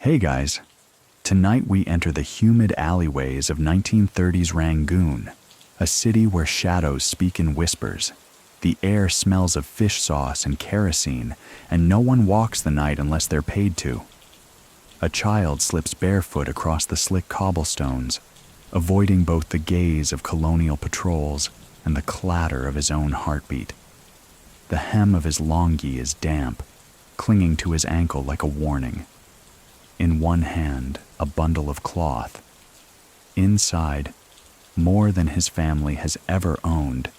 Hey guys, tonight we enter the humid alleyways of 1930s Rangoon, a city where shadows speak in whispers. The air smells of fish sauce and kerosene, and no one walks the night unless they're paid to. A child slips barefoot across the slick cobblestones, avoiding both the gaze of colonial patrols and the clatter of his own heartbeat. The hem of his longi is damp, clinging to his ankle like a warning. In one hand, a bundle of cloth. Inside, more than his family has ever owned,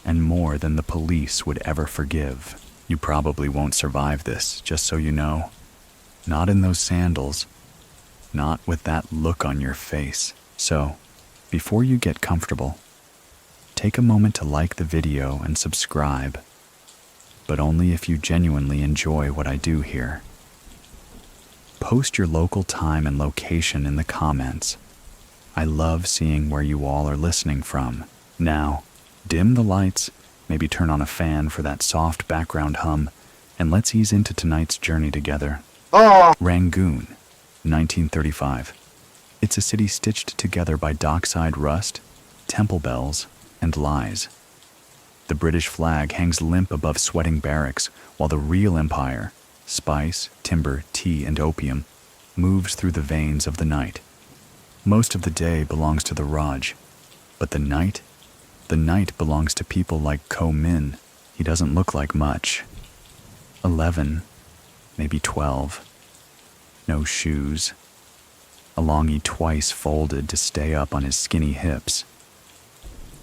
and more than the police would ever forgive. You probably won't survive this, just so you know. Not in those sandals. Not with that look on your face. So, before you get comfortable, take a moment to like the video and subscribe, but only if you genuinely enjoy what I do here. Post your local time and location in the comments. I love seeing where you all are listening from. Now, dim the lights, maybe turn on a fan for that soft background hum, and let's ease into tonight's journey together. Rangoon, 1935. It's a city stitched together by dockside rust, temple bells, and lies. The British flag hangs limp above sweating barracks, while the real empire, spice, timber, tea, and opium, moves through the veins of the night. Most of the day belongs to the Raj, but the night belongs to people like Ko Min. He doesn't look like much. 11, maybe 12. No shoes. A longi twice folded to stay up on his skinny hips.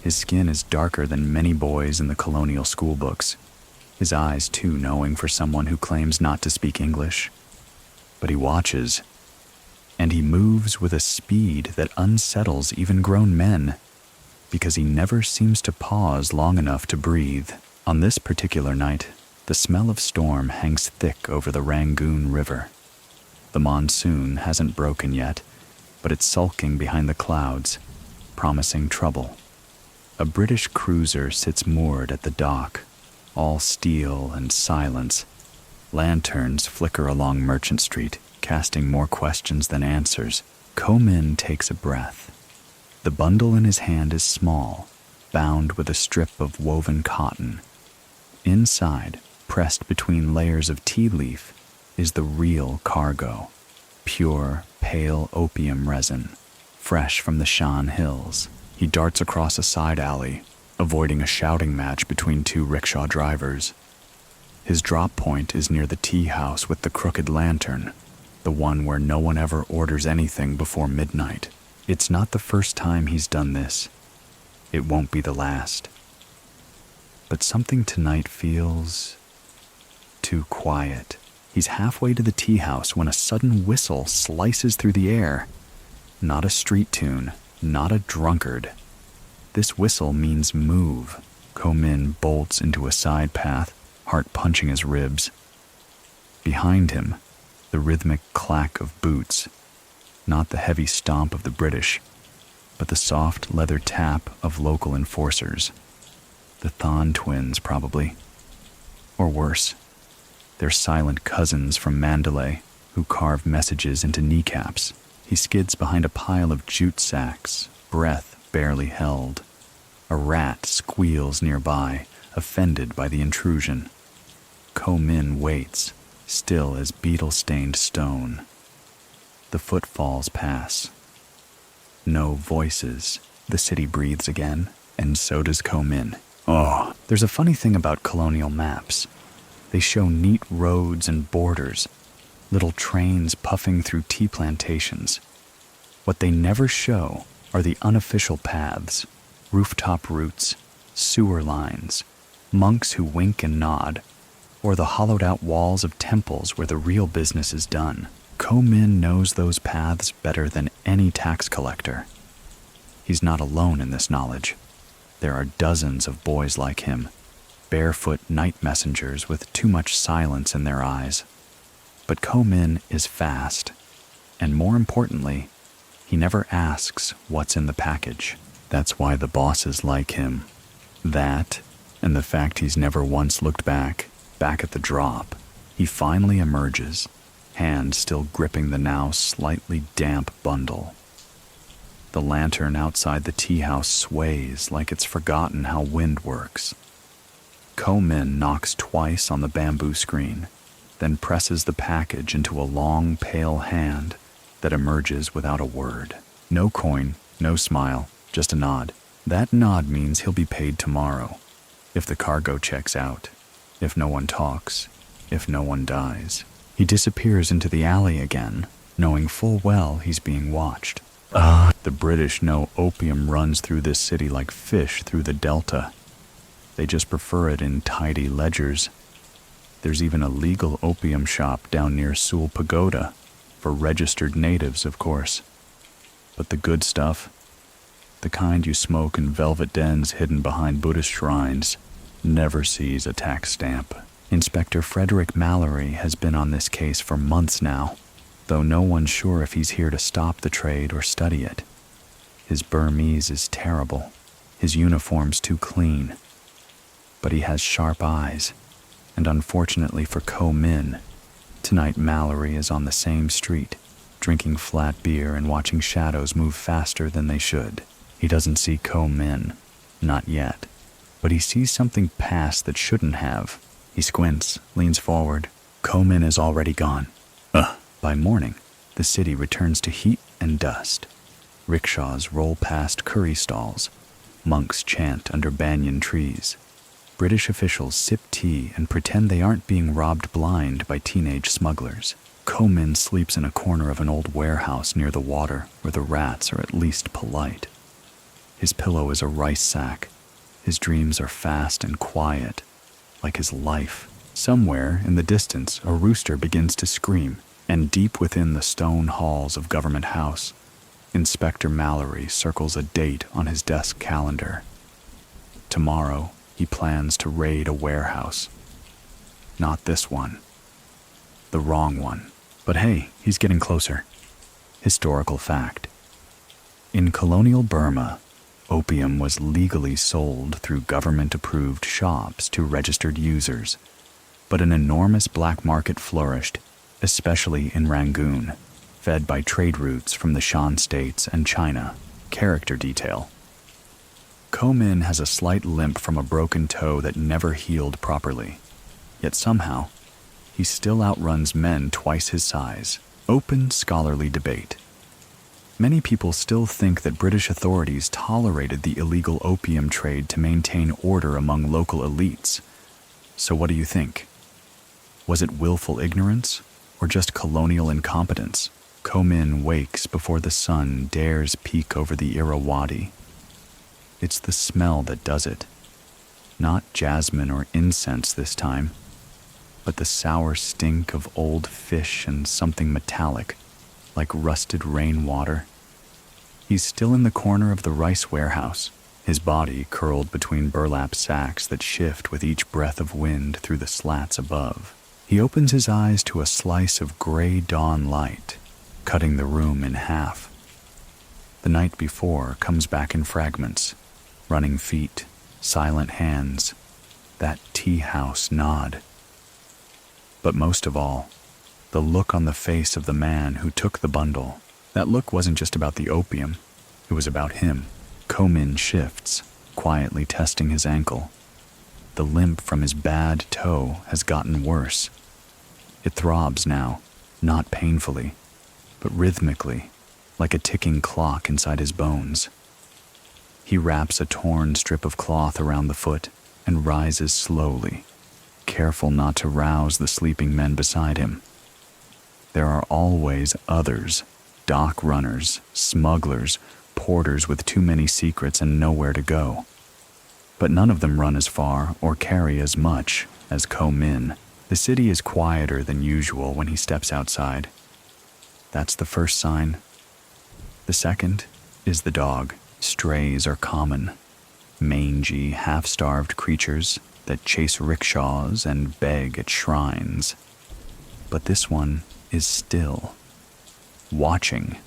His skin is darker than many boys in the colonial schoolbooks. His eyes too knowing for someone who claims not to speak English. But he watches, and he moves with a speed that unsettles even grown men, because he never seems to pause long enough to breathe. On this particular night, the smell of storm hangs thick over the Rangoon River. The monsoon hasn't broken yet, but it's sulking behind the clouds, promising trouble. A British cruiser sits moored at the dock, all steel and silence. Lanterns flicker along Merchant Street, casting more questions than answers. Ko Min takes a breath. The bundle in his hand is small, bound with a strip of woven cotton. Inside, pressed between layers of tea leaf, is the real cargo. Pure, pale opium resin, fresh from the Shan Hills. He darts across a side alley, avoiding a shouting match between two rickshaw drivers. His drop point is near the tea house with the crooked lantern, the one where no one ever orders anything before midnight. It's not the first time he's done this. It won't be the last. But something tonight feels too quiet. He's halfway to the tea house when a sudden whistle slices through the air. Not a street tune, not a drunkard. This whistle means move. Ko Min bolts into a side path, heart punching his ribs. Behind him, the rhythmic clack of boots. Not the heavy stomp of the British, but the soft leather tap of local enforcers. The Thon twins, probably. Or worse, they're silent cousins from Mandalay who carve messages into kneecaps. He skids behind a pile of jute sacks, breath barely held. A rat squeals nearby, offended by the intrusion. Ko Min waits, still as beetle-stained stone. The footfalls pass. No voices. The city breathes again, and so does Ko Min. Oh, there's a funny thing about colonial maps. They show neat roads and borders, little trains puffing through tea plantations. What they never show are the unofficial paths, rooftop routes, sewer lines, monks who wink and nod, or the hollowed-out walls of temples where the real business is done. Ko Min knows those paths better than any tax collector. He's not alone in this knowledge. There are dozens of boys like him, barefoot night messengers with too much silence in their eyes. But Ko Min is fast, and more importantly, he never asks what's in the package. That's why the bosses like him. That, and the fact he's never once looked back at the drop. He finally emerges, hand still gripping the now slightly damp bundle. The lantern outside the tea house sways like it's forgotten how wind works. Ko-min knocks twice on the bamboo screen, then presses the package into a long, pale hand that emerges without a word. No coin, no smile, just a nod. That nod means he'll be paid tomorrow, if the cargo checks out, if no one talks, if no one dies. He disappears into the alley again, knowing full well he's being watched. The British know opium runs through this city like fish through the delta. They just prefer it in tidy ledgers. There's even a legal opium shop down near Seoul Pagoda, for registered natives, of course. But the good stuff, the kind you smoke in velvet dens hidden behind Buddhist shrines, never sees a tax stamp. Inspector Frederick Mallory has been on this case for months now, though no one's sure if he's here to stop the trade or study it. His Burmese is terrible, his uniform's too clean, but he has sharp eyes, and unfortunately for Ko-min, tonight Mallory is on the same street, drinking flat beer and watching shadows move faster than they should. He doesn't see Ko-min, not yet, but he sees something pass that shouldn't have. He squints, leans forward. Ko-min is already gone. By morning, the city returns to heat and dust. Rickshaws roll past curry stalls. Monks chant under banyan trees. British officials sip tea and pretend they aren't being robbed blind by teenage smugglers. Ko-min sleeps in a corner of an old warehouse near the water where the rats are at least polite. His pillow is a rice sack. His dreams are fast and quiet, like his life. Somewhere in the distance, a rooster begins to scream, and deep within the stone halls of Government House, Inspector Mallory circles a date on his desk calendar. Tomorrow, he plans to raid a warehouse. Not this one. The wrong one. But hey, he's getting closer. Historical fact. In colonial Burma, opium was legally sold through government-approved shops to registered users, but an enormous black market flourished, especially in Rangoon, fed by trade routes from the Shan states and China. Character detail. Ko-min has a slight limp from a broken toe that never healed properly, yet somehow, he still outruns men twice his size. Open scholarly debate. Many people still think that British authorities tolerated the illegal opium trade to maintain order among local elites. So what do you think? Was it willful ignorance, or just colonial incompetence? Ko-min wakes before the sun dares peek over the Irrawaddy. It's the smell that does it. Not jasmine or incense this time, but the sour stink of old fish and something metallic, like rusted rainwater. He's still in the corner of the rice warehouse, his body curled between burlap sacks that shift with each breath of wind through the slats above. He opens his eyes to a slice of gray dawn light, cutting the room in half. The night before comes back in fragments, running feet, silent hands, that tea house nod. But most of all, the look on the face of the man who took the bundle. That look wasn't just about the opium, it was about him. Ko-min shifts, quietly testing his ankle. The limp from his bad toe has gotten worse. It throbs now, not painfully, but rhythmically, like a ticking clock inside his bones. He wraps a torn strip of cloth around the foot and rises slowly, careful not to rouse the sleeping men beside him. There are always others, dock runners, smugglers, porters with too many secrets and nowhere to go. But none of them run as far or carry as much as Ko-min. The city is quieter than usual when he steps outside. That's the first sign. The second is the dog. Strays are common. Mangy, half-starved creatures that chase rickshaws and beg at shrines. But this one is still, watching.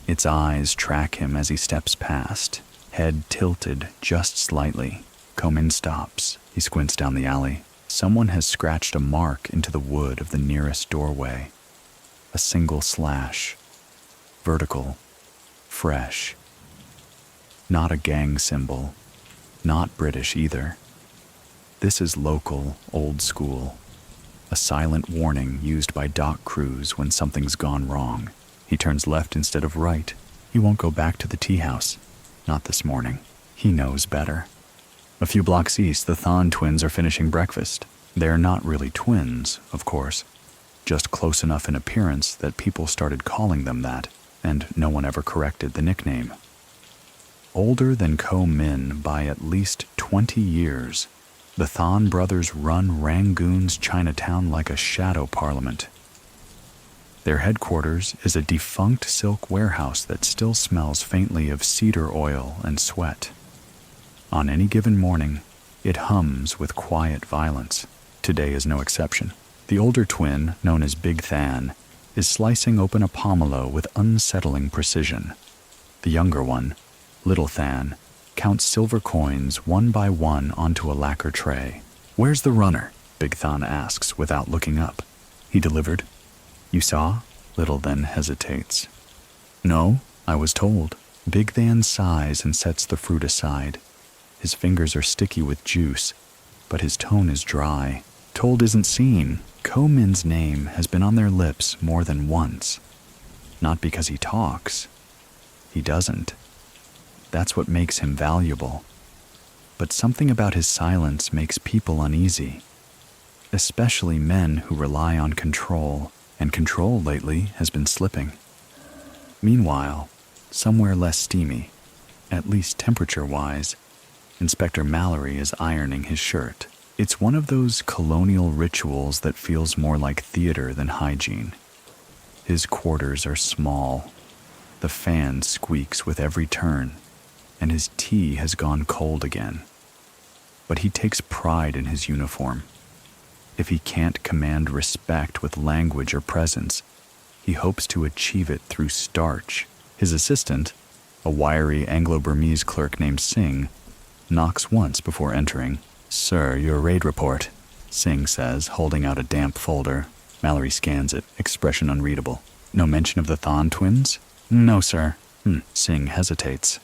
Its eyes track him as he steps past, head tilted just slightly. Ko-min stops. He squints down the alley. Someone has scratched a mark into the wood of the nearest doorway. A single slash. Vertical. Fresh. Not a gang symbol. Not British either. This is local, old school. A silent warning used by dock crews when something's gone wrong. He turns left instead of right. He won't go back to the tea house. Not this morning. He knows better. A few blocks east, the Thon twins are finishing breakfast. They're not really twins, of course. Just close enough in appearance that people started calling them that, and no one ever corrected the nickname. Older than Ko Min by at least 20 years, the Thon brothers run Rangoon's Chinatown like a shadow parliament. Their headquarters is a defunct silk warehouse that still smells faintly of cedar oil and sweat. On any given morning, it hums with quiet violence. Today is no exception. The older twin, known as Big Than, is slicing open a pomelo with unsettling precision. The younger one, Little Than, counts silver coins one by one onto a lacquer tray. "Where's the runner?" Big Than asks without looking up. "He delivered." "You saw?" Little then hesitates. "No, I was told." Big Than sighs and sets the fruit aside. His fingers are sticky with juice, but his tone is dry. Told isn't seen. Ko Min's name has been on their lips more than once. Not because he talks. He doesn't. That's what makes him valuable. But something about his silence makes people uneasy, especially men who rely on control, and control lately has been slipping. Meanwhile, somewhere less steamy, at least temperature-wise, Inspector Mallory is ironing his shirt. It's one of those colonial rituals that feels more like theater than hygiene. His quarters are small. The fan squeaks with every turn, and his tea has gone cold again. But he takes pride in his uniform. If he can't command respect with language or presence, he hopes to achieve it through starch. His assistant, a wiry Anglo-Burmese clerk named Singh, knocks once before entering. "Sir, your raid report," Singh says, holding out a damp folder. Mallory scans it, expression unreadable. "No mention of the Thon twins?" "No, sir." Singh hesitates.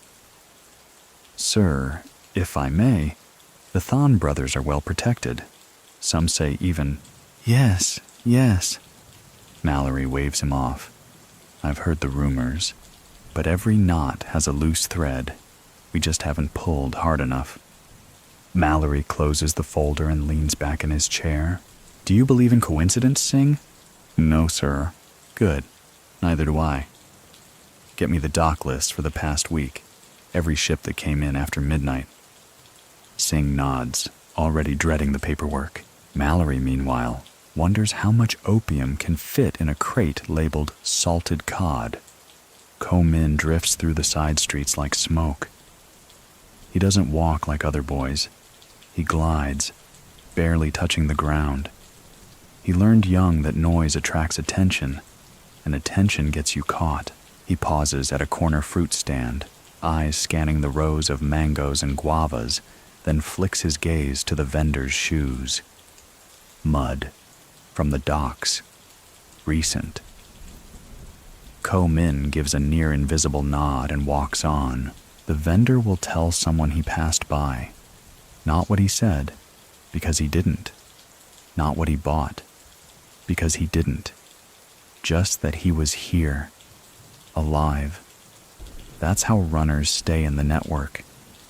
"Sir, if I may, the Thon brothers are well protected. Some say even..." Yes. Mallory waves him off. "I've heard the rumors, but every knot has a loose thread. We just haven't pulled hard enough." Mallory closes the folder and leans back in his chair. "Do you believe in coincidence, Singh?" "No, sir." "Good. Neither do I. Get me the dock list for the past week. Every ship that came in after midnight." Singh nods, already dreading the paperwork. Mallory, meanwhile, wonders how much opium can fit in a crate labeled salted cod. Ko Min drifts through the side streets like smoke. He doesn't walk like other boys. He glides, barely touching the ground. He learned young that noise attracts attention, and attention gets you caught. He pauses at a corner fruit stand, eyes scanning the rows of mangoes and guavas, then flicks his gaze to the vendor's shoes. Mud. From the docks. Recent. Ko Min gives a near-invisible nod and walks on. The vendor will tell someone he passed by. Not what he said, because he didn't. Not what he bought, because he didn't. Just that he was here, alive. That's how runners stay in the network,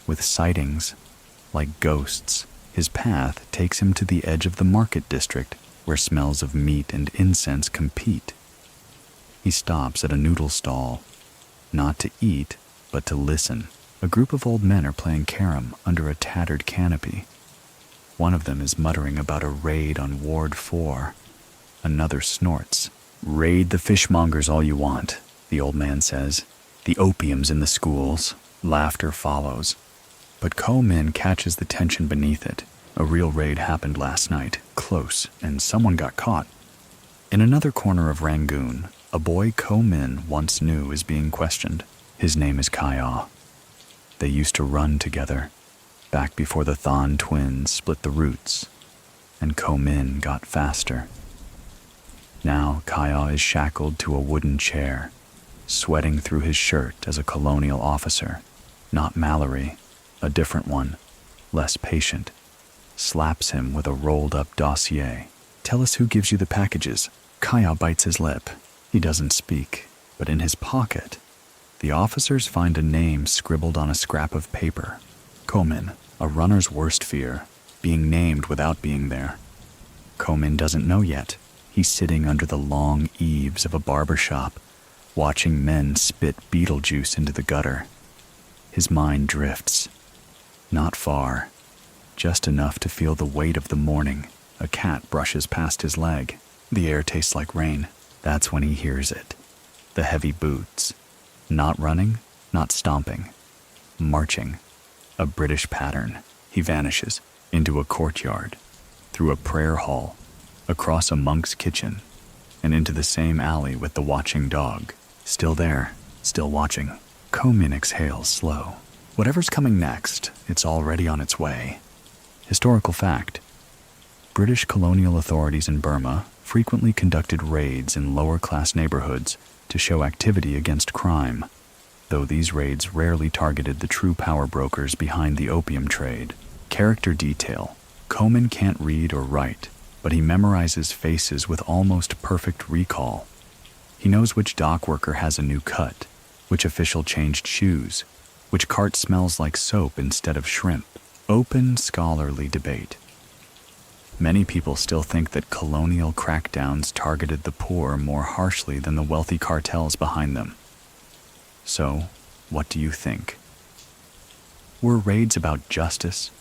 with sightings, like ghosts. His path takes him to the edge of the market district, where smells of meat and incense compete. He stops at a noodle stall, not to eat, but to listen. A group of old men are playing carom under a tattered canopy. One of them is muttering about a raid on Ward 4. Another snorts. "Raid the fishmongers all you want," the old man says. "The opium's in the schools." Laughter follows. But Ko Min catches the tension beneath it. A real raid happened last night, close, and someone got caught. In another corner of Rangoon, a boy Ko Min once knew is being questioned. His name is Kaya. They used to run together, back before the Thon twins split the roots, and Ko Min got faster. Now Kaya is shackled to a wooden chair, sweating through his shirt as a colonial officer, not Mallory, a different one, less patient, slaps him with a rolled-up dossier. "Tell us who gives you the packages." Kaya bites his lip. He doesn't speak, but in his pocket, the officers find a name scribbled on a scrap of paper. Komin, a runner's worst fear, being named without being there. Komin doesn't know yet. He's sitting under the long eaves of a barber shop, watching men spit beetle juice into the gutter. His mind drifts. Not far, just enough to feel the weight of the morning. A cat brushes past his leg. The air tastes like rain. That's when he hears it. The heavy boots. Not running, not stomping. Marching. A British pattern. He vanishes into a courtyard, through a prayer hall, across a monk's kitchen, and into the same alley with the watching dog. Still there, still watching. Komin exhales slow. Whatever's coming next, it's already on its way. Historical fact. British colonial authorities in Burma frequently conducted raids in lower-class neighborhoods to show activity against crime, though these raids rarely targeted the true power brokers behind the opium trade. Character detail. Komin can't read or write, but he memorizes faces with almost perfect recall. He knows which dock worker has a new cut, which official changed shoes, which cart smells like soap instead of shrimp. Open scholarly debate. Many people still think that colonial crackdowns targeted the poor more harshly than the wealthy cartels behind them. So, what do you think? Were raids about justice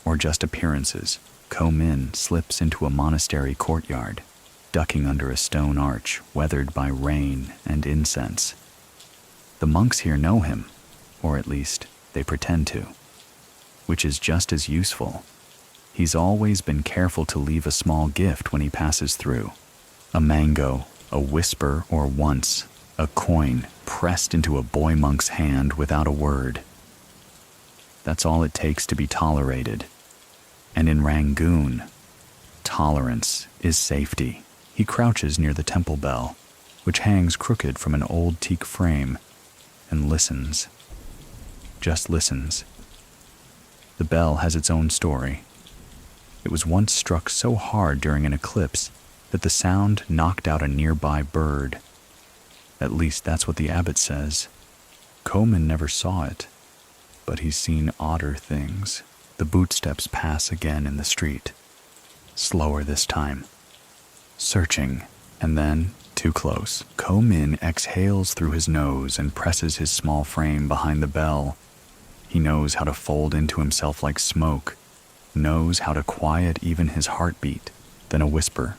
or just appearances? Komin slips into a monastery courtyard, ducking under a stone arch weathered by rain and incense. The monks here know him, or at least they pretend to, which is just as useful. He's always been careful to leave a small gift when he passes through. A mango, a whisper, or once, a coin pressed into a boy monk's hand without a word. That's all it takes to be tolerated. And in Rangoon, tolerance is safety. He crouches near the temple bell, which hangs crooked from an old teak frame, and listens. Just listens. The bell has its own story. It was once struck so hard during an eclipse that the sound knocked out a nearby bird. At least that's what the abbot says. Komin never saw it, but he's seen odder things. The bootsteps pass again in the street. Slower this time. Searching, and then, too close. Komin exhales through his nose and presses his small frame behind the bell. He knows how to fold into himself like smoke, knows how to quiet even his heartbeat. Then a whisper,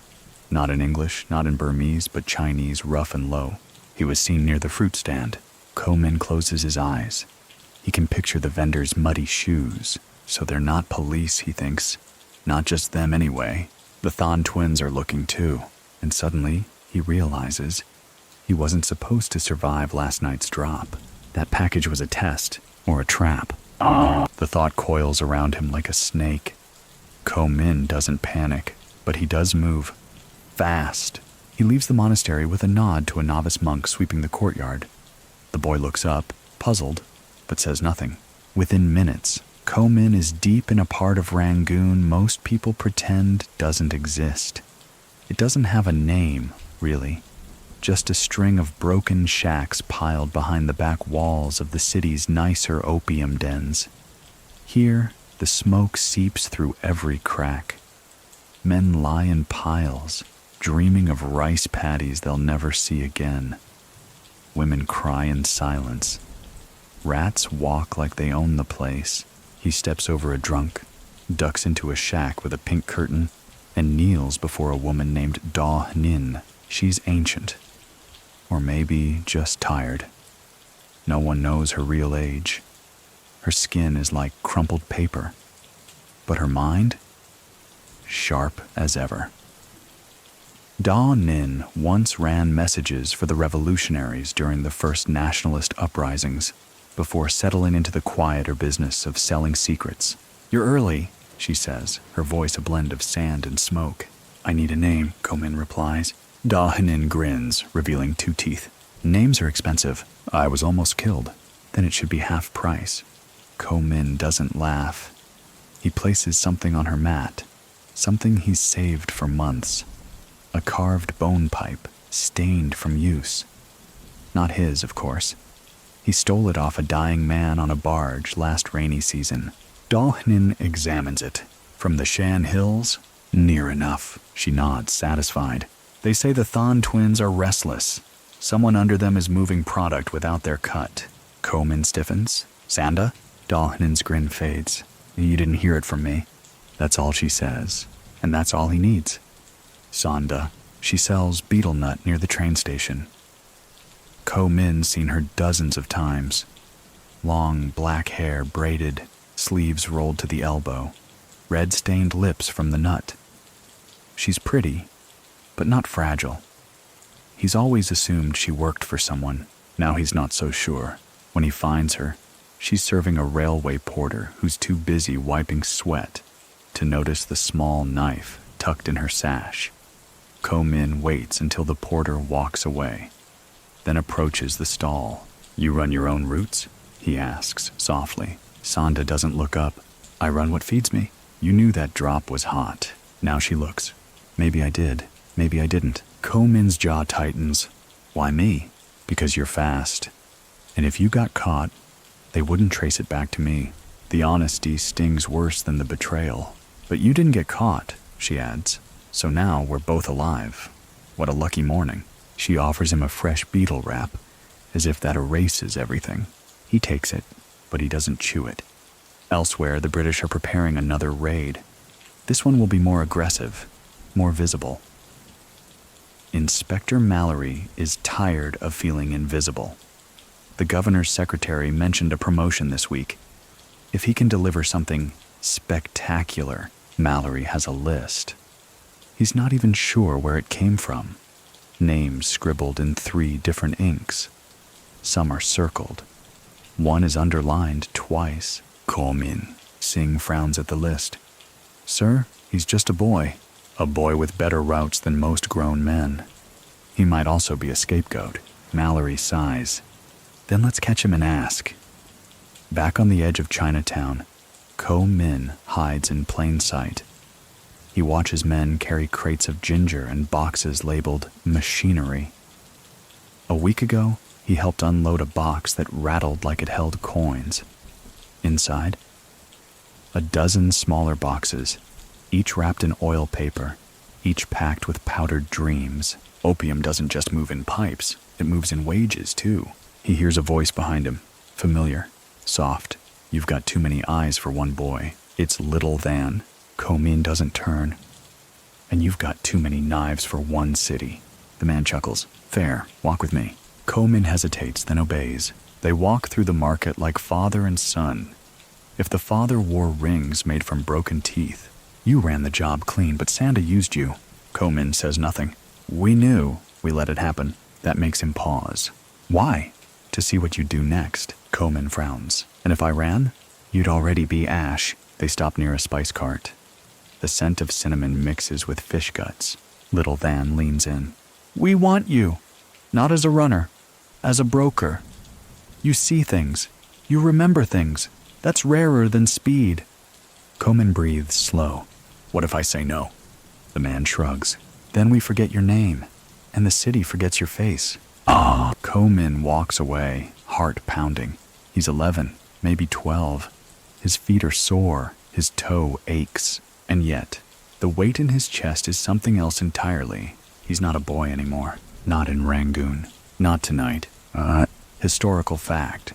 not in English, not in Burmese, but Chinese, rough and low. He was seen near the fruit stand. Komin closes his eyes. He can picture the vendor's muddy shoes. So they're not police, he thinks. Not just them anyway. The Thon twins are looking too. And suddenly, he realizes he wasn't supposed to survive last night's drop. That package was a test, or a trap. The thought coils around him like a snake. Komin doesn't panic, but he does move. Fast. He leaves the monastery with a nod to a novice monk sweeping the courtyard. The boy looks up, puzzled, but says nothing. Within minutes, Komin is deep in a part of Rangoon most people pretend doesn't exist. It doesn't have a name, really. Just a string of broken shacks piled behind the back walls of the city's nicer opium dens. Here, the smoke seeps through every crack. Men lie in piles, dreaming of rice paddies they'll never see again. Women cry in silence. Rats walk like they own the place. He steps over a drunk, ducks into a shack with a pink curtain, and kneels before a woman named Da Nin. She's ancient. Or maybe just tired. No one knows her real age. Her skin is like crumpled paper. But her mind? Sharp as ever. Da Nin once ran messages for the revolutionaries during the first nationalist uprisings, before settling into the quieter business of selling secrets. "You're early," she says, her voice a blend of sand and smoke. "I need a name," Komin replies. Da Henin grins, revealing 2 teeth. Names are expensive. I was almost killed. Then it should be half price. Ko Min doesn't laugh. He places something on her mat, something he's saved for months. A carved bone pipe, stained from use. Not his, of course. He stole it off a dying man on a barge last rainy season. Da Henin examines it. From the Shan Hills? Near enough. She nods, satisfied. They say the Thon twins are restless. Someone under them is moving product without their cut. Ko Min stiffens. Sanda? Da Henin's grin fades. You didn't hear it from me. That's all she says. And that's all he needs. Sanda. She sells betel nut near the train station. Ko Min's seen her dozens of times. Long black hair braided, sleeves rolled to the elbow, red-stained lips from the nut. She's pretty, but not fragile. He's always assumed she worked for someone. Now he's not so sure. When he finds her, she's serving a railway porter who's too busy wiping sweat to notice the small knife tucked in her sash. Ko Min waits until the porter walks away, then approaches the stall. You run your own routes? He asks softly. Sanda doesn't look up. I run what feeds me. You knew that drop was hot. Now she looks. Maybe I did. Maybe I didn't. Ko Min's jaw tightens. Why me? Because you're fast. And if you got caught, they wouldn't trace it back to me. The honesty stings worse than the betrayal. But you didn't get caught, she adds. So now we're both alive. What a lucky morning. She offers him a fresh betel wrap, as if that erases everything. He takes it, but he doesn't chew it. Elsewhere, the British are preparing another raid. This one will be more aggressive, more visible. Inspector Mallory is tired of feeling invisible. The governor's secretary mentioned a promotion this week. If he can deliver something spectacular, Mallory has a list. He's not even sure where it came from. Names scribbled in 3 different inks. Some are circled. One is underlined twice. Ko Min. Singh frowns at the list. Sir, he's just a boy. A boy with better routes than most grown men. He might also be a scapegoat. Mallory sighs. Then let's catch him and ask. Back on the edge of Chinatown, Ko Min hides in plain sight. He watches men carry crates of ginger and boxes labeled machinery. A week ago, he helped unload a box that rattled like it held coins. Inside, a dozen smaller boxes, each wrapped in oil paper, each packed with powdered dreams. Opium doesn't just move in pipes, it moves in wages too. He hears a voice behind him, familiar, soft. You've got too many eyes for one boy. It's little than. Ko Min doesn't turn. And you've got too many knives for one city. The man chuckles. Fair, walk with me. Ko Min hesitates, then obeys. They walk through the market like father and son. If the father wore rings made from broken teeth, you ran the job clean, but Sanda used you. Ko Min says nothing. We knew. We let it happen. That makes him pause. Why? To see what you'd do next. Ko Min frowns. And if I ran? You'd already be ash. They stop near a spice cart. The scent of cinnamon mixes with fish guts. Little Van leans in. We want you. Not as a runner. As a broker. You see things. You remember things. That's rarer than speed. Ko Min breathes slow. What if I say no? The man shrugs. Then we forget your name. And the city forgets your face. Ah. Ko Min walks away, heart pounding. He's 11, maybe 12. His feet are sore. His toe aches. And yet, the weight in his chest is something else entirely. He's not a boy anymore. Not in Rangoon. Not tonight. Historical fact.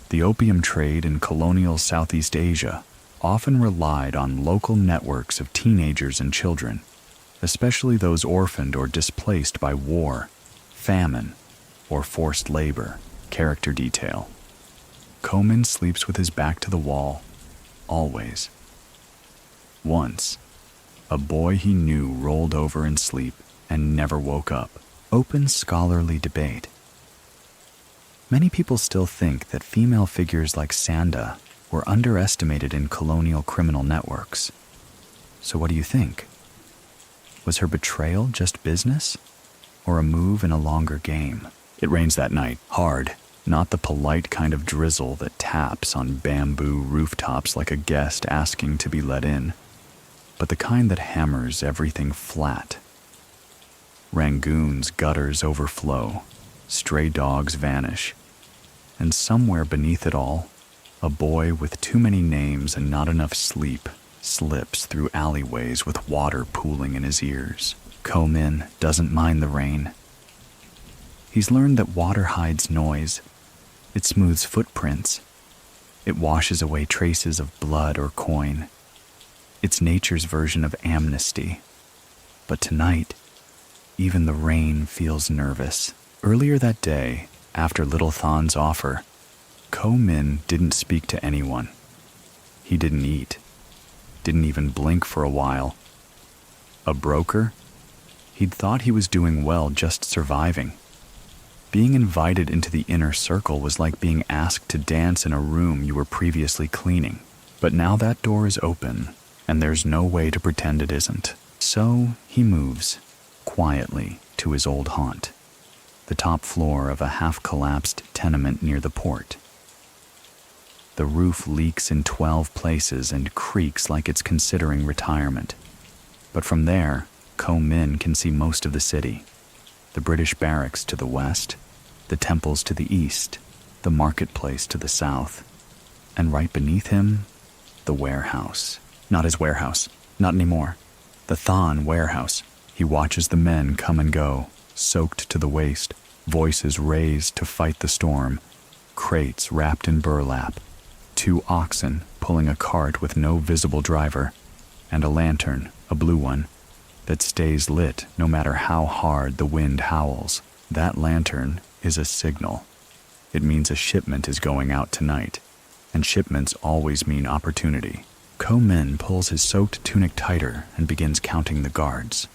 The opium trade in colonial Southeast Asia often relied on local networks of teenagers and children, especially those orphaned or displaced by war, famine, or forced labor. Character detail. Ko Min sleeps with his back to the wall, always. Once, a boy he knew rolled over in sleep and never woke up. Open scholarly debate. Many people still think that female figures like Sanda were underestimated in colonial criminal networks. So what do you think? Was her betrayal just business? Or a move in a longer game? It rains that night, hard. Not the polite kind of drizzle that taps on bamboo rooftops like a guest asking to be let in, but the kind that hammers everything flat. Rangoon's gutters overflow, stray dogs vanish, and somewhere beneath it all, a boy with too many names and not enough sleep slips through alleyways with water pooling in his ears. Ko-min doesn't mind the rain. He's learned that water hides noise. It smooths footprints. It washes away traces of blood or coin. It's nature's version of amnesty. But tonight, even the rain feels nervous. Earlier that day, after Little Thon's offer, Ko-min didn't speak to anyone. He didn't eat. Didn't even blink for a while. A broker? He'd thought he was doing well just surviving. Being invited into the inner circle was like being asked to dance in a room you were previously cleaning. But now that door is open, and there's no way to pretend it isn't. So he moves, quietly, to his old haunt, the top floor of a half-collapsed tenement near the port. The roof leaks in 12 places and creaks like it's considering retirement. But from there, Ko-min can see most of the city. The British barracks to the west, the temples to the east, the marketplace to the south, and right beneath him, the warehouse. Not his warehouse, not anymore. The Thon warehouse. He watches the men come and go, soaked to the waist, voices raised to fight the storm, crates wrapped in burlap, 2 oxen pulling a cart with no visible driver, and a lantern, a blue one, that stays lit no matter how hard the wind howls. That lantern is a signal. It means a shipment is going out tonight, and shipments always mean opportunity. Ko-min pulls his soaked tunic tighter and begins counting the guards.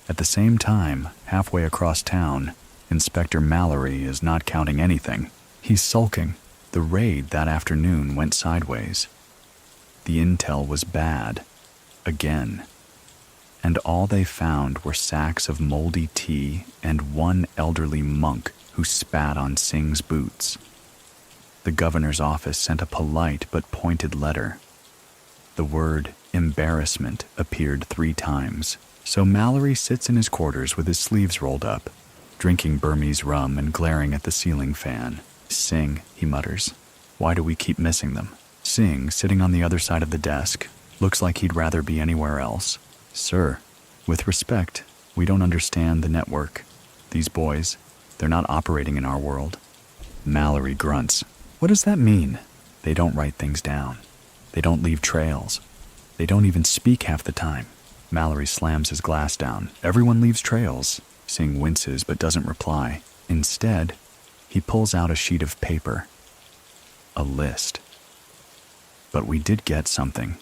At the same time, halfway across town, Inspector Mallory is not counting anything. He's sulking. The raid that afternoon went sideways. The intel was bad. Again. And all they found were sacks of moldy tea and one elderly monk who spat on Singh's boots. The governor's office sent a polite but pointed letter. The word embarrassment appeared 3 times, so Mallory sits in his quarters with his sleeves rolled up, drinking Burmese rum and glaring at the ceiling fan. Singh, he mutters. Why do we keep missing them? Singh, sitting on the other side of the desk, looks like he'd rather be anywhere else. Sir, with respect, we don't understand the network. These boys, they're not operating in our world. Mallory grunts. What does that mean? They don't write things down. They don't leave trails. They don't even speak half the time. Mallory slams his glass down. Everyone leaves trails. Singh winces but doesn't reply. Instead, he pulls out a sheet of paper. A list. But we did get something,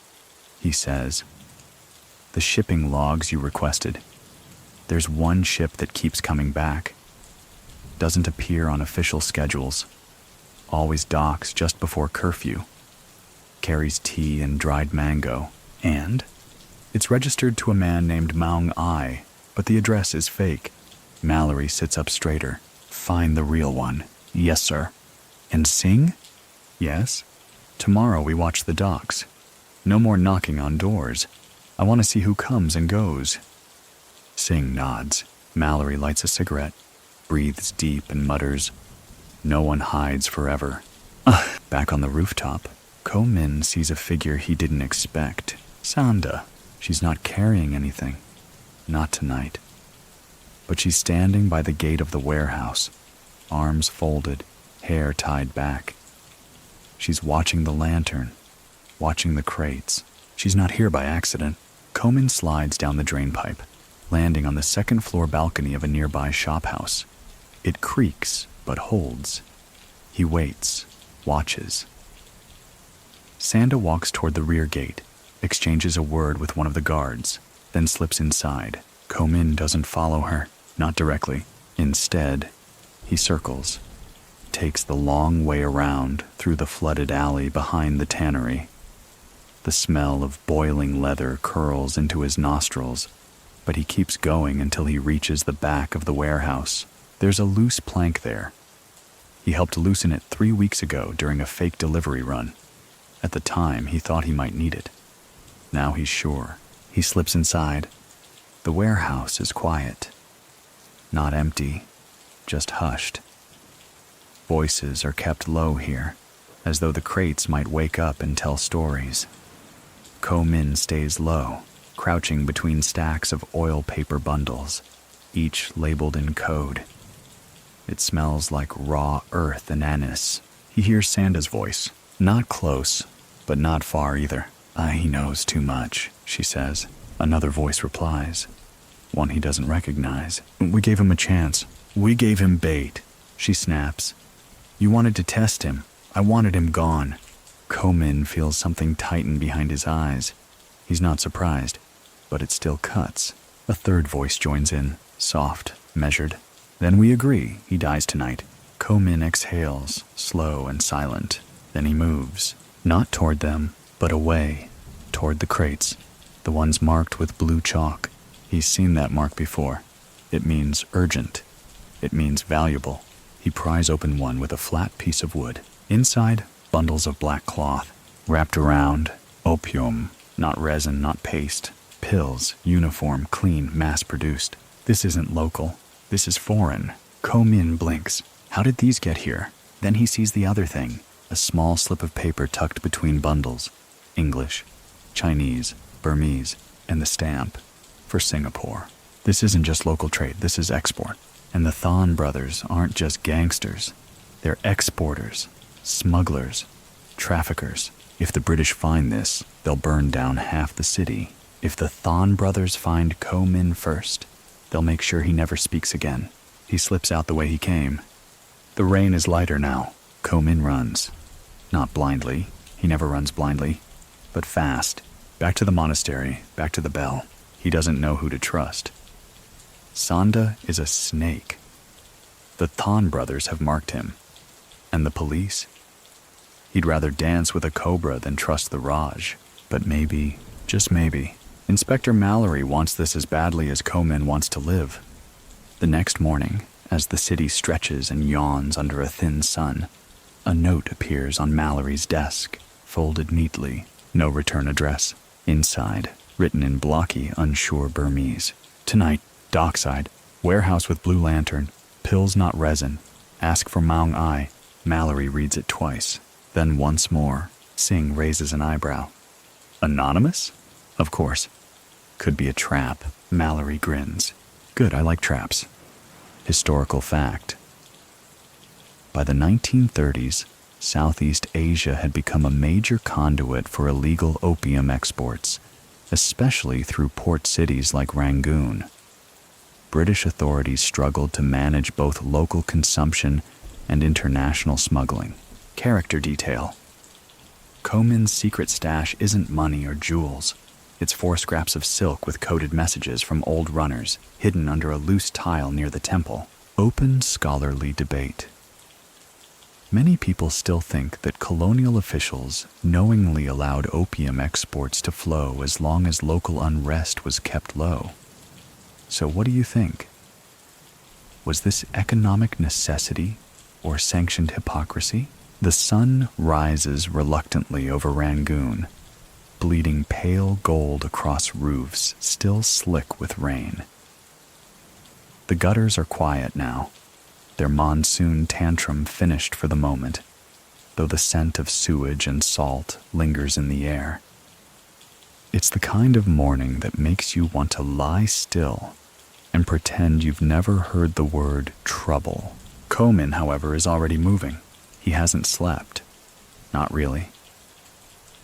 he says. The shipping logs you requested. There's one ship that keeps coming back. Doesn't appear on official schedules. Always docks just before curfew. Carries tea and dried mango. And it's registered to a man named Maung Ai, but the address is fake. Mallory sits up straighter. Find the real one. Yes, sir. And Singh? Yes. Tomorrow we watch the docks. No more knocking on doors. I want to see who comes and goes. Singh nods. Mallory lights a cigarette, breathes deep and mutters, no one hides forever. Back on the rooftop, Ko-min sees a figure he didn't expect. Sanda. She's not carrying anything. Not tonight. But she's standing by the gate of the warehouse, arms folded, hair tied back. She's watching the lantern, watching the crates. She's not here by accident. Ko-min slides down the drain pipe, landing on the second-floor balcony of a nearby shophouse. It creaks, but holds. He waits, watches. Sanda walks toward the rear gate, exchanges a word with one of the guards, then slips inside. Ko-min doesn't follow her, not directly. Instead, he circles, takes the long way around through the flooded alley behind the tannery. The smell of boiling leather curls into his nostrils, but he keeps going until he reaches the back of the warehouse. There's a loose plank there. He helped loosen it 3 weeks ago during a fake delivery run. At the time, he thought he might need it. Now he's sure. He slips inside. The warehouse is quiet. Not empty, just hushed. Voices are kept low here, as though the crates might wake up and tell stories. Ko-min stays low, crouching between stacks of oil paper bundles, each labeled in code. It smells like raw earth and anise. He hears Sanda's voice, not close, but not far either. He knows too much, she says. Another voice replies, one he doesn't recognize. We gave him a chance. We gave him bait, she snaps. You wanted to test him. I wanted him gone. Ko-min feels something tighten behind his eyes. He's not surprised, but it still cuts. A third voice joins in, soft, measured. Then we agree he dies tonight. Ko-min exhales, slow and silent. Then he moves, not toward them, but away, toward the crates, the ones marked with blue chalk. He's seen that mark before. It means urgent. It means valuable. He pries open one with a flat piece of wood. Inside, bundles of black cloth. Wrapped around, opium, not resin, not paste. Pills, uniform, clean, mass-produced. This isn't local. This is foreign. Ko-min blinks. How did these get here? Then he sees the other thing, a small slip of paper tucked between bundles. English, Chinese, Burmese, and the stamp. For Singapore. This isn't just local trade, this is export. And the Thon brothers aren't just gangsters. They're exporters, smugglers, traffickers. If the British find this, they'll burn down half the city. If the Thon brothers find Ko-min first, they'll make sure he never speaks again. He slips out the way he came. The rain is lighter now. Ko-min runs. Not blindly. He never runs blindly. But fast. Back to the monastery, back to the bell. He doesn't know who to trust. Sanda is a snake. The Thon brothers have marked him. And the police? He'd rather dance with a cobra than trust the Raj. But maybe, just maybe, Inspector Mallory wants this as badly as Ko-min wants to live. The next morning, as the city stretches and yawns under a thin sun, a note appears on Mallory's desk, folded neatly, no return address. Inside, written in blocky, unsure Burmese. Tonight, dockside, warehouse with blue lantern, pills not resin, ask for Maung Ai. Mallory reads it twice. Then once more, Singh raises an eyebrow. Anonymous? Of course. Could be a trap. Mallory grins. Good, I like traps. Historical fact. By the 1930s, Southeast Asia had become a major conduit for illegal opium exports, especially through port cities like Rangoon. British authorities struggled to manage both local consumption and international smuggling. Character detail. Ko-min's secret stash isn't money or jewels. It's 4 scraps of silk with coded messages from old runners, hidden under a loose tile near the temple. Open scholarly debate. Many people still think that colonial officials knowingly allowed opium exports to flow as long as local unrest was kept low. So what do you think? Was this economic necessity or sanctioned hypocrisy? The sun rises reluctantly over Rangoon, bleeding pale gold across roofs still slick with rain. The gutters are quiet now, their monsoon tantrum finished for the moment, though the scent of sewage and salt lingers in the air. It's the kind of morning that makes you want to lie still and pretend you've never heard the word trouble. Ko-min, however, is already moving. He hasn't slept. Not really.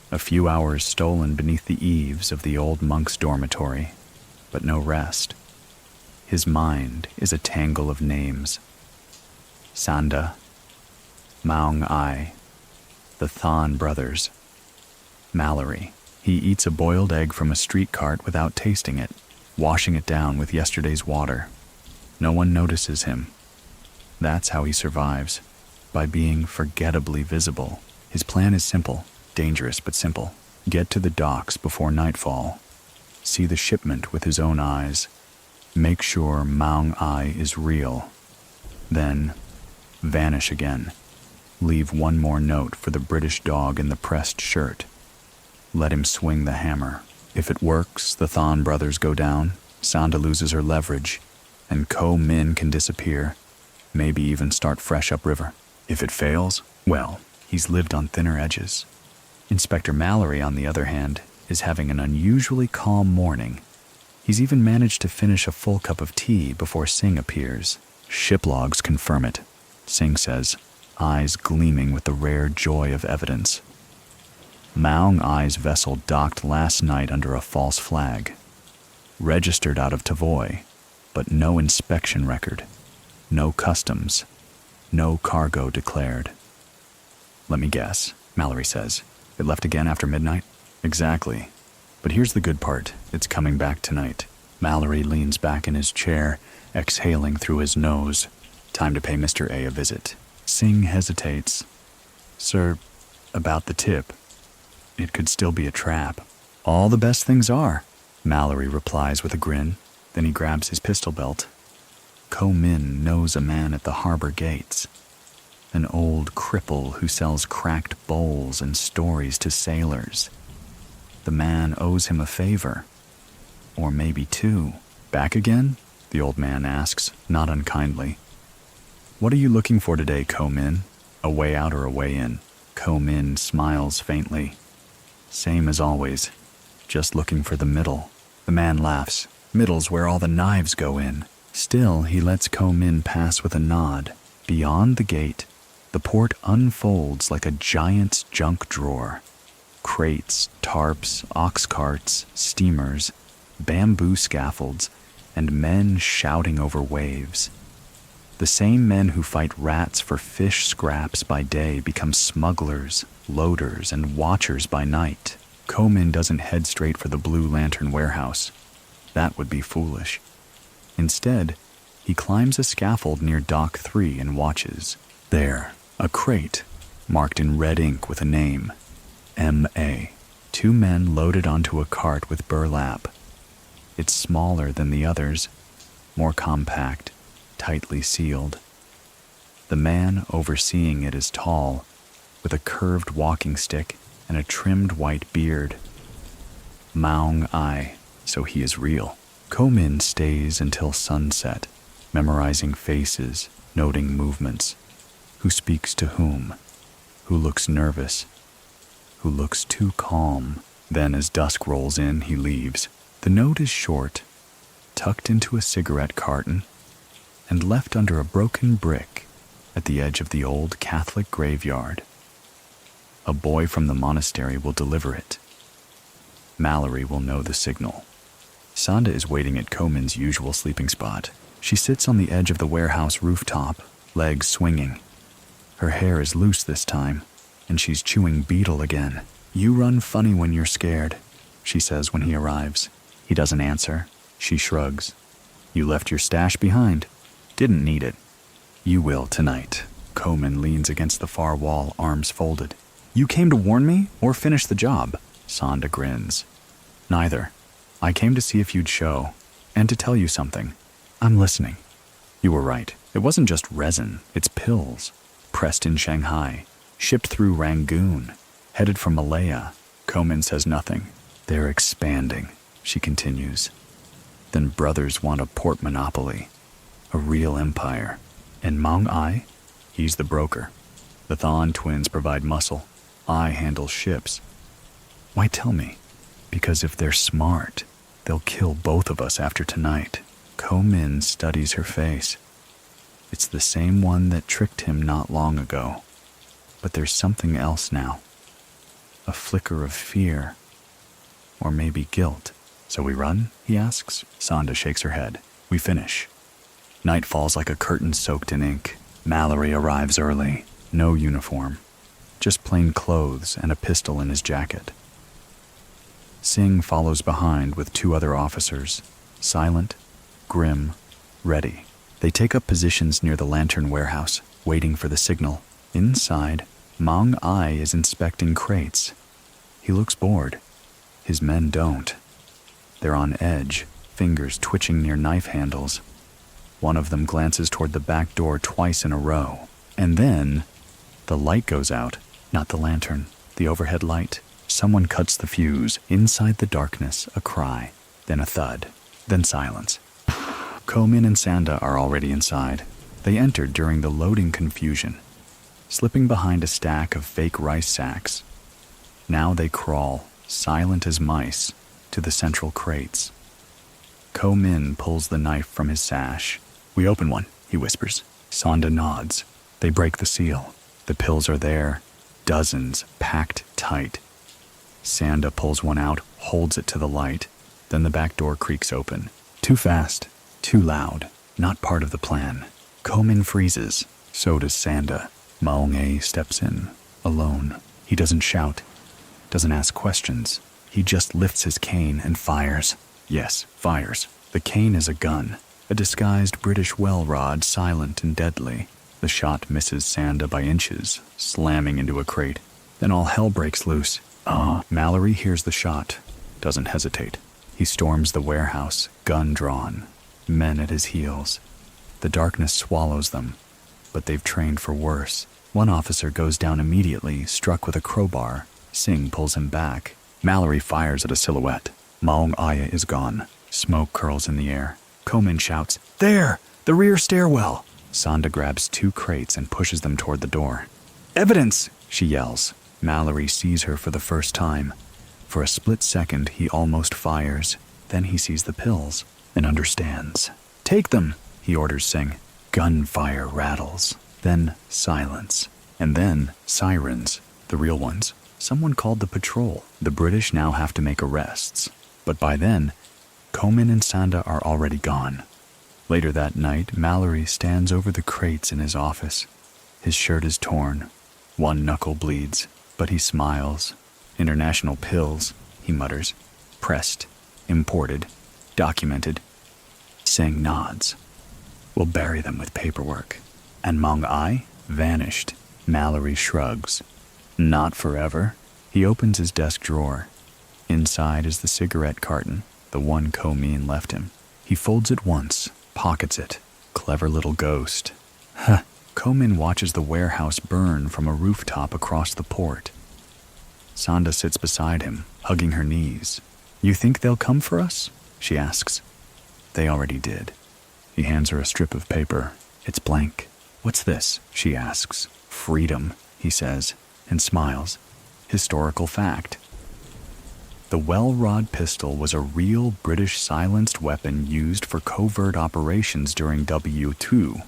A few hours stolen beneath the eaves of the old monk's dormitory, but no rest. His mind is a tangle of names. Sanda, Maung Ai, the Thon brothers, Mallory. He eats a boiled egg from a street cart without tasting it, washing it down with yesterday's water. No one notices him. That's how he survives, by being forgettably visible. His plan is simple, dangerous but simple. Get to the docks before nightfall. see the shipment with his own eyes, make sure Maung Ai is real, then vanish again. Leave one more note for the British dog in the pressed shirt. Let him swing the hammer. If it works, the Thon brothers go down, Sanda loses her leverage, and Ko Min can disappear, maybe even start fresh upriver. If it fails, well, he's lived on thinner edges. Inspector Mallory, on the other hand, is having an unusually calm morning. He's even managed to finish a full cup of tea before Singh appears. Ship logs confirm it, Singh says, eyes gleaming with the rare joy of evidence. Maung Ai's vessel docked last night under a false flag. Registered out of Tavoy, but no inspection record, no customs, no cargo declared. Let me guess, Mallory says. It left again after midnight? Exactly. But here's the good part. It's coming back tonight. Mallory leans back in his chair, exhaling through his nose. Time to pay Mr. A visit. Singh hesitates. Sir, about the tip. It could still be a trap. All the best things are, Mallory replies with a grin. Then he grabs his pistol belt. Ko Min knows a man at the harbor gates. An old cripple who sells cracked bowls and stories to sailors. The man owes him a favor. Or maybe two. Back again? The old man asks, not unkindly. What are you looking for today, Ko Min? A way out or a way in? Ko Min smiles faintly. Same as always. Just looking for the middle. The man laughs. Middle's where all the knives go in. Still, he lets Ko Min pass with a nod. Beyond the gate, the port unfolds like a giant junk drawer. Crates, tarps, ox carts, steamers, bamboo scaffolds, and men shouting over waves. The same men who fight rats for fish scraps by day become smugglers, loaders, and watchers by night. Ko Min doesn't head straight for the Blue Lantern warehouse. That would be foolish. Instead, he climbs a scaffold near Dock 3 and watches. There, a crate, marked in red ink with a name, M.A. Two men loaded onto a cart with burlap. It's smaller than the others, more compact, tightly sealed. The man overseeing it is tall, with a curved walking stick and a trimmed white beard. Maung Ai, so he is real. Ko Min stays until sunset, memorizing faces, noting movements. Who speaks to whom? Who looks nervous? Who looks too calm? Then as dusk rolls in, he leaves. The note is short, tucked into a cigarette carton, and left under a broken brick at the edge of the old Catholic graveyard. A boy from the monastery will deliver it. Mallory will know the signal. Sanda is waiting at Ko Min's usual sleeping spot. She sits on the edge of the warehouse rooftop, legs swinging. Her hair is loose this time, and she's chewing betel again. You run funny when you're scared, she says when he arrives. He doesn't answer. She shrugs. You left your stash behind. Didn't need it. You will tonight. Ko Min leans against the far wall, arms folded. You came to warn me or finish the job? Sanda grins. Neither. I came to see if you'd show, and to tell you something. I'm listening. You were right. It wasn't just resin, it's pills. Pressed in Shanghai, shipped through Rangoon, headed for Malaya. Ko Min says nothing. They're expanding, she continues. Then brothers want a port monopoly, a real empire. And Maung Ai? He's the broker. The Thon twins provide muscle. I handle ships. Why tell me? Because if they're smart, they'll kill both of us after tonight. Ko Min studies her face. It's the same one that tricked him not long ago. But there's something else now. A flicker of fear. Or maybe guilt. So we run? He asks. Sanda shakes her head. We finish. Night falls like a curtain soaked in ink. Mallory arrives early. No uniform. Just plain clothes and a pistol in his jacket. Singh follows behind with two other officers. Silent, grim, ready. They take up positions near the lantern warehouse, waiting for the signal. Inside, Maung Ai is inspecting crates. He looks bored. His men don't. They're on edge, fingers twitching near knife handles. One of them glances toward the back door twice in a row. And then, the light goes out. Not the lantern, the overhead light. Someone cuts the fuse. Inside the darkness, a cry, then a thud, then silence. Ko-min and Sanda are already inside. They entered during the loading confusion, slipping behind a stack of fake rice sacks. Now they crawl, silent as mice, to the central crates. Ko-min pulls the knife from his sash. "We open one," he whispers. Sanda nods. They break the seal. The pills are there, dozens, packed tight. Sanda pulls one out, holds it to the light. Then the back door creaks open. Too fast, too loud, not part of the plan. Ko-min freezes. So does Sanda. Maung-ae steps in, alone. He doesn't shout, doesn't ask questions. He just lifts his cane and fires. Yes, fires. The cane is a gun, a disguised British well rod, silent and deadly. The shot misses Sanda by inches, slamming into a crate. Then all hell breaks loose. Mallory hears the shot, doesn't hesitate. He storms the warehouse, gun drawn, men at his heels. The darkness swallows them, but they've trained for worse. One officer goes down immediately, struck with a crowbar. Singh pulls him back. Mallory fires at a silhouette. Maung-ae is gone. Smoke curls in the air. Ko-min shouts, "There! The rear stairwell!" Sanda grabs 2 crates and pushes them toward the door. "Evidence!" she yells. Mallory sees her for the first time. For a split second, he almost fires. Then he sees the pills and understands. "Take them!" he orders Singh. Gunfire rattles. Then silence. And then sirens. The real ones. Someone called the patrol. The British now have to make arrests. But by then, Ko-min and Sanda are already gone. Later that night, Mallory stands over the crates in his office. His shirt is torn. One knuckle bleeds, but he smiles. "International pills," he mutters. "Pressed, imported, documented." Singh nods. "We'll bury them with paperwork." And Maung-ae? Vanished. Mallory shrugs. Not forever. He opens his desk drawer. Inside is the cigarette carton, the one Ko-min left him. He folds it once, pockets it. Clever little ghost. Huh. Ko-min watches the warehouse burn from a rooftop across the port. Sanda sits beside him, hugging her knees. "You think they'll come for us?" she asks. They already did. He hands her a strip of paper. It's blank. "What's this?" she asks. "Freedom," he says, and smiles. Historical fact. The well rod pistol was a real British silenced weapon used for covert operations during W2,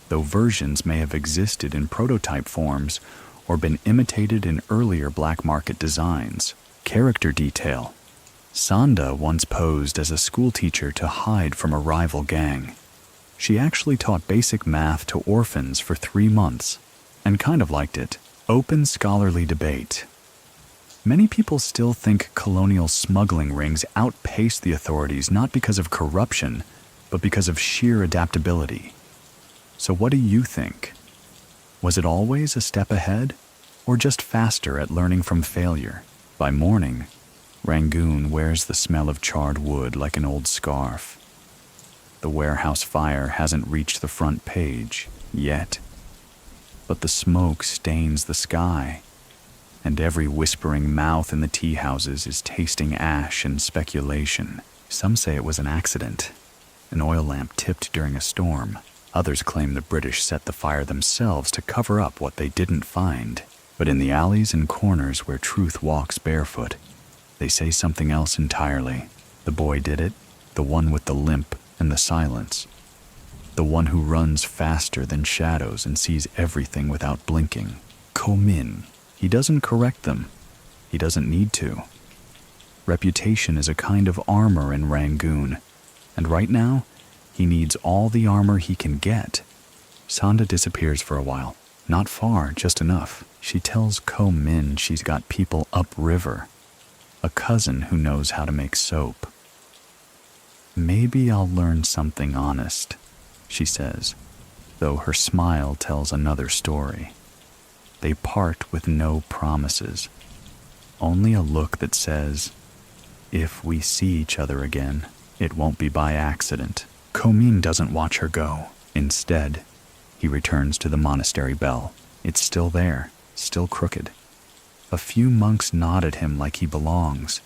though versions may have existed in prototype forms or been imitated in earlier black market designs. Character detail. Sanda once posed as a schoolteacher to hide from a rival gang. She actually taught basic math to orphans for 3 months, and kind of liked it. Open scholarly debate. Many people still think colonial smuggling rings outpaced the authorities not because of corruption, but because of sheer adaptability. So what do you think? Was it always a step ahead, or just faster at learning from failure? By morning, Rangoon wears the smell of charred wood like an old scarf. The warehouse fire hasn't reached the front page yet, but the smoke stains the sky, and every whispering mouth in the tea houses is tasting ash and speculation. Some say it was an accident, an oil lamp tipped during a storm. Others claim the British set the fire themselves to cover up what they didn't find. But in the alleys and corners where truth walks barefoot, they say something else entirely. The boy did it, the one with the limp and the silence. The one who runs faster than shadows and sees everything without blinking. Ko-min. He doesn't correct them. He doesn't need to. Reputation is a kind of armor in Rangoon, and right now, he needs all the armor he can get. Sanda disappears for a while. Not far, just enough. She tells Ko-min she's got people upriver. A cousin who knows how to make soap. "Maybe I'll learn something honest," she says, though her smile tells another story. They part with no promises. Only a look that says, If we see each other again, it won't be by accident. Komin doesn't watch her go. Instead, he returns to the monastery bell. It's still there, still crooked. A few monks nod at him like he belongs.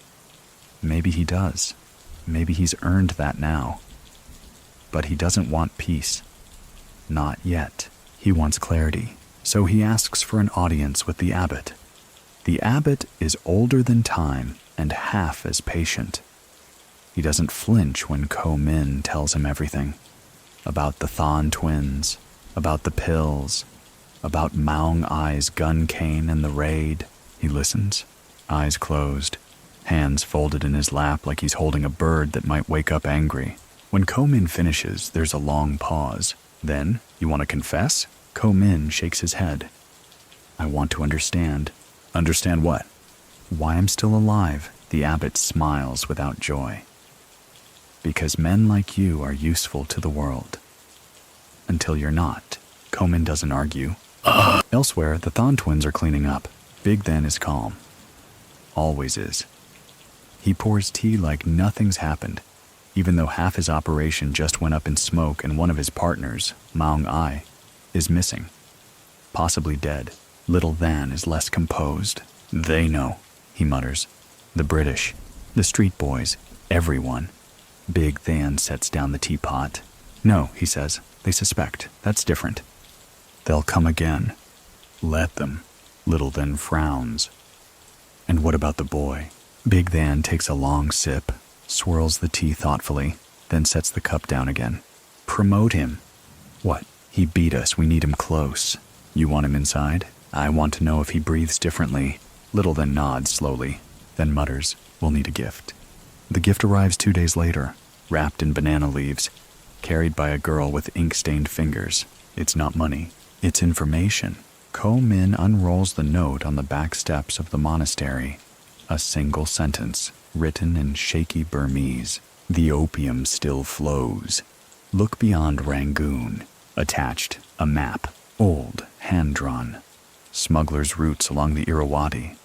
Maybe he does. Maybe he's earned that now. But he doesn't want peace. Not yet. He wants clarity. So he asks for an audience with the abbot. The abbot is older than time and half as patient. He doesn't flinch when Ko-min tells him everything. About the Thon twins, about the pills, about Maung Ai's gun cane and the raid. He listens, eyes closed, hands folded in his lap like he's holding a bird that might wake up angry. When Ko-min finishes, there's a long pause. Then, you want to confess? Ko-min shakes his head. I want to understand. Understand what? Why I'm still alive. The abbot smiles without joy. Because men like you are useful to the world. Until you're not. Ko-min doesn't argue. Elsewhere, the Thon twins are cleaning up. Big Then is calm. Always is. He pours tea like nothing's happened, even though half his operation just went up in smoke and one of his partners, Maung Ai, is missing. Possibly dead. Little Than is less composed. They know, he mutters. The British, the street boys, everyone. Big Than sets down the teapot. No, he says, they suspect. That's different. They'll come again. Let them. Little Than frowns. And what about the boy? Big Than takes a long sip, swirls the tea thoughtfully, then sets the cup down again. Promote him. What? He beat us. We need him close. You want him inside? I want to know if he breathes differently. Little Than nods slowly, then mutters, we'll need a gift. The gift arrives 2 days later, wrapped in banana leaves, carried by a girl with ink-stained fingers. It's not money. It's information. Ko-min unrolls the note on the back steps of the monastery. A single sentence, written in shaky Burmese. The opium still flows. Look beyond Rangoon. Attached, a map, old, hand-drawn. Smugglers' routes along the Irrawaddy.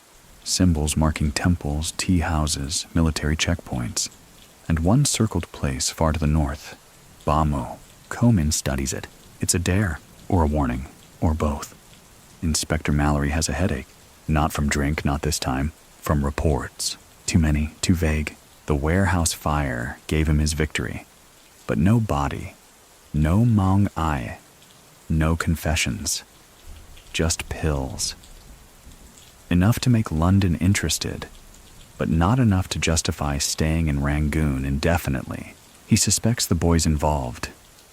Symbols marking temples, tea houses, military checkpoints. And one circled place far to the north. Bamo. Ko-min studies it. It's a dare, or a warning, or both. Inspector Mallory has a headache. Not from drink, not this time. From reports. Too many, too vague. The warehouse fire gave him his victory. But no body. No Maung Ai. No confessions. Just pills. Enough to make London interested, but not enough to justify staying in Rangoon indefinitely. He suspects the boys involved,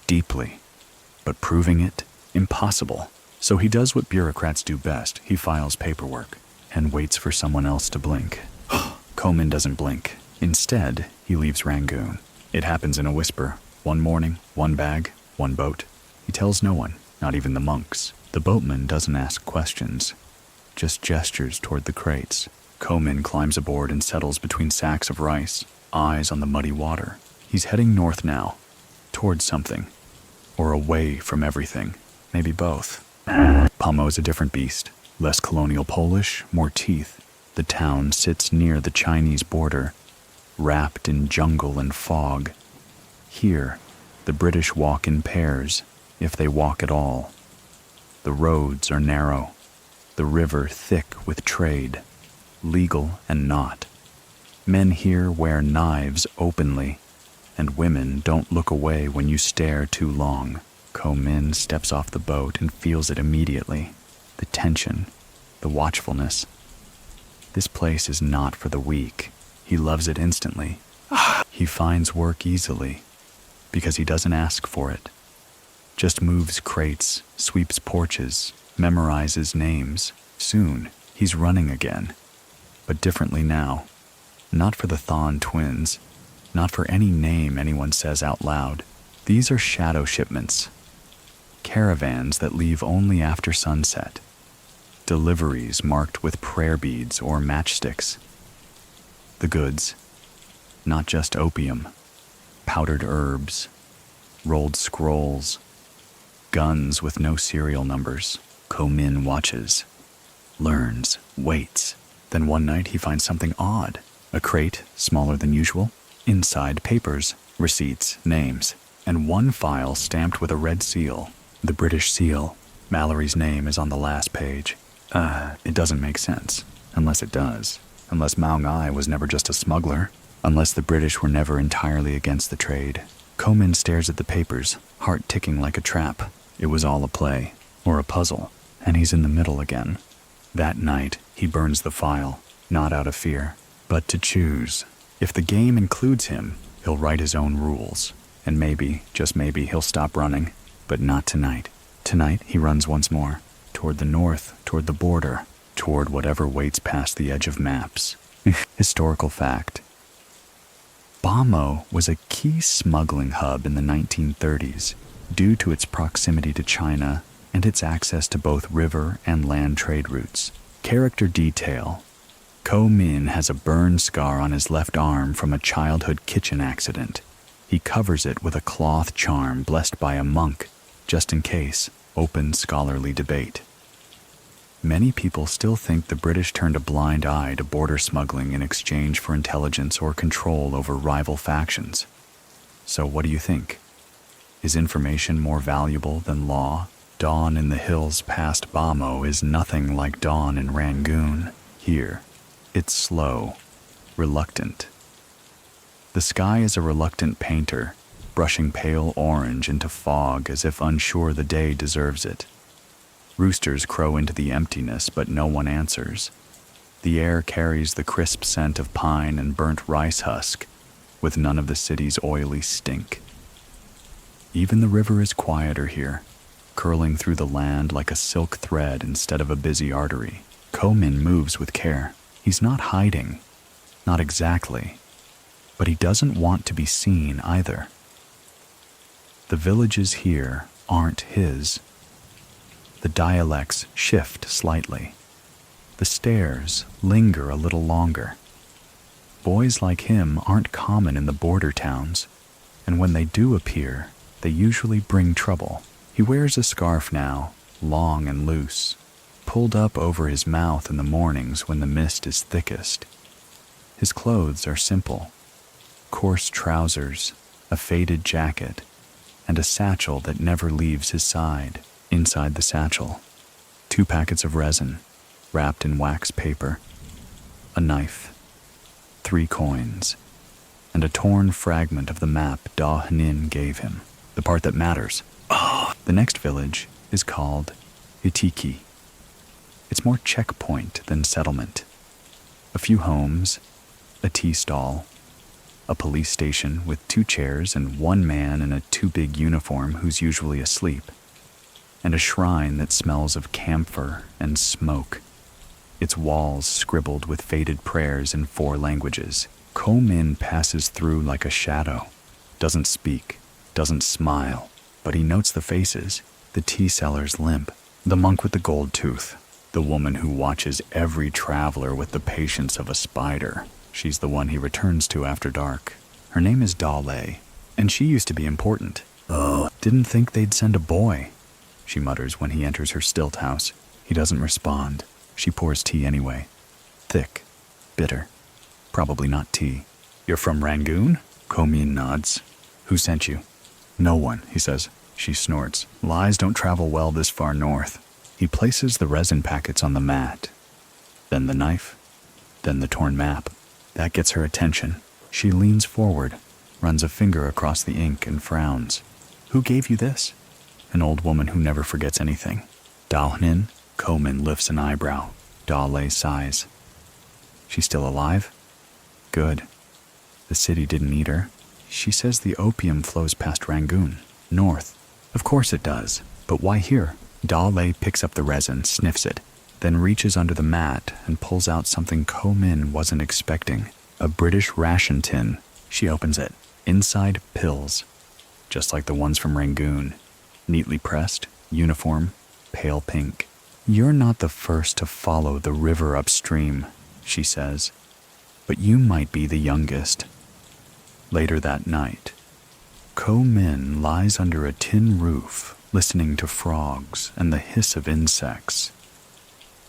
deeply, but proving it, impossible. So he does what bureaucrats do best. He files paperwork and waits for someone else to blink. Ko-min doesn't blink. Instead, he leaves Rangoon. It happens in a whisper. One morning, one bag, one boat. He tells no one, not even the monks. The boatman doesn't ask questions, just gestures toward the crates. Ko-min climbs aboard and settles between sacks of rice, eyes on the muddy water. He's heading north now, towards something, or away from everything, maybe both. Pamo's a different beast, less colonial Polish, more teeth. The town sits near the Chinese border, wrapped in jungle and fog. Here, the British walk in pairs, if they walk at all. The roads are narrow, the river thick with trade, legal and not. Men here wear knives openly, and women don't look away when you stare too long. Ko-min steps off the boat and feels it immediately. The tension, the watchfulness. This place is not for the weak. He loves it instantly. He finds work easily, because he doesn't ask for it. Just moves crates, sweeps porches, memorizes names. Soon, he's running again. But differently now. Not for the Thon twins. Not for any name anyone says out loud. These are shadow shipments. Caravans that leave only after sunset. Deliveries marked with prayer beads or matchsticks. The goods. Not just opium. Powdered herbs. Rolled scrolls. Guns with no serial numbers. Ko-min watches. Learns. Waits. Then one night he finds something odd. A crate, smaller than usual. Inside, papers, receipts, names, and one file stamped with a red seal. The British seal. Mallory's name is on the last page. It doesn't make sense. Unless it does. Unless Mao Ngai was never just a smuggler. Unless the British were never entirely against the trade. Ko-min stares at the papers, heart ticking like a trap. It was all a play, or a puzzle, and he's in the middle again. That night, he burns the file, not out of fear, but to choose. If the game includes him, he'll write his own rules. And maybe, just maybe, he'll stop running. But not tonight. Tonight, he runs once more. Toward the north, toward the border, toward whatever waits past the edge of maps. Historical fact. Bamo was a key smuggling hub in the 1930s due to its proximity to China and its access to both river and land trade routes. Character detail. Ko-min has a burn scar on his left arm from a childhood kitchen accident. He covers it with a cloth charm blessed by a monk, just in case. Open scholarly debate. Many people still think the British turned a blind eye to border smuggling in exchange for intelligence or control over rival factions. So what do you think? Is information more valuable than law? Dawn in the hills past Bamo is nothing like dawn in Rangoon. Here, it's slow, reluctant. The sky is a reluctant painter, brushing pale orange into fog as if unsure the day deserves it. Roosters crow into the emptiness, but no one answers. The air carries the crisp scent of pine and burnt rice husk, with none of the city's oily stink. Even the river is quieter here, curling through the land like a silk thread instead of a busy artery. Ko-min moves with care. He's not hiding. Not exactly. But he doesn't want to be seen either. The villages here aren't his. The dialects shift slightly. The stares linger a little longer. Boys like him aren't common in the border towns, and when they do appear, they usually bring trouble. He wears a scarf now, long and loose, pulled up over his mouth in the mornings when the mist is thickest. His clothes are simple. Coarse trousers, a faded jacket, and a satchel that never leaves his side. Inside the satchel, 2 packets of resin, wrapped in wax paper, a knife, 3 coins, and a torn fragment of the map Da Hnin gave him, the part that matters. The next village is called Itiki. It's more checkpoint than settlement. A few homes, a tea stall, a police station with 2 chairs and 1 man in a too big uniform who's usually asleep, and a shrine that smells of camphor and smoke, its walls scribbled with faded prayers in 4 languages. Ko-min passes through like a shadow, doesn't speak, doesn't smile, but he notes the faces, the tea seller's limp, the monk with the gold tooth, the woman who watches every traveler with the patience of a spider. She's the one he returns to after dark. Her name is Dale, and she used to be important. Didn't think they'd send a boy, she mutters when he enters her stilt house. He doesn't respond. She pours tea anyway. Thick, bitter. Probably not tea. You're from Rangoon? Ko-min nods. Who sent you? No one, he says. She snorts. Lies don't travel well this far north. He places the resin packets on the mat. Then the knife. Then the torn map. That gets her attention. She leans forward, runs a finger across the ink and frowns. Who gave you this? An old woman who never forgets anything. Da Hnin? Ko-min lifts an eyebrow. Dale sighs. She's still alive? Good. The city didn't eat her. She says the opium flows past Rangoon, north. Of course it does, but why here? Dale picks up the resin, sniffs it, then reaches under the mat and pulls out something Ko-min wasn't expecting. A British ration tin. She opens it. Inside, pills. Just like the ones from Rangoon. Neatly pressed, uniform, pale pink. You're not the first to follow the river upstream, she says, but you might be the youngest. Later that night, Ko-min lies under a tin roof, listening to frogs and the hiss of insects.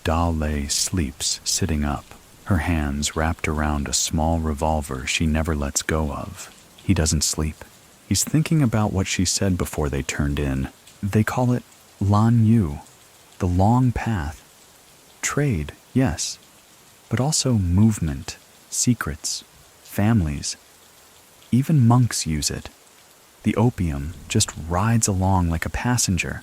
Dale sleeps sitting up, her hands wrapped around a small revolver she never lets go of. He doesn't sleep. He's thinking about what she said before they turned in. They call it Lan Yu, the long path. Trade, yes, but also movement, secrets, families. Even monks use it. The opium just rides along like a passenger.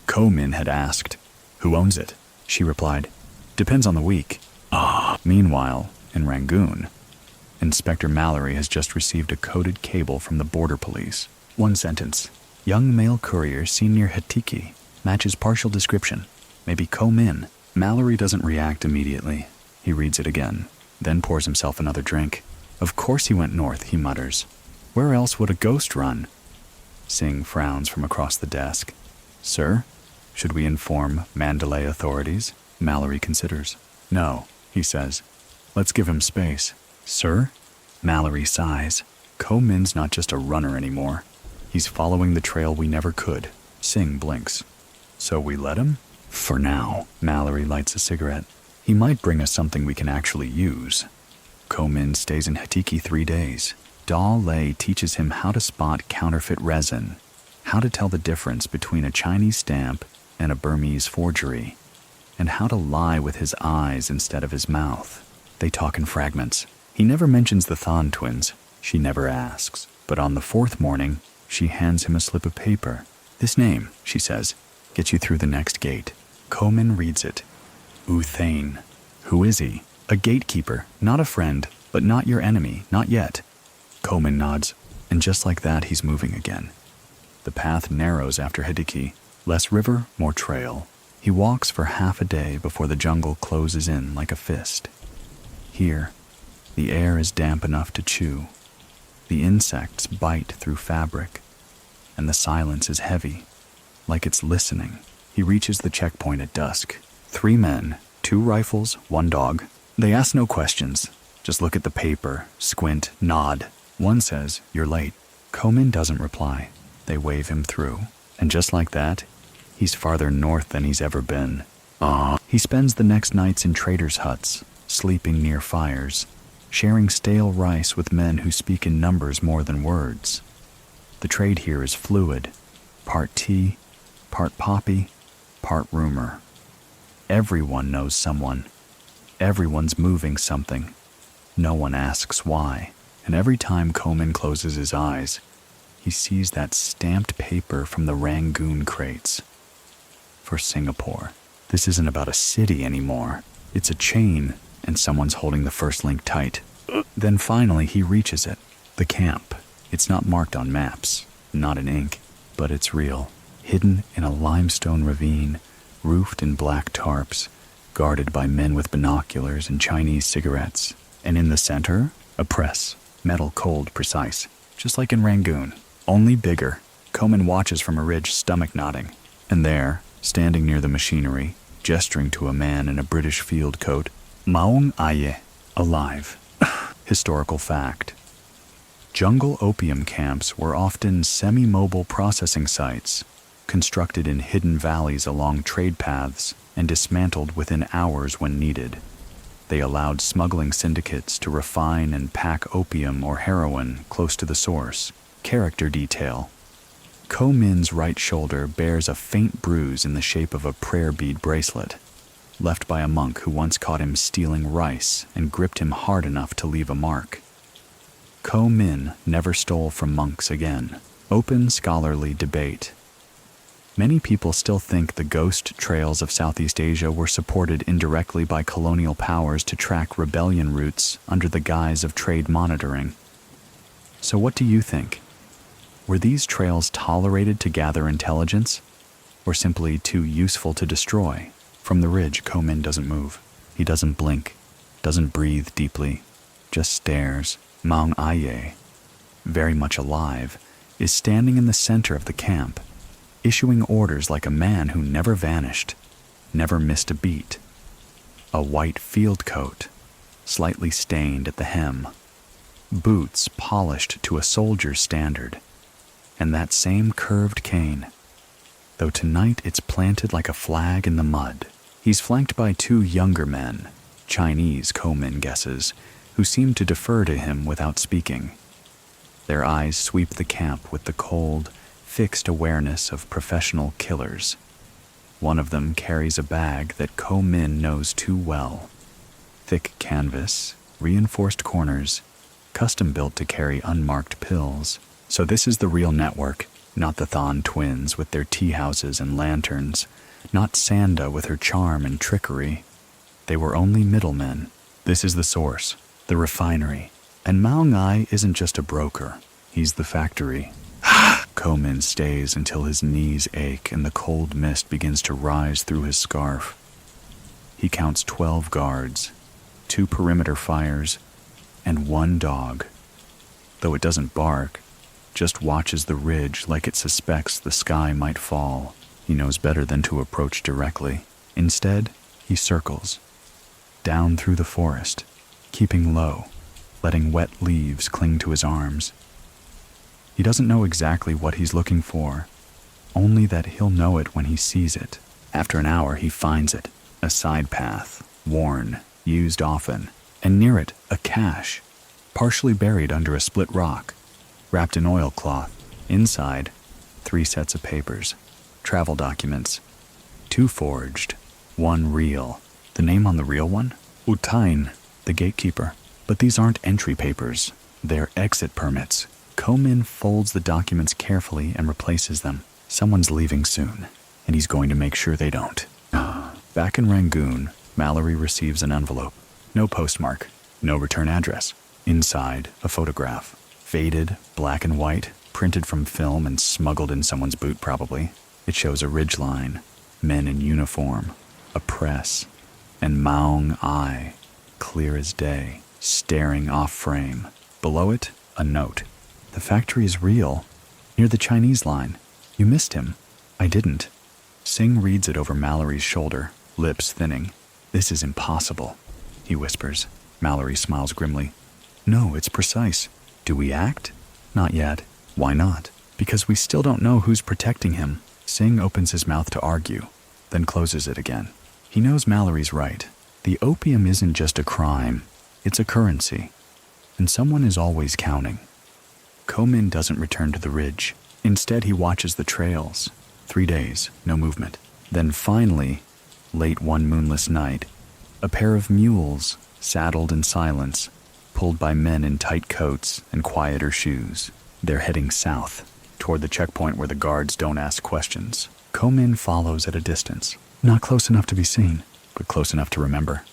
Ko-min had asked, "Who owns it?" She replied, "Depends on the week." Meanwhile, in Rangoon, Inspector Mallory has just received a coded cable from the border police. One sentence. Young male courier seen near Hatiki. Matches partial description. Maybe Ko-min. Mallory doesn't react immediately. He reads it again, then pours himself another drink. Of course he went north, he mutters. Where else would a ghost run? Singh frowns from across the desk. Sir, should we inform Mandalay authorities? Mallory considers. No, he says. Let's give him space. Sir? Mallory sighs. Ko-min's not just a runner anymore. He's following the trail we never could. Singh blinks. So we let him? For now. Mallory lights a cigarette. He might bring us something we can actually use. Ko-min stays in Hatiki 3 days. Da Lei teaches him how to spot counterfeit resin, how to tell the difference between a Chinese stamp and a Burmese forgery, and how to lie with his eyes instead of his mouth. They talk in fragments. He never mentions the Thon twins. She never asks. But on the 4th morning, she hands him a slip of paper. This name, she says, gets you through the next gate. Ko-min reads it. U Thane. Who is he? A gatekeeper, not a friend, but not your enemy, not yet. Ko-min nods, and just like that, he's moving again. The path narrows after Hidiki. Less river, more trail. He walks for half a day before the jungle closes in like a fist. Here, the air is damp enough to chew. The insects bite through fabric, and the silence is heavy, like it's listening. He reaches the checkpoint at dusk. 3 men, 2 rifles, 1 dog. They ask no questions. Just look at the paper, squint, nod. One says, "You're late." Ko-min doesn't reply. They wave him through. And just like that, he's farther north than he's ever been. He spends the next nights in traders' huts, sleeping near fires, sharing stale rice with men who speak in numbers more than words. The trade here is fluid, part tea, part poppy, part rumor. Everyone knows someone. Everyone's moving something. No one asks why. And every time Ko-min closes his eyes, he sees that stamped paper from the Rangoon crates. For Singapore, this isn't about a city anymore. It's a chain, and someone's holding the first link tight. Then finally he reaches it. The camp. It's not marked on maps, not in ink, but it's real. Hidden in a limestone ravine, roofed in black tarps, guarded by men with binoculars and Chinese cigarettes. And in the center, a press. Metal cold, precise. Just like in Rangoon, only bigger. Ko-min watches from a ridge, stomach nodding. And there, standing near the machinery, gesturing to a man in a British field coat, Maung Aye, alive. Historical fact. Jungle opium camps were often semi-mobile processing sites, constructed in hidden valleys along trade paths and dismantled within hours when needed. They allowed smuggling syndicates to refine and pack opium or heroin close to the source. Character detail. Ko-min's right shoulder bears a faint bruise in the shape of a prayer bead bracelet, left by a monk who once caught him stealing rice and gripped him hard enough to leave a mark. Ko-min never stole from monks again. Open scholarly debate. Many people still think the ghost trails of Southeast Asia were supported indirectly by colonial powers to track rebellion routes under the guise of trade monitoring. So what do you think? Were these trails tolerated to gather intelligence, or simply too useful to destroy? From the ridge, Ko-min doesn't move. He doesn't blink, doesn't breathe deeply, just stares. Maung Aye, very much alive, is standing in the center of the camp, issuing orders like a man who never vanished, never missed a beat. A white field coat, slightly stained at the hem. Boots polished to a soldier's standard. And that same curved cane, though tonight it's planted like a flag in the mud. He's flanked by 2 younger men, Chinese, Ko-min guesses, who seem to defer to him without speaking. Their eyes sweep the camp with the cold, fixed awareness of professional killers. One of them carries a bag that Ko-min knows too well. Thick canvas, reinforced corners, custom built to carry unmarked pills. So this is the real network, not the Thon twins with their tea houses and lanterns, not Sanda with her charm and trickery. They were only middlemen. This is the source, the refinery. And Maung Ai isn't just a broker, he's the factory. Ko-min stays until his knees ache and the cold mist begins to rise through his scarf. He counts 12 guards, 2 perimeter fires, and 1 dog. Though it doesn't bark, just watches the ridge like it suspects the sky might fall. He knows better than to approach directly. Instead, he circles, down through the forest, keeping low, letting wet leaves cling to his arms. He doesn't know exactly what he's looking for, only that he'll know it when he sees it. After an hour, he finds it, a side path, worn, used often, and near it, a cache, partially buried under a split rock, wrapped in oilcloth. Inside, 3 sets of papers, travel documents, 2 forged, 1 real. The name on the real one? Utain, the gatekeeper. But these aren't entry papers, they're exit permits. Ko-min folds the documents carefully and replaces them. Someone's leaving soon, and he's going to make sure they don't. Back in Rangoon, Mallory receives an envelope. No postmark, no return address. Inside, a photograph. Faded, black and white, printed from film and smuggled in someone's boot probably. It shows a ridgeline, men in uniform, a press, and Maung Ai, clear as day, staring off frame. Below it, a note. The factory is real, near the Chinese line. You missed him. I didn't. Singh reads it over Mallory's shoulder, lips thinning. This is impossible, he whispers. Mallory smiles grimly. No, it's precise. Do we act? Not yet. Why not? Because we still don't know who's protecting him. Singh opens his mouth to argue, then closes it again. He knows Mallory's right. The opium isn't just a crime, it's a currency. And someone is always counting. Ko-min doesn't return to the ridge. Instead, he watches the trails. 3 days, no movement. Then finally, late one moonless night, a pair of mules, saddled in silence, pulled by men in tight coats and quieter shoes. They're heading south, toward the checkpoint where the guards don't ask questions. Ko-min follows at a distance, not close enough to be seen, but close enough to remember.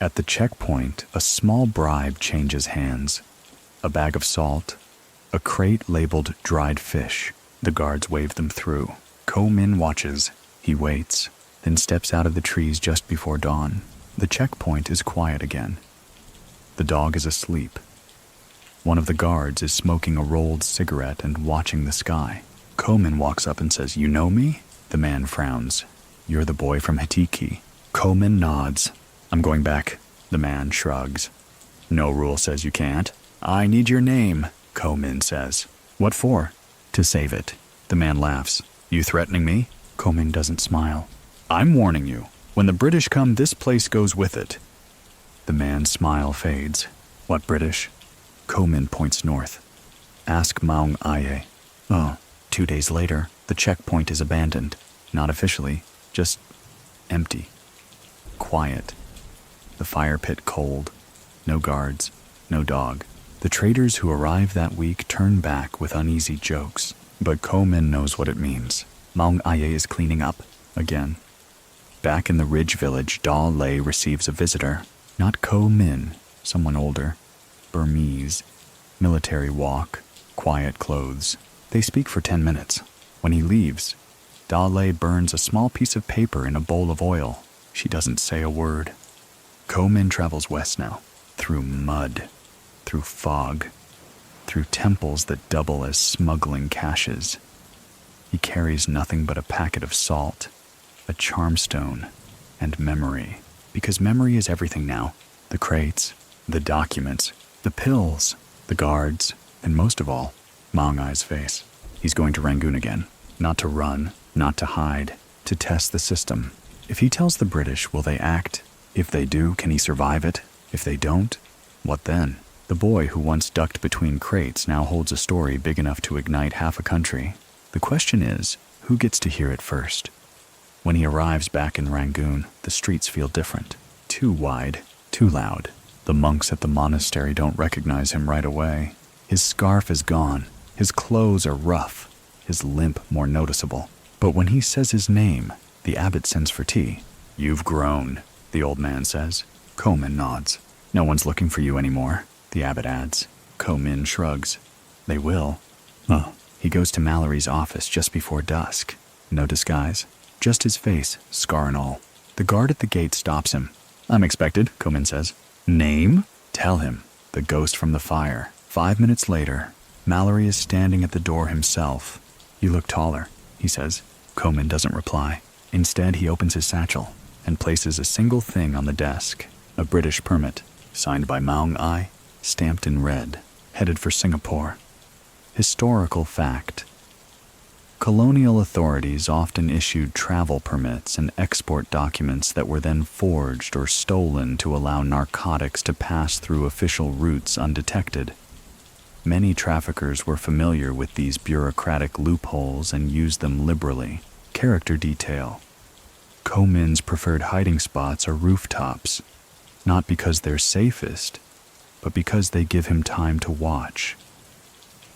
At the checkpoint, a small bribe changes hands. A bag of salt, a crate labeled dried fish. The guards wave them through. Ko-min watches. He waits, then steps out of the trees just before dawn. The checkpoint is quiet again. The dog is asleep. One of the guards is smoking a rolled cigarette and watching the sky. Ko-min walks up and says, "You know me?" The man frowns. "You're the boy from Hitiki." Ko-min nods. "I'm going back." The man shrugs. "No rule says you can't." "I need your name," Ko-min says. "What for?" "To save it." The man laughs. "You threatening me?" Ko-min doesn't smile. "I'm warning you. When the British come, this place goes with it." The man's smile fades. "What British?" Ko-min points north. "Ask Maung Ai." Oh, 2 days later, the checkpoint is abandoned. Not officially, just empty. Quiet. The fire pit cold. No guards, no dog. The traders who arrived that week turn back with uneasy jokes. But Ko-min knows what it means. Maung Ai is cleaning up, again. Back in the ridge village, Da Lei receives a visitor. Not Ko-min, someone older. Burmese. Military walk. Quiet clothes. They speak for 10 minutes. When he leaves, Da Lei burns a small piece of paper in a bowl of oil. She doesn't say a word. Ko-min travels west now. Through mud. Through fog. Through temples that double as smuggling caches. He carries nothing but a packet of salt, a charm stone, and memory. Because memory is everything now. The crates, the documents, the pills, the guards, and most of all, Maung Ai's face. He's going to Rangoon again. Not to run, not to hide, to test the system. If he tells the British, will they act? If they do, can he survive it? If they don't, what then? The boy who once ducked between crates now holds a story big enough to ignite half a country. The question is, who gets to hear it first? When he arrives back in Rangoon, the streets feel different. Too wide, too loud. The monks at the monastery don't recognize him right away. His scarf is gone. His clothes are rough. His limp more noticeable. But when he says his name, the abbot sends for tea. "You've grown," the old man says. Ko-min nods. "No one's looking for you anymore," the abbot adds. Ko-min shrugs. "They will." He goes to Mallory's office just before dusk. No disguise. Just his face, scar and all. The guard at the gate stops him. "I'm expected," Ko-min says. "Name?" "Tell him. The ghost from the fire." 5 minutes later, Mallory is standing at the door himself. "You look taller," he says. Ko-min doesn't reply. Instead, he opens his satchel and places a single thing on the desk. A British permit, signed by Maung Ai, stamped in red, headed for Singapore. Historical fact. Colonial authorities often issued travel permits and export documents that were then forged or stolen to allow narcotics to pass through official routes undetected. Many traffickers were familiar with these bureaucratic loopholes and used them liberally. Character detail. Ko-min's preferred hiding spots are rooftops, not because they're safest, but because they give him time to watch.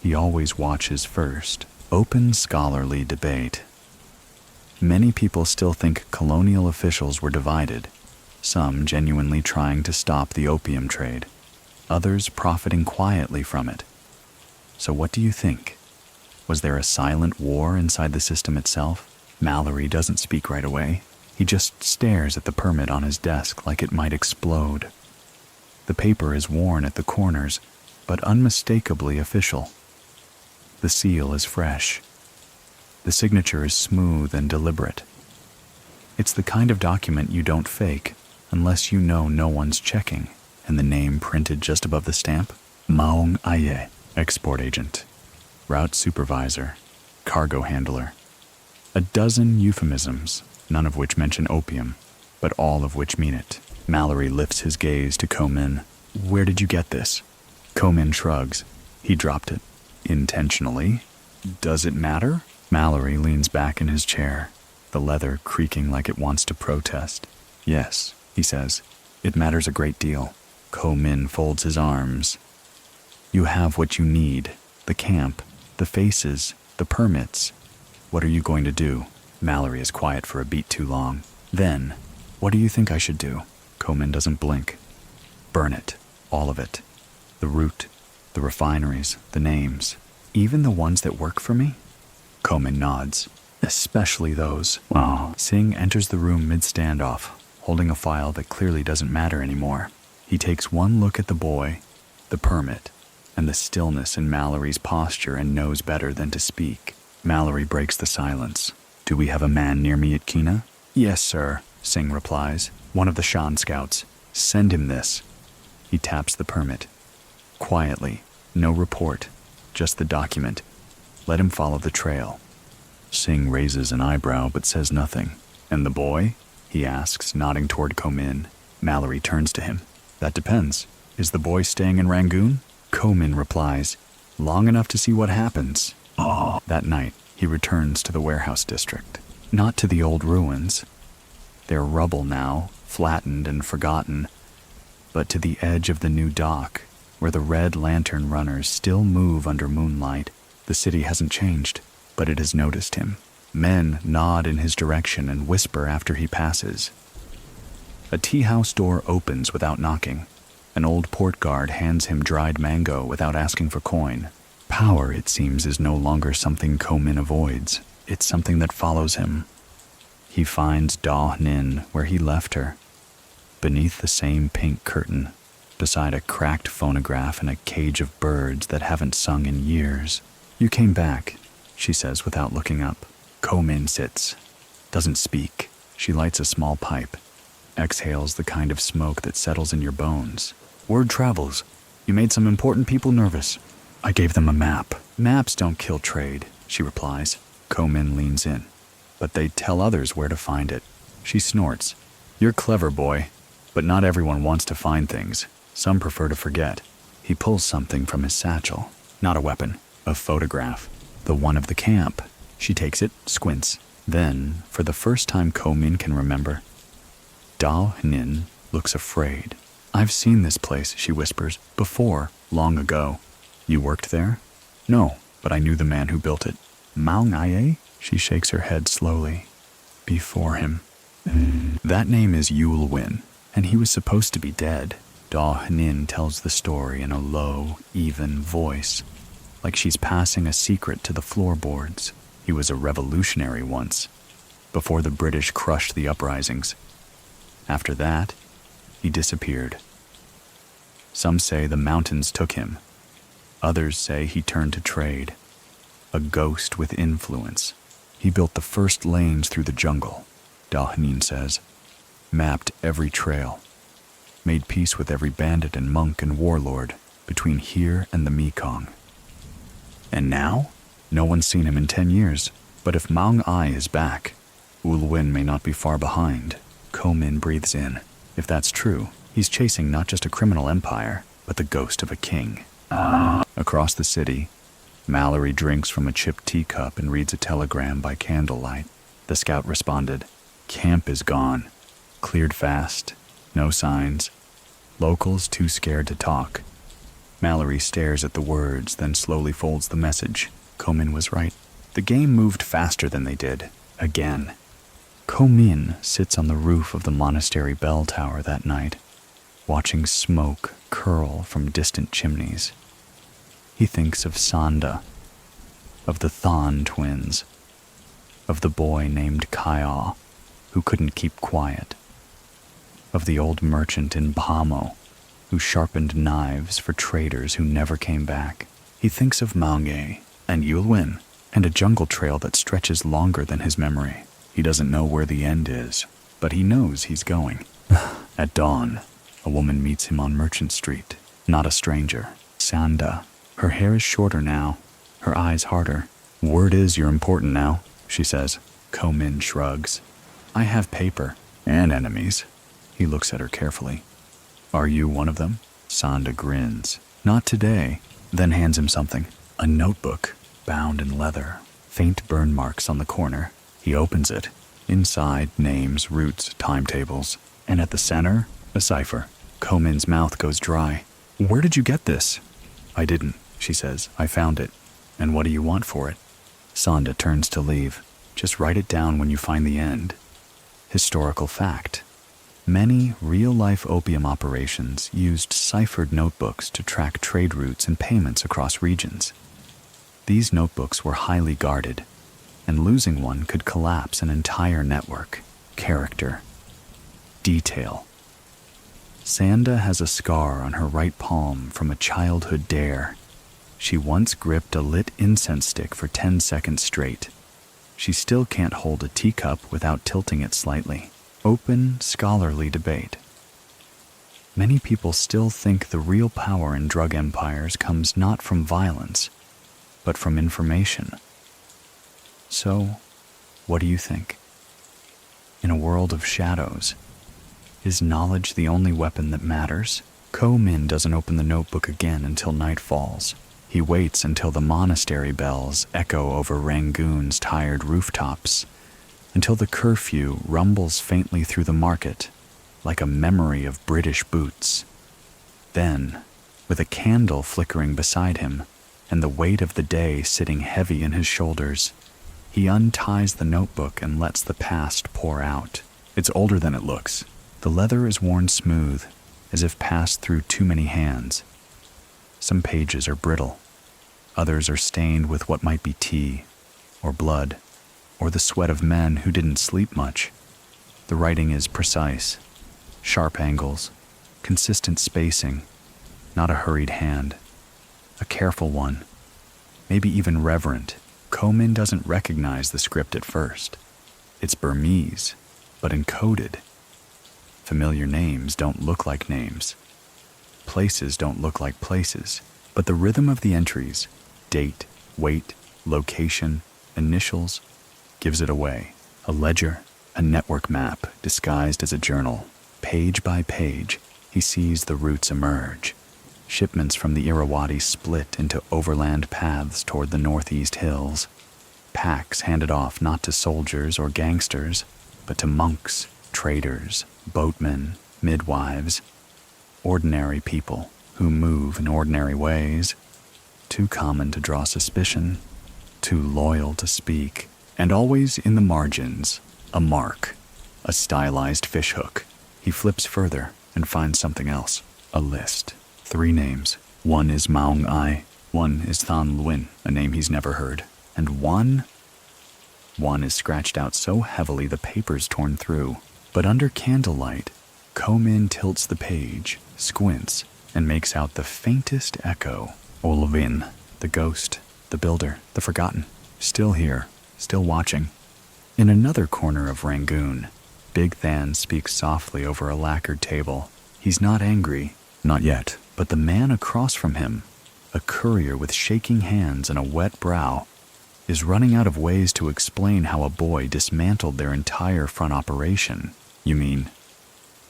He always watches first. Open scholarly debate. Many people still think colonial officials were divided, some genuinely trying to stop the opium trade, others profiting quietly from it. So what do you think? Was there a silent war inside the system itself? Mallory doesn't speak right away. He just stares at the permit on his desk like it might explode. The paper is worn at the corners, but unmistakably official. The seal is fresh. The signature is smooth and deliberate. It's the kind of document you don't fake unless you know no one's checking. And the name printed just above the stamp? Maung Ai, export agent, route supervisor, cargo handler. A dozen euphemisms, none of which mention opium, but all of which mean it. Mallory lifts his gaze to Ko-min. "Where did you get this?" Ko-min shrugs. He dropped it. "Intentionally? Does it matter?" Mallory leans back in his chair, the leather creaking like it wants to protest. "Yes," he says. "It matters a great deal." Ko-min folds his arms. "You have what you need. The camp, the faces, the permits. What are you going to do?" Mallory is quiet for a beat too long. Then, "What do you think I should do?" Ko-min doesn't blink. "Burn it. All of it. The route, the refineries, the names. Even the ones that work for me?" Ko-min nods. "Especially those." Singh enters the room mid-standoff, holding a file that clearly doesn't matter anymore. He takes one look at the boy, the permit, and the stillness in Mallory's posture and knows better than to speak. Mallory breaks the silence. "Do we have a man near me at Kina?" "Yes, sir," Singh replies. "One of the Shan scouts. Send him this." He taps the permit. Quietly, no report, just the document. Let him follow the trail. Singh raises an eyebrow but says nothing. "And the boy?" he asks, nodding toward Ko-min. Mallory turns to him. "That depends. Is the boy staying in Rangoon?" Ko-min replies, "Long enough to see what happens." That night, he returns to the warehouse district. Not to the old ruins. They're rubble now, flattened and forgotten. But to the edge of the new dock, where the red lantern runners still move under moonlight. The city hasn't changed, but it has noticed him. Men nod in his direction and whisper after he passes. A tea house door opens without knocking. An old port guard hands him dried mango without asking for coin. Power, it seems, is no longer something Ko-min avoids. It's something that follows him. He finds Da Nin where he left her, beneath the same pink curtain, beside a cracked phonograph and a cage of birds that haven't sung in years. "You came back," she says without looking up. Ko-min sits, doesn't speak. She lights a small pipe, exhales the kind of smoke that settles in your bones. "Word travels. You made some important people nervous." "I gave them a map." "Maps don't kill trade," she replies. Ko-min leans in. "But they tell others where to find it." She snorts. "You're clever, boy. But not everyone wants to find things. Some prefer to forget. He pulls something from his satchel. Not a weapon, a photograph. The one of the camp. She takes it, squints. Then, for the first time Ko-min can remember, Dao Nin looks afraid. "I've seen this place," she whispers, "before, long ago." "You worked there?" "No, but I knew the man who built it." "Maung Aye?" She shakes her head slowly. "Before him." "That name is Yul Win, and he was supposed to be dead." Dao Nin tells the story in a low, even voice, like she's passing a secret to the floorboards. "He was a revolutionary once, before the British crushed the uprisings. After that, he disappeared. Some say the mountains took him. Others say he turned to trade. A ghost with influence. He built the first lanes through the jungle," Dao Nin says. "Mapped every trail. Made peace with every bandit and monk and warlord between here and the Mekong. And now? No one's seen him in 10 years. But if Maung Ai is back, Ulwin may not be far behind." Ko-min breathes in. If that's true, he's chasing not just a criminal empire, but the ghost of a king. Across the city, Mallory drinks from a chipped teacup and reads a telegram by candlelight. The scout responded, "Camp is gone. Cleared fast. No signs. Locals too scared to talk." Mallory stares at the words, then slowly folds the message. Ko-min was right. The game moved faster than they did. Again. Ko-min sits on the roof of the monastery bell tower that night, watching smoke curl from distant chimneys. He thinks of Sanda, of the Thon twins, of the boy named Kaya, who couldn't keep quiet, of the old merchant in Bahamo, who sharpened knives for traders who never came back. He thinks of Maungae and Yulwin, and a jungle trail that stretches longer than his memory. He doesn't know where the end is, but he knows he's going. At dawn, a woman meets him on Merchant Street. Not a stranger. Sanda. Her hair is shorter now, her eyes harder. "Word is you're important now," she says. Ko-min shrugs. "I have paper and enemies." He looks at her carefully. "Are you one of them?" Sanda grins. "Not today," then hands him something. A notebook, bound in leather. Faint burn marks on the corner. He opens it. Inside, names, routes, timetables. And at the center, a cipher. Ko-min's mouth goes dry. "Where did you get this?" "I didn't," she says. "I found it." "And what do you want for it?" Sanda turns to leave. "Just write it down when you find the end." Historical fact. Many real-life opium operations used ciphered notebooks to track trade routes and payments across regions. These notebooks were highly guarded, and losing one could collapse an entire network. Character. Detail. Sanda has a scar on her right palm from a childhood dare. She once gripped a lit incense stick for 10 seconds straight. She still can't hold a teacup without tilting it slightly. Open, scholarly debate. Many people still think the real power in drug empires comes not from violence, but from information. So, what do you think? In a world of shadows, is knowledge the only weapon that matters? Ko-min doesn't open the notebook again until night falls. He waits until the monastery bells echo over Rangoon's tired rooftops, until the curfew rumbles faintly through the market, like a memory of British boots. Then, with a candle flickering beside him, and the weight of the day sitting heavy in his shoulders, he unties the notebook and lets the past pour out. It's older than it looks. The leather is worn smooth, as if passed through too many hands. Some pages are brittle. Others are stained with what might be tea, or blood, or the sweat of men who didn't sleep much. The writing is precise. Sharp angles, consistent spacing, not a hurried hand. A careful one, maybe even reverent. Ko-min doesn't recognize the script at first. It's Burmese, but encoded. Familiar names don't look like names. Places don't look like places, but the rhythm of the entries, date, weight, location, initials, gives it away. A ledger, a network map disguised as a journal. Page by page, he sees the routes emerge. Shipments from the Irrawaddy split into overland paths toward the northeast hills. Packs handed off not to soldiers or gangsters, but to monks, traders, boatmen, midwives, ordinary people who move in ordinary ways, too common to draw suspicion, too loyal to speak, and always in the margins, a mark, a stylized fishhook. He flips further and finds something else, a list. 3 names. One is Maung Ai, one is Than Luin, a name he's never heard, and one is scratched out so heavily the paper's torn through. But under candlelight, Ko Min tilts the page, squints, and makes out the faintest echo. Olvin, the ghost, the builder, the forgotten, still here, still watching. In another corner of Rangoon, Big Than speaks softly over a lacquered table. He's not angry, not yet, but the man across from him, a courier with shaking hands and a wet brow, is running out of ways to explain how a boy dismantled their entire front operation. You mean,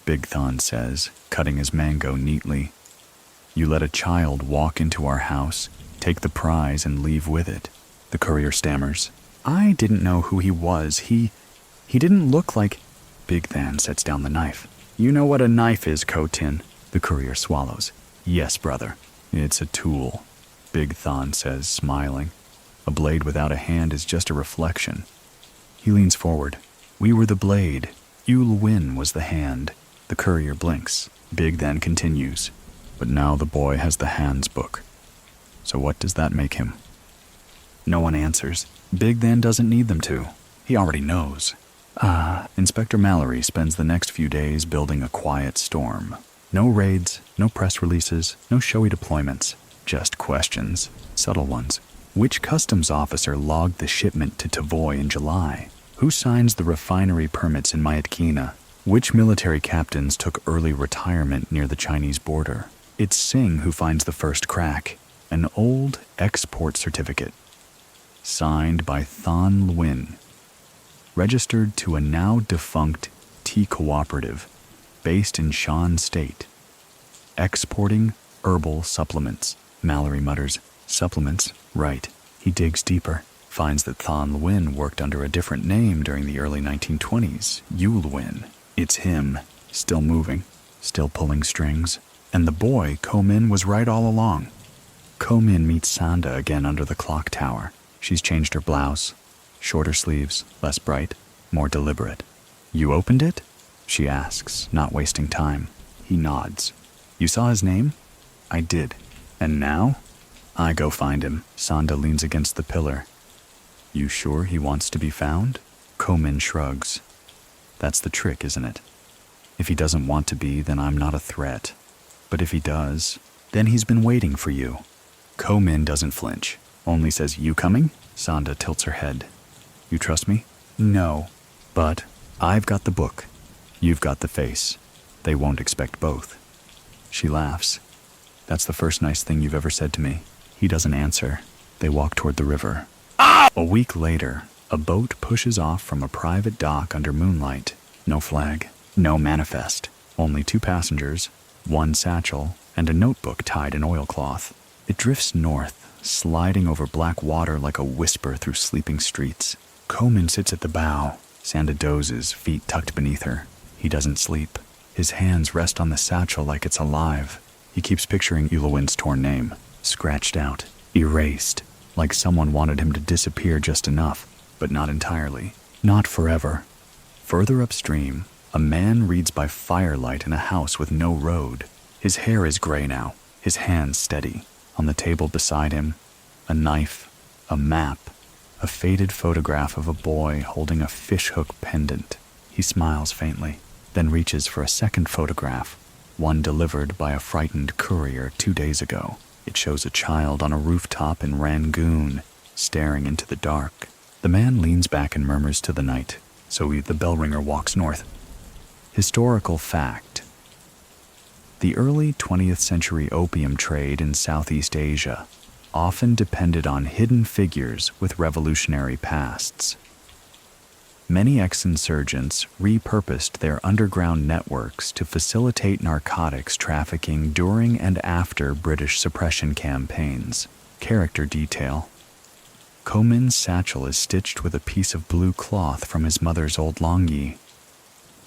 Big Than says, cutting his mango neatly, you let a child walk into our house, take the prize and leave with it. The courier stammers. I didn't know who he was. He didn't look like... Big Than sets down the knife. You know what a knife is, Ko Tin. The courier swallows. Yes, brother. It's a tool, Big Than says, smiling. A blade without a hand is just a reflection. He leans forward. We were the blade. Yul Win was the hand. The courier blinks. Big then continues. But now the boy has the hands book. So what does that make him? No one answers. Big then doesn't need them to. He already knows. Inspector Mallory spends the next few days building a quiet storm. No raids, no press releases, no showy deployments. Just questions. Subtle ones. Which customs officer logged the shipment to Tavoy in July? Who signs the refinery permits in Myatkina? Which military captains took early retirement near the Chinese border? It's Singh who finds the first crack, an old export certificate, signed by Than Luin, registered to a now defunct tea cooperative based in Shan State, exporting herbal supplements. Mallory mutters, supplements, right. He digs deeper, finds that Than Luin worked under a different name during the early 1920s, Yul Win. It's him, still moving, still pulling strings. And the boy, Ko Min, was right all along. Ko Min meets Sanda again under the clock tower. She's changed her blouse. Shorter sleeves, less bright, more deliberate. You opened it? She asks, not wasting time. He nods. You saw his name? I did. And now? I go find him. Sanda leans against the pillar. You sure he wants to be found? Ko Min shrugs. That's the trick, isn't it? If he doesn't want to be, then I'm not a threat. But if he does, then he's been waiting for you. Ko Min doesn't flinch, only says, you coming? Sanda tilts her head. You trust me? No. But I've got the book. You've got the face. They won't expect both. She laughs. That's the first nice thing you've ever said to me. He doesn't answer. They walk toward the river. A week later, a boat pushes off from a private dock under moonlight. No flag, no manifest. Only 2 passengers, 1 satchel, and a notebook tied in oilcloth. It drifts north, sliding over black water like a whisper through sleeping streets. Ko Min sits at the bow. Sanda dozes, feet tucked beneath her. He doesn't sleep. His hands rest on the satchel like it's alive. He keeps picturing Ulawin's torn name, scratched out, erased, like someone wanted him to disappear just enough, but not entirely, not forever. Further upstream, a man reads by firelight in a house with no road. His hair is gray now, his hands steady. On the table beside him, a knife, a map, a faded photograph of a boy holding a fishhook pendant. He smiles faintly, then reaches for a second photograph, one delivered by a frightened courier 2 days ago. It shows a child on a rooftop in Rangoon, staring into the dark. The man leans back and murmurs to the night, so the bell ringer walks north. Historical fact. The early 20th century opium trade in Southeast Asia often depended on hidden figures with revolutionary pasts. Many ex-insurgents repurposed their underground networks to facilitate narcotics trafficking during and after British suppression campaigns. Character detail. Ko Min's satchel is stitched with a piece of blue cloth from his mother's old longi.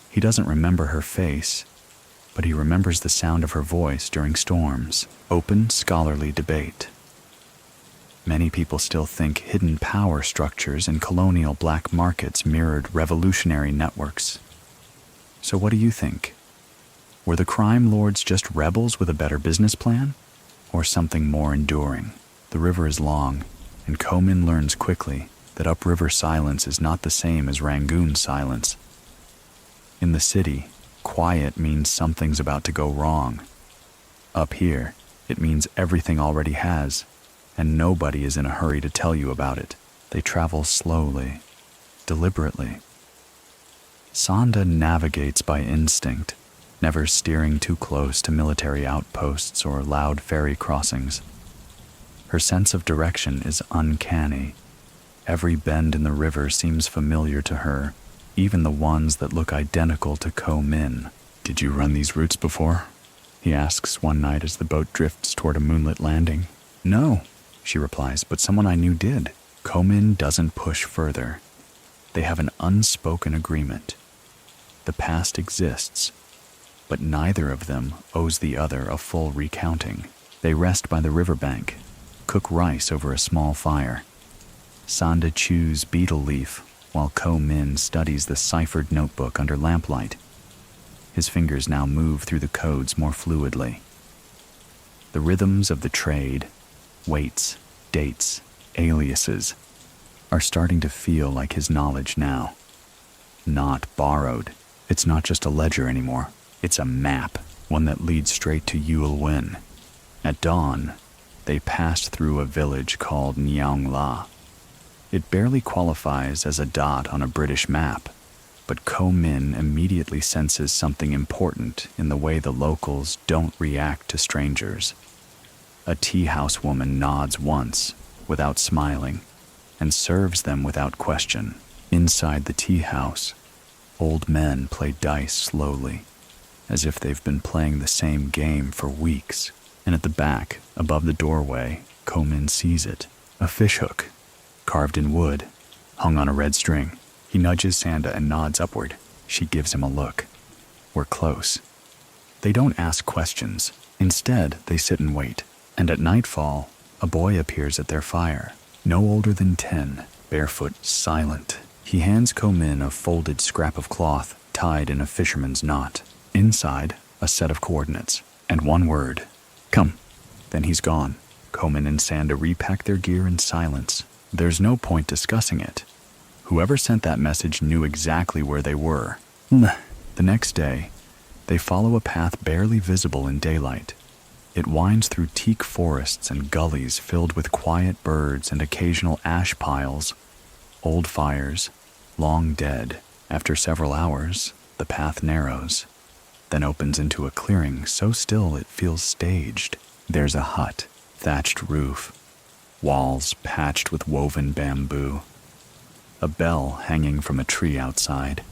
He doesn't remember her face, but he remembers the sound of her voice during storms. Open, scholarly debate. Many people still think hidden power structures in colonial black markets mirrored revolutionary networks. So what do you think? Were the crime lords just rebels with a better business plan? Or something more enduring? The river is long, and Ko Min learns quickly that upriver silence is not the same as Rangoon silence. In the city, quiet means something's about to go wrong. Up here, it means everything already has, and nobody is in a hurry to tell you about it. They travel slowly, deliberately. Sonda navigates by instinct, never steering too close to military outposts or loud ferry crossings. Her sense of direction is uncanny. Every bend in the river seems familiar to her, even the ones that look identical to Ko Min. "Did you run these routes before?" he asks one night as the boat drifts toward a moonlit landing. "No," she replies, "but someone I knew did." Ko Min doesn't push further. They have an unspoken agreement. The past exists, but neither of them owes the other a full recounting. They rest by the riverbank, cook rice over a small fire. Sonda chews betel leaf while Ko Min studies the ciphered notebook under lamplight. His fingers now move through the codes more fluidly. The rhythms of the trade, weights, dates, aliases, are starting to feel like his knowledge now. Not borrowed. It's not just a ledger anymore. It's a map, one that leads straight to Yul Win. At dawn, they passed through a village called Nyang La. It barely qualifies as a dot on a British map, but Ko Min immediately senses something important in the way the locals don't react to strangers. A tea house woman nods once, without smiling, and serves them without question. Inside the tea house, old men play dice slowly, as if they've been playing the same game for weeks. And at the back, above the doorway, Ko Min sees it. A fishhook, carved in wood, hung on a red string. He nudges Sonda and nods upward. She gives him a look. We're close. They don't ask questions. Instead, they sit and wait. And at nightfall, a boy appears at their fire. No older than 10, barefoot, silent. He hands Ko Min a folded scrap of cloth tied in a fisherman's knot. Inside, a set of coordinates, and one word. Come. Then he's gone. Ko Min and Sonda repack their gear in silence. There's no point discussing it. Whoever sent that message knew exactly where they were. The next day, they follow a path barely visible in daylight. It winds through teak forests and gullies filled with quiet birds and occasional ash piles. Old fires, long dead. After several hours, the path narrows, then opens into a clearing so still it feels staged. There's a hut, thatched roof, walls patched with woven bamboo, a bell hanging from a tree outside,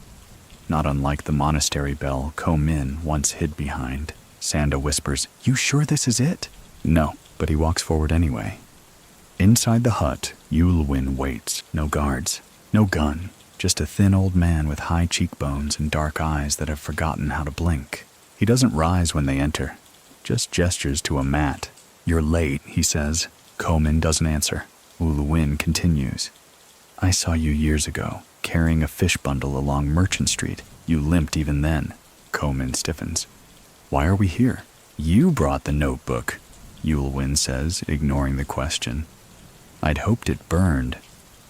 not unlike the monastery bell Ko Min once hid behind. Sonda whispers, "You sure this is it?" No, but he walks forward anyway. Inside the hut, Yul Win waits. No guards, no gun, just a thin old man with high cheekbones and dark eyes that have forgotten how to blink. He doesn't rise when they enter, just gestures to a mat. "You're late," he says. Ko Min doesn't answer. Yul Win continues. "I saw you years ago, carrying a fish bundle along Merchant Street. You limped even then." Ko Min stiffens. "Why are we here?" "You brought the notebook," Yul Win says, ignoring the question. "I'd hoped it burned."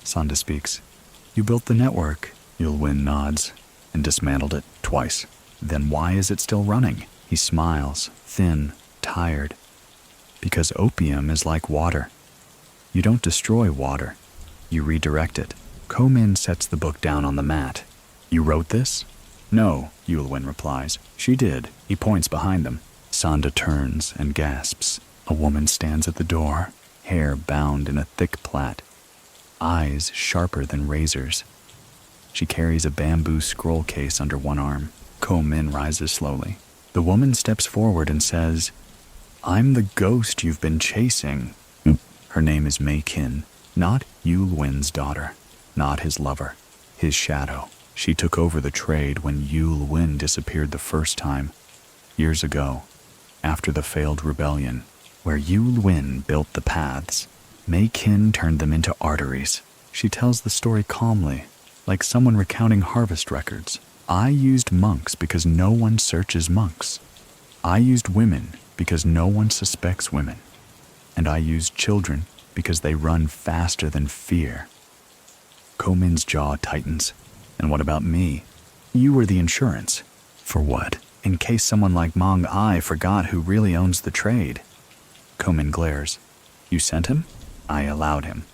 Sonda speaks. "You built the network." Yul Win nods. "And dismantled it twice. Then why is it still running?" He smiles, thin, tired. "Because opium is like water. You don't destroy water. You redirect it." Ko Min sets the book down on the mat. "You wrote this?" "No," Yul Win replies. "She did." He points behind them. Sonda turns and gasps. A woman stands at the door, hair bound in a thick plait, eyes sharper than razors. She carries a bamboo scroll case under one arm. Ko Min rises slowly. The woman steps forward and says, "I'm the ghost you've been chasing." Her name is Mei Kin, not Yul Win's daughter, not his lover, his shadow. She took over the trade when Yul Win disappeared the first time, years ago, after the failed rebellion. Where Yul Win built the paths, Mei Kin turned them into arteries. She tells the story calmly, like someone recounting harvest records. I used monks because no one searches monks. I used women because no one suspects women. And I used children because they run faster than fear. Ko Min's jaw tightens. And what about me? You were the insurance. For what? In case someone like Mong Ai forgot who really owns the trade. Ko Min glares. You sent him? I allowed him.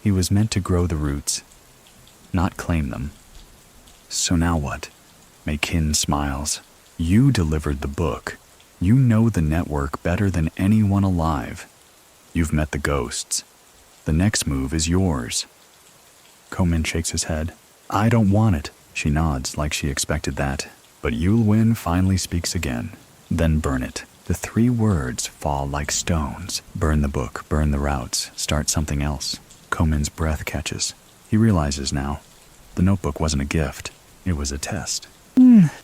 He was meant to grow the roots, not claim them. So now what? Mei Kin smiles. You delivered the book. You know the network better than anyone alive. You've met the ghosts. The next move is yours. Ko Min shakes his head. I don't want it. She nods like she expected that. But Yul Win finally speaks again. Then burn it. The 3 words fall like stones. Burn the book, burn the routes, start something else. Ko Min's breath catches. He realizes now. The notebook wasn't a gift. It was a test.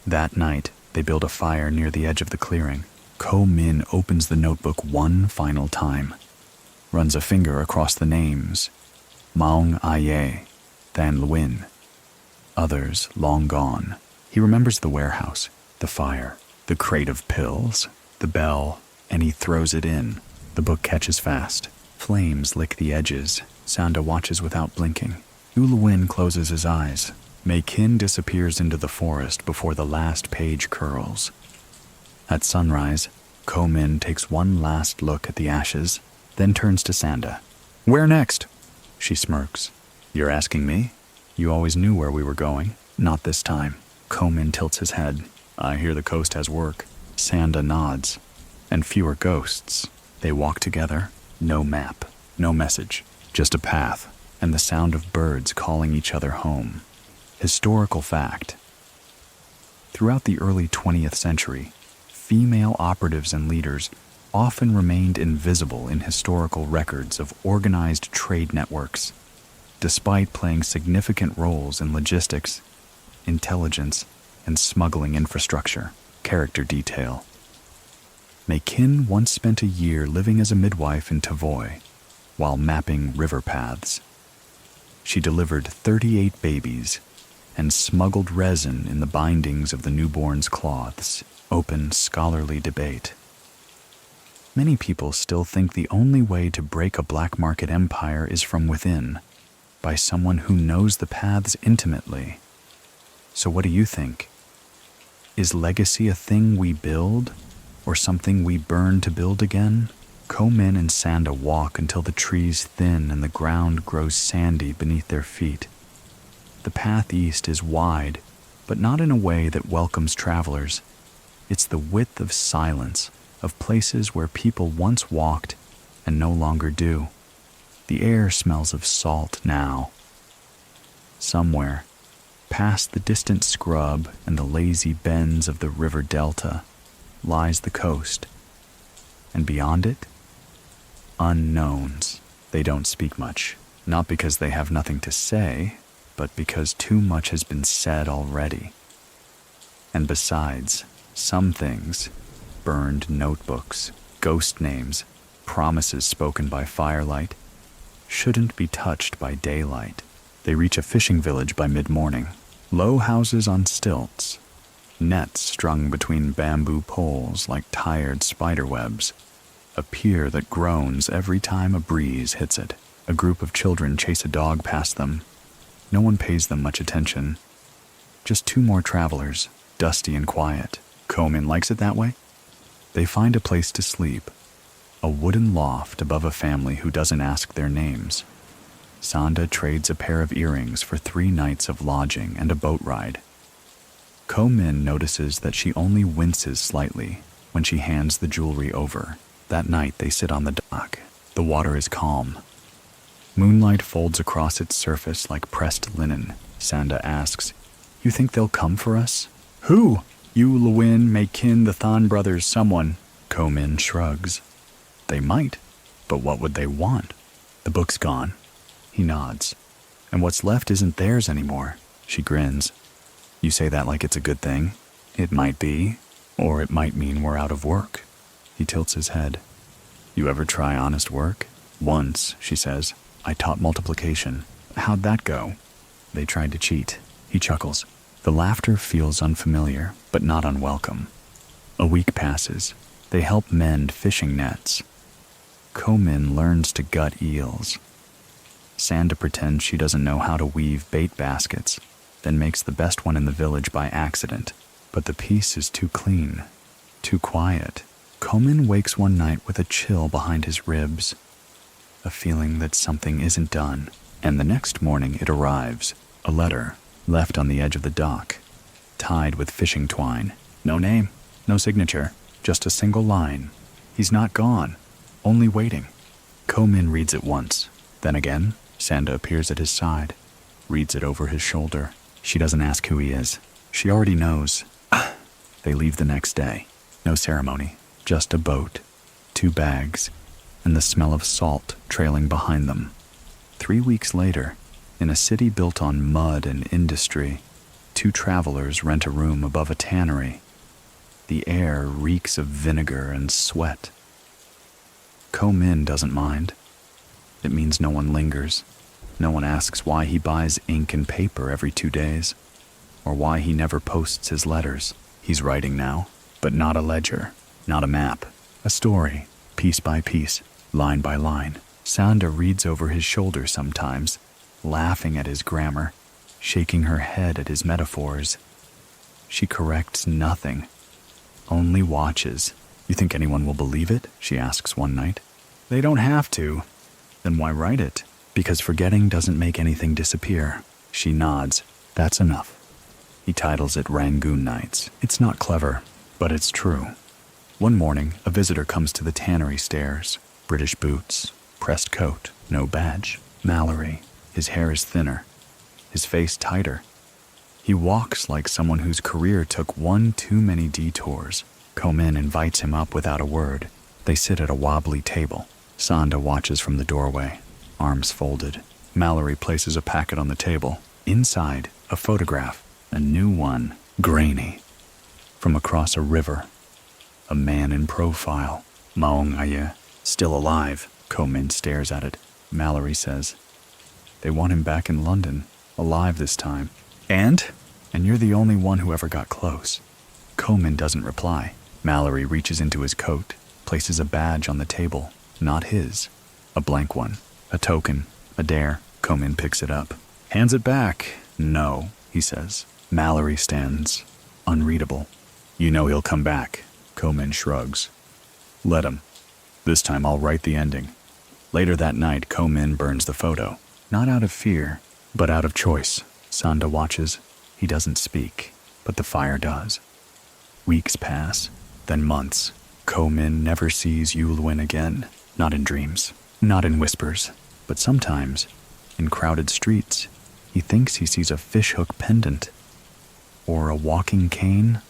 That night, they build a fire near the edge of the clearing. Ko Min opens the notebook one final time. Runs a finger across the names. Maung Aye, Than Luin. Others long gone. He remembers the warehouse, the fire, the crate of pills, the bell, and he throws it in. The book catches fast. Flames lick the edges. Sanda watches without blinking. Yul Win closes his eyes. Mei Kin disappears into the forest before the last page curls. At sunrise, Ko Min takes one last look at the ashes, then turns to Sanda. Where next? She smirks. You're asking me? You always knew where we were going. Not this time. Ko Min tilts his head. I hear the coast has work. Sanda nods. And fewer ghosts. They walk together. No map. No message. Just a path. And the sound of birds calling each other home. Historical fact. Throughout the early 20th century, female operatives and leaders often remained invisible in historical records of organized trade networks, despite playing significant roles in logistics, intelligence, and smuggling infrastructure. Character detail. Mei Kin once spent a year living as a midwife in Tavoy, while mapping river paths. She delivered 38 babies and smuggled resin in the bindings of the newborns' cloths. Open scholarly debate. Many people still think the only way to break a black market empire is from within, by someone who knows the paths intimately. So what do you think? Is legacy a thing we build, or something we burn to build again? Ko Min and Sanda walk until the trees thin and the ground grows sandy beneath their feet. The path east is wide, but not in a way that welcomes travelers. It's the width of silence, of places where people once walked and no longer do. The air smells of salt now. Somewhere, past the distant scrub and the lazy bends of the river delta, lies the coast. And beyond it, unknowns. They don't speak much, not because they have nothing to say, but because too much has been said already. And besides, some things, burned notebooks, ghost names, promises spoken by firelight, shouldn't be touched by daylight. They reach a fishing village by mid-morning. Low houses on stilts, nets strung between bamboo poles like tired spider webs, a pier that groans every time a breeze hits it. A group of children chase a dog past them. No one pays them much attention. Just 2 more travelers, dusty and quiet. Ko Min likes it that way. They find a place to sleep, a wooden loft above a family who doesn't ask their names. Sanda trades a pair of earrings for 3 nights of lodging and a boat ride. Ko Min notices that she only winces slightly when she hands the jewelry over. That night they sit on the dock. The water is calm. Moonlight folds across its surface like pressed linen, Sanda asks. You think they'll come for us? Who? You, Lewin, Maykin, the Thon brothers, someone. Ko-min shrugs. They might, but what would they want? The book's gone. He nods. And what's left isn't theirs anymore. She grins. You say that like it's a good thing? It might be, or it might mean we're out of work. He tilts his head. You ever try honest work? Once, she says. I taught multiplication. How'd that go? They tried to cheat. He chuckles. The laughter feels unfamiliar, but not unwelcome. A week passes. They help mend fishing nets. Ko-min learns to gut eels. Sanda pretends she doesn't know how to weave bait baskets, then makes the best one in the village by accident. But the piece is too clean, too quiet. Ko-min wakes one night with a chill behind his ribs, a feeling that something isn't done. And the next morning it arrives, a letter left on the edge of the dock, tied with fishing twine. No name, no signature, just a single line. He's not gone, only waiting. Ko-min reads it once, then again. Sanda appears at his side, reads it over his shoulder. She doesn't ask who he is. She already knows. They leave the next day. No ceremony, just a boat, 2 bags, and the smell of salt trailing behind them. 3 weeks later, in a city built on mud and industry, 2 travelers rent a room above a tannery. The air reeks of vinegar and sweat. Ko-min doesn't mind. It means no one lingers. No one asks why he buys ink and paper every 2 days, or why he never posts his letters. He's writing now, but not a ledger, not a map, a story, piece by piece, line by line. Sanda reads over his shoulder sometimes, laughing at his grammar, shaking her head at his metaphors. She corrects nothing, only watches. You think anyone will believe it? She asks one night. They don't have to. Then why write it? Because forgetting doesn't make anything disappear. She nods. That's enough. He titles it Rangoon Nights. It's not clever, but it's true. One morning, a visitor comes to the tannery stairs. British boots, pressed coat, no badge. Mallory. His hair is thinner, his face tighter. He walks like someone whose career took one too many detours. Ko-min invites him up without a word. They sit at a wobbly table. Sanda watches from the doorway, arms folded. Mallory places a packet on the table. Inside, a photograph, a new one, grainy. From across a river, a man in profile. Maong Aye, still alive. Ko-min stares at it. Mallory says, they want him back in London, alive this time. And you're the only one who ever got close. Ko-min doesn't reply. Mallory reaches into his coat, places a badge on the table, not his. A blank one, a token, a dare. Ko-min picks it up. Hands it back. No, he says. Mallory stands, unreadable. You know he'll come back. Ko-min shrugs. Let him. This time I'll write the ending. Later that night, Ko-min burns the photo. Not out of fear, but out of choice. Sanda watches. He doesn't speak, but the fire does. Weeks pass, then months. Ko-min never sees Yulwin again. Not in dreams, not in whispers, but sometimes, in crowded streets, he thinks he sees a fishhook pendant, or a walking cane,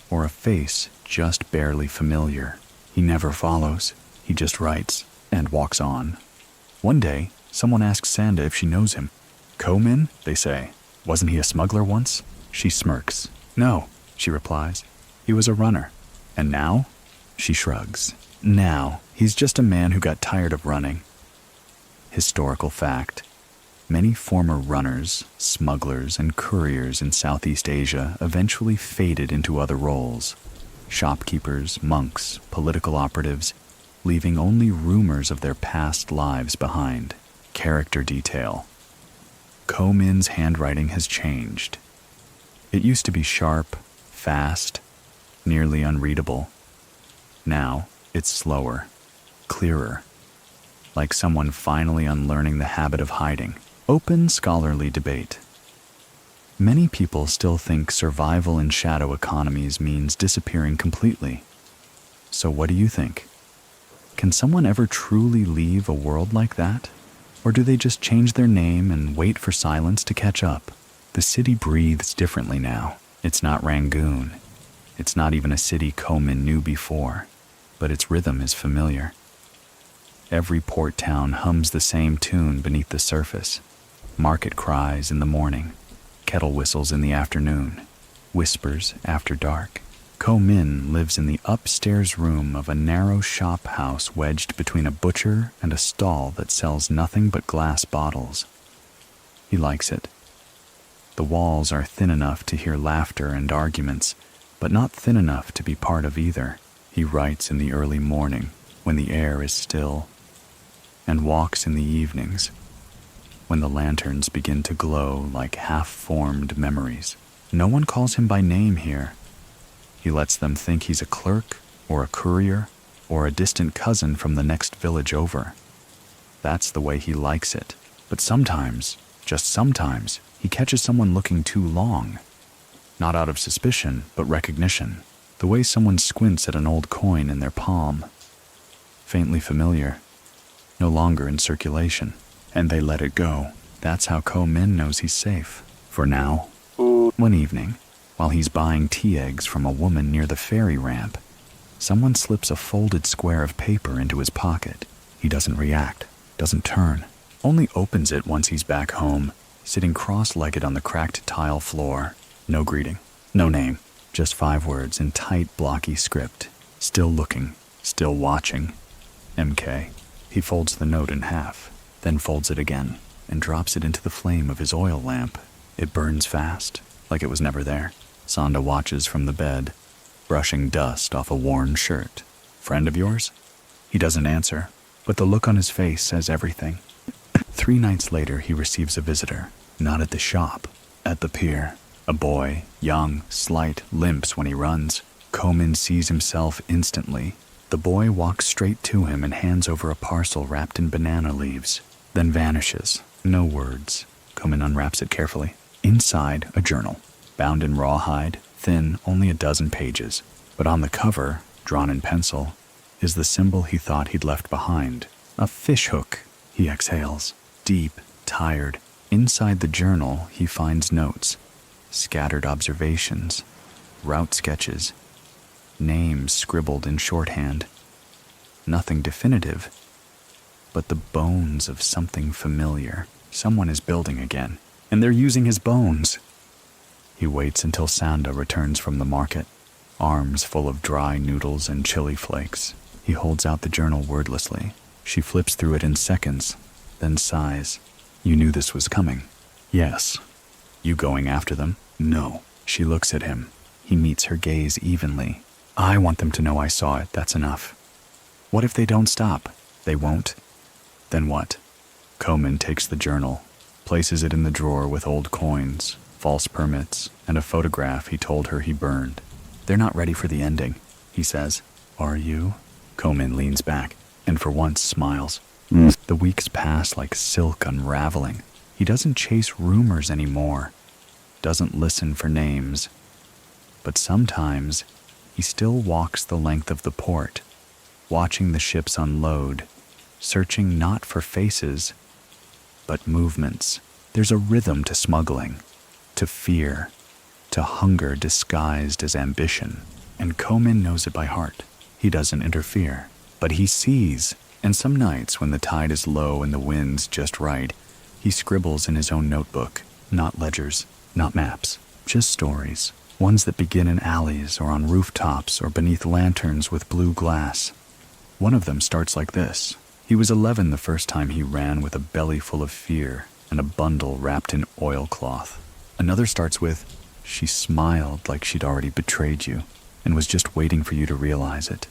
or a face just barely familiar. He never follows. He just writes and walks on. One day, someone asks Sanda if she knows him. Ko-min, they say. Wasn't he a smuggler once? She smirks. No, she replies. He was a runner. And now? She shrugs. Now, he's just a man who got tired of running. Historical fact. Many former runners, smugglers, and couriers in Southeast Asia eventually faded into other roles. Shopkeepers, monks, political operatives, leaving only rumors of their past lives behind. Character detail. Ko-min's handwriting has changed. It used to be sharp, fast, nearly unreadable. Now, it's slower, clearer, like someone finally unlearning the habit of hiding. Open scholarly debate. Many people still think survival in shadow economies means disappearing completely. So what do you think? Can someone ever truly leave a world like that? Or do they just change their name and wait for silence to catch up? The city breathes differently now. It's not Rangoon. It's not even a city Komin knew before, but its rhythm is familiar. Every port town hums the same tune beneath the surface. Market cries in the morning, kettle whistles in the afternoon, whispers after dark. Ko Min lives in the upstairs room of a narrow shop house wedged between a butcher and a stall that sells nothing but glass bottles. He likes it. The walls are thin enough to hear laughter and arguments, but not thin enough to be part of either. He writes in the early morning, when the air is still, and walks in the evenings, when the lanterns begin to glow like half-formed memories. No one calls him by name here. He lets them think he's a clerk, or a courier, or a distant cousin from the next village over. That's the way he likes it. But sometimes, just sometimes, he catches someone looking too long. Not out of suspicion, but recognition. The way someone squints at an old coin in their palm. Faintly familiar. No longer in circulation. And they let it go. That's how Ko Min knows he's safe. For now. One evening, while he's buying tea eggs from a woman near the ferry ramp, someone slips a folded square of paper into his pocket. He doesn't react, doesn't turn, only opens it once he's back home, sitting cross-legged on the cracked tile floor. No greeting, no name, just 5 words in tight, blocky script. Still looking, still watching. MK. He folds the note in half, then folds it again, and drops it into the flame of his oil lamp. It burns fast, like it was never there. Sonda watches from the bed, brushing dust off a worn shirt. Friend of yours? He doesn't answer, but the look on his face says everything. 3 nights later, he receives a visitor, not at the shop, at the pier. A boy, young, slight, limps when he runs. Ko Min sees himself instantly. The boy walks straight to him and hands over a parcel wrapped in banana leaves, then vanishes. No words. Ko Min unwraps it carefully. Inside, a journal, bound in rawhide, thin, only a dozen pages. But on the cover, drawn in pencil, is the symbol he thought he'd left behind. A fishhook. He exhales, deep, tired. Inside the journal, he finds notes. Scattered observations, route sketches, names scribbled in shorthand. Nothing definitive, but the bones of something familiar. Someone is building again, and they're using his bones. He waits until Sanda returns from the market, arms full of dry noodles and chili flakes. He holds out the journal wordlessly. She flips through it in seconds, then sighs. You knew this was coming. Yes. You going after them? No. She looks at him. He meets her gaze evenly. I want them to know I saw it, that's enough. What if they don't stop? They won't? Then what? Ko Min takes the journal, places it in the drawer with old coins, false permits, and a photograph he told her he burned. They're not ready for the ending, he says. Are you? Ko Min leans back, and for once smiles. The weeks pass like silk unraveling. He doesn't chase rumors anymore, doesn't listen for names. But sometimes, he still walks the length of the port, watching the ships unload, searching not for faces, but movements. There's a rhythm to smuggling, to fear, to hunger disguised as ambition. And Ko Min knows it by heart. He doesn't interfere, but he sees, and some nights when the tide is low and the wind's just right, he scribbles in his own notebook, not ledgers, not maps, just stories, ones that begin in alleys or on rooftops or beneath lanterns with blue glass. One of them starts like this. He was 11 the first time he ran with a belly full of fear and a bundle wrapped in oilcloth. Another starts with, she smiled like she'd already betrayed you and was just waiting for you to realize it.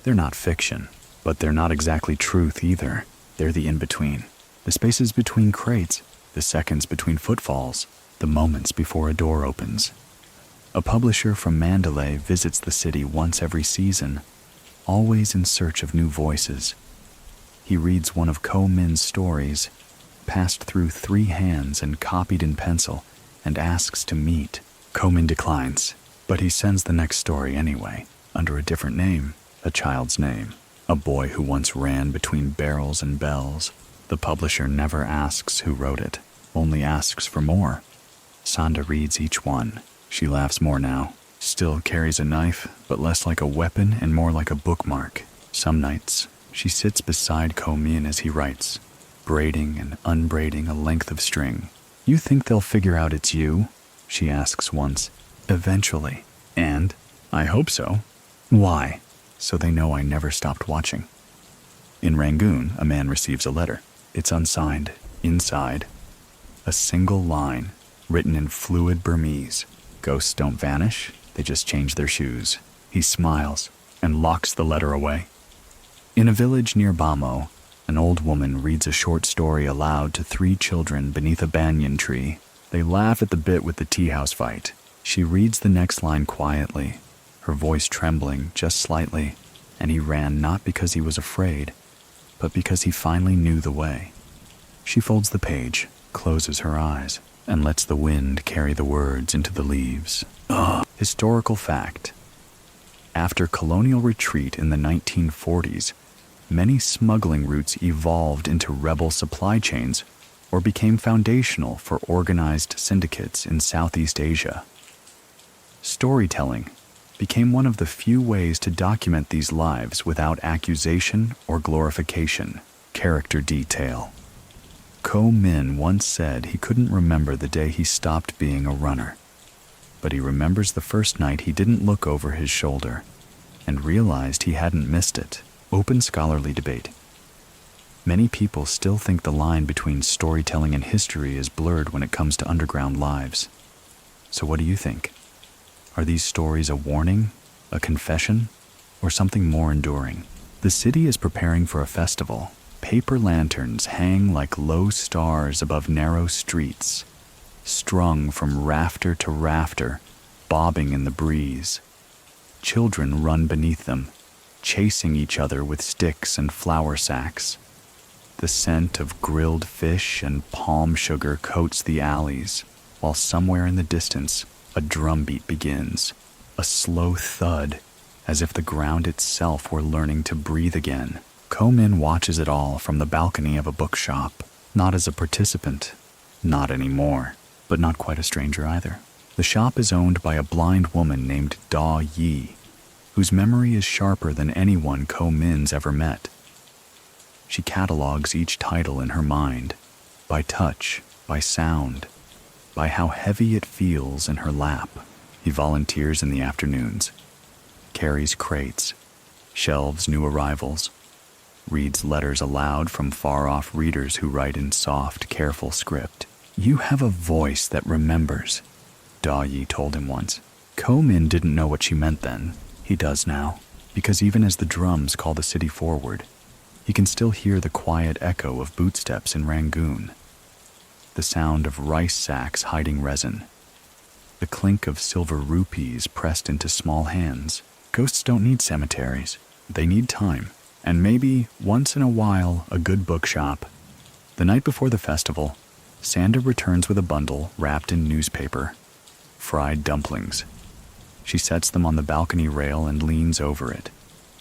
They're not fiction, but they're not exactly truth either. They're the in-between. The spaces between crates, the seconds between footfalls, the moments before a door opens. A publisher from Mandalay visits the city once every season, always in search of new voices. He reads one of Ko Min's stories, passed through 3 hands and copied in pencil, and asks to meet. Ko Min declines, but he sends the next story anyway, under a different name, a child's name, a boy who once ran between barrels and bells. The publisher never asks who wrote it, only asks for more. Sanda reads each one. She laughs more now. Still carries a knife, but less like a weapon and more like a bookmark. Some nights, she sits beside Ko Min as he writes, braiding and unbraiding a length of string. "You think they'll figure out it's you?" she asks once. "Eventually. And I hope so." "Why?" "So they know I never stopped watching." In Rangoon, a man receives a letter. It's unsigned. Inside, a single line, written in fluid Burmese. "Ghosts don't vanish, they just change their shoes." He smiles and locks the letter away. In a village near Bamo, an old woman reads a short story aloud to 3 children beneath a banyan tree. They laugh at the bit with the tea house fight. She reads the next line quietly, her voice trembling just slightly, and he ran not because he was afraid, but because he finally knew the way. She folds the page, closes her eyes, and lets the wind carry the words into the leaves. Historical fact. After colonial retreat in the 1940s, many smuggling routes evolved into rebel supply chains or became foundational for organized syndicates in Southeast Asia. Storytelling became one of the few ways to document these lives without accusation or glorification. Character detail. Ko Min once said he couldn't remember the day he stopped being a runner, but he remembers the first night he didn't look over his shoulder and realized he hadn't missed it. Open scholarly debate. Many people still think the line between storytelling and history is blurred when it comes to underground lives. So what do you think? Are these stories a warning, a confession, or something more enduring? The city is preparing for a festival. Paper lanterns hang like low stars above narrow streets, strung from rafter to rafter, bobbing in the breeze. Children run beneath them, chasing each other with sticks and flour sacks. The scent of grilled fish and palm sugar coats the alleys, while somewhere in the distance, a drumbeat begins, a slow thud, as if the ground itself were learning to breathe again. Ko Min watches it all from the balcony of a bookshop, not as a participant, not anymore, but not quite a stranger either. The shop is owned by a blind woman named Da Yi, whose memory is sharper than anyone Ko Min's ever met. She catalogs each title in her mind, by touch, by sound, by how heavy it feels in her lap. He volunteers in the afternoons, carries crates, shelves new arrivals, reads letters aloud from far-off readers who write in soft, careful script. "You have a voice that remembers," Da Yi told him once. Ko Min didn't know what she meant then. He does now, because even as the drums call the city forward, he can still hear the quiet echo of bootsteps in Rangoon, the sound of rice sacks hiding resin, the clink of silver rupees pressed into small hands. Ghosts don't need cemeteries. They need time, and maybe, once in a while, a good bookshop. The night before the festival, Sanda returns with a bundle wrapped in newspaper, fried dumplings. She sets them on the balcony rail and leans over it,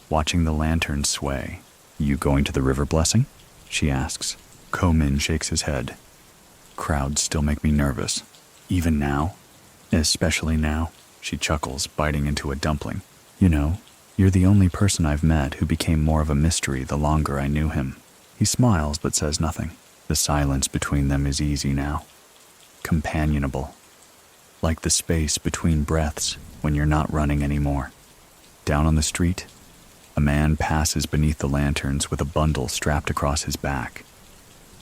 watching the lanterns sway. "You going to the river blessing?" she asks. Ko Min shakes his head. "Crowds still make me nervous. Even now? Especially now," she chuckles, biting into a dumpling. "You know, you're the only person I've met who became more of a mystery the longer I knew him." He smiles but says nothing. The silence between them is easy now, companionable, like the space between breaths when you're not running anymore. Down on the street, a man passes beneath the lanterns with a bundle strapped across his back.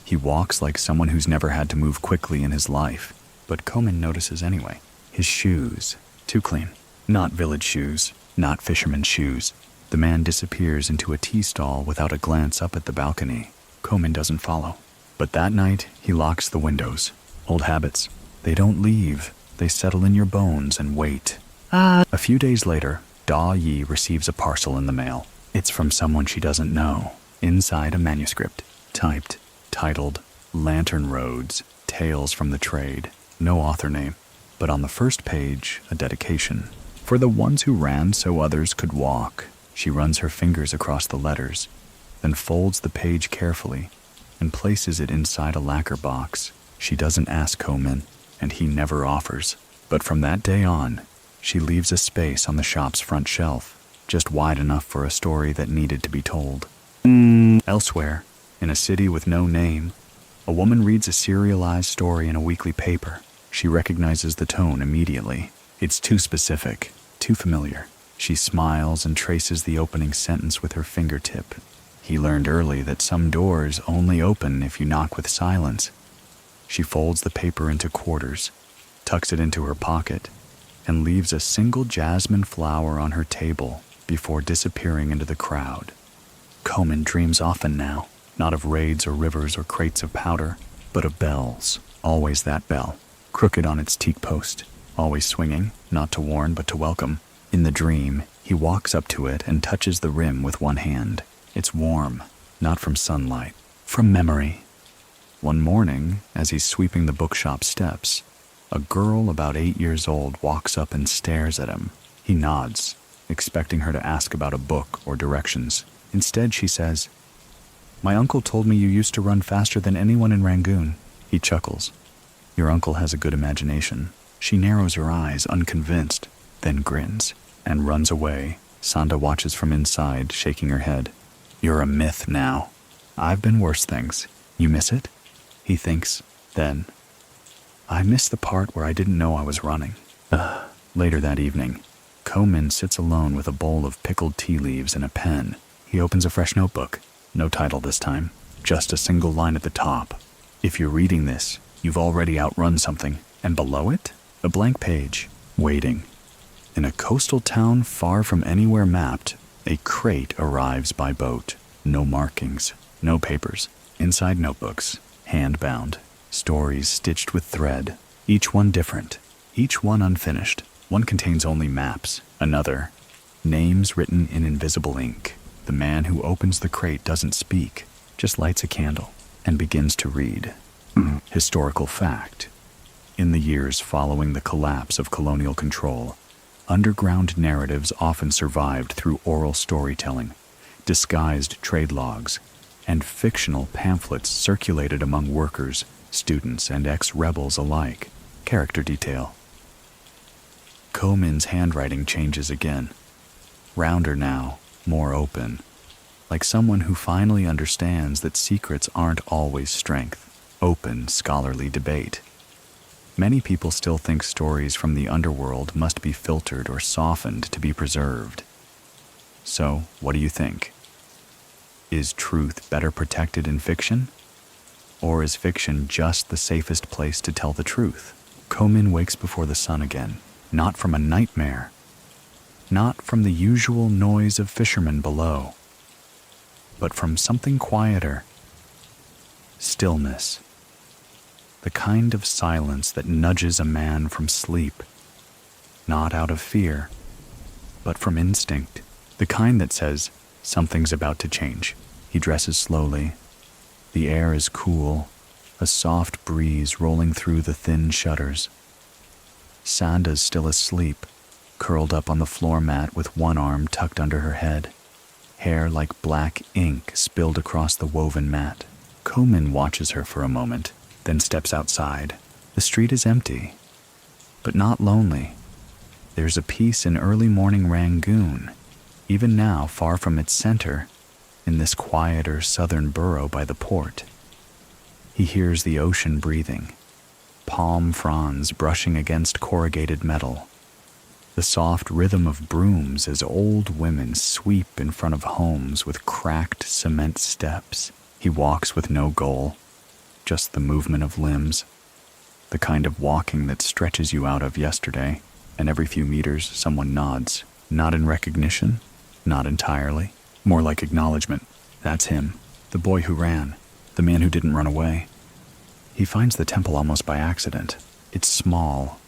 He walks like someone who's never had to move quickly in his life, but Ko Min notices anyway. His shoes, too clean. Not village shoes, not fisherman's shoes. The man disappears into a tea stall without a glance up at the balcony. Ko Min doesn't follow. But that night, he locks the windows. Old habits. They don't leave. They settle in your bones and wait. A few days later, Da Yi receives a parcel in the mail. It's from someone she doesn't know. Inside, a manuscript, typed, titled Lantern Roads, Tales from the Trade. No author name. But on the first page, a dedication. For the ones who ran so others could walk. She runs her fingers across the letters, then folds the page carefully and places it inside a lacquer box. She doesn't ask Ko Min. and he never offers. But from that day on, she leaves a space on the shop's front shelf, just wide enough for a story that needed to be told. Elsewhere, in a city with no name, a woman reads a serialized story in a weekly paper. She recognizes the tone immediately. It's too specific, too familiar. She smiles and traces the opening sentence with her fingertip. He learned early that some doors only open if you knock with silence. She folds the paper into quarters, tucks it into her pocket, and leaves a single jasmine flower on her table before disappearing into the crowd. Komen dreams often now, not of raids or rivers or crates of powder, but of bells. Always that bell, crooked on its teak post, always swinging, not to warn but to welcome. In the dream, he walks up to it and touches the rim with one hand. It's warm, not from sunlight, from memory. One morning, as he's sweeping the bookshop steps, a girl about 8 years old walks up and stares at him. He nods, expecting her to ask about a book or directions. Instead, she says, "My uncle told me you used to run faster than anyone in Rangoon." He chuckles. "Your uncle has a good imagination." She narrows her eyes, unconvinced, then grins, and runs away. Sanda watches from inside, shaking her head. "You're a myth now. I've been worse things. You miss it?" He thinks. Then, "I miss the part where I didn't know I was running." Later that evening, Komen sits alone with a bowl of pickled tea leaves and a pen. He opens a fresh notebook. No title this time, just a single line at the top. "If you're reading this, you've already outrun something." And below it, a blank page, waiting. In a coastal town far from anywhere mapped, a crate arrives by boat. No markings, no papers. Inside notebooks, hand-bound, stories stitched with thread, each one different, each one unfinished. One contains only maps, another, names written in invisible ink. The man who opens the crate doesn't speak, just lights a candle and begins to read. Historical fact. In the years following the collapse of colonial control, underground narratives often survived through oral storytelling, disguised trade logs, and fictional pamphlets circulated among workers, students, and ex-rebels alike. Character detail. Komen's handwriting changes again. Rounder now, more open. Like someone who finally understands that secrets aren't always strength. Open, scholarly debate. Many people still think stories from the underworld must be filtered or softened to be preserved. So, what do you think? Is truth better protected in fiction? Or is fiction just the safest place to tell the truth? Komen wakes before the sun again, not from a nightmare, not from the usual noise of fishermen below, but from something quieter. Stillness. The kind of silence that nudges a man from sleep, not out of fear, but from instinct. The kind that says, something's about to change. He dresses slowly. The air is cool, a soft breeze rolling through the thin shutters. Sanda's still asleep, curled up on the floor mat with one arm tucked under her head. Hair like black ink spilled across the woven mat. Komen watches her for a moment, then steps outside. The street is empty, but not lonely. There's a peace in early morning Rangoon, even now far from its center, in this quieter southern borough by the port. He hears the ocean breathing, palm fronds brushing against corrugated metal, the soft rhythm of brooms as old women sweep in front of homes with cracked cement steps. He walks with no goal, just the movement of limbs, the kind of walking that stretches you out of yesterday, and every few meters someone nods, not in recognition, not entirely, more like acknowledgement. That's him, the boy who ran, the man who didn't run away. He finds the temple almost by accident. It's small,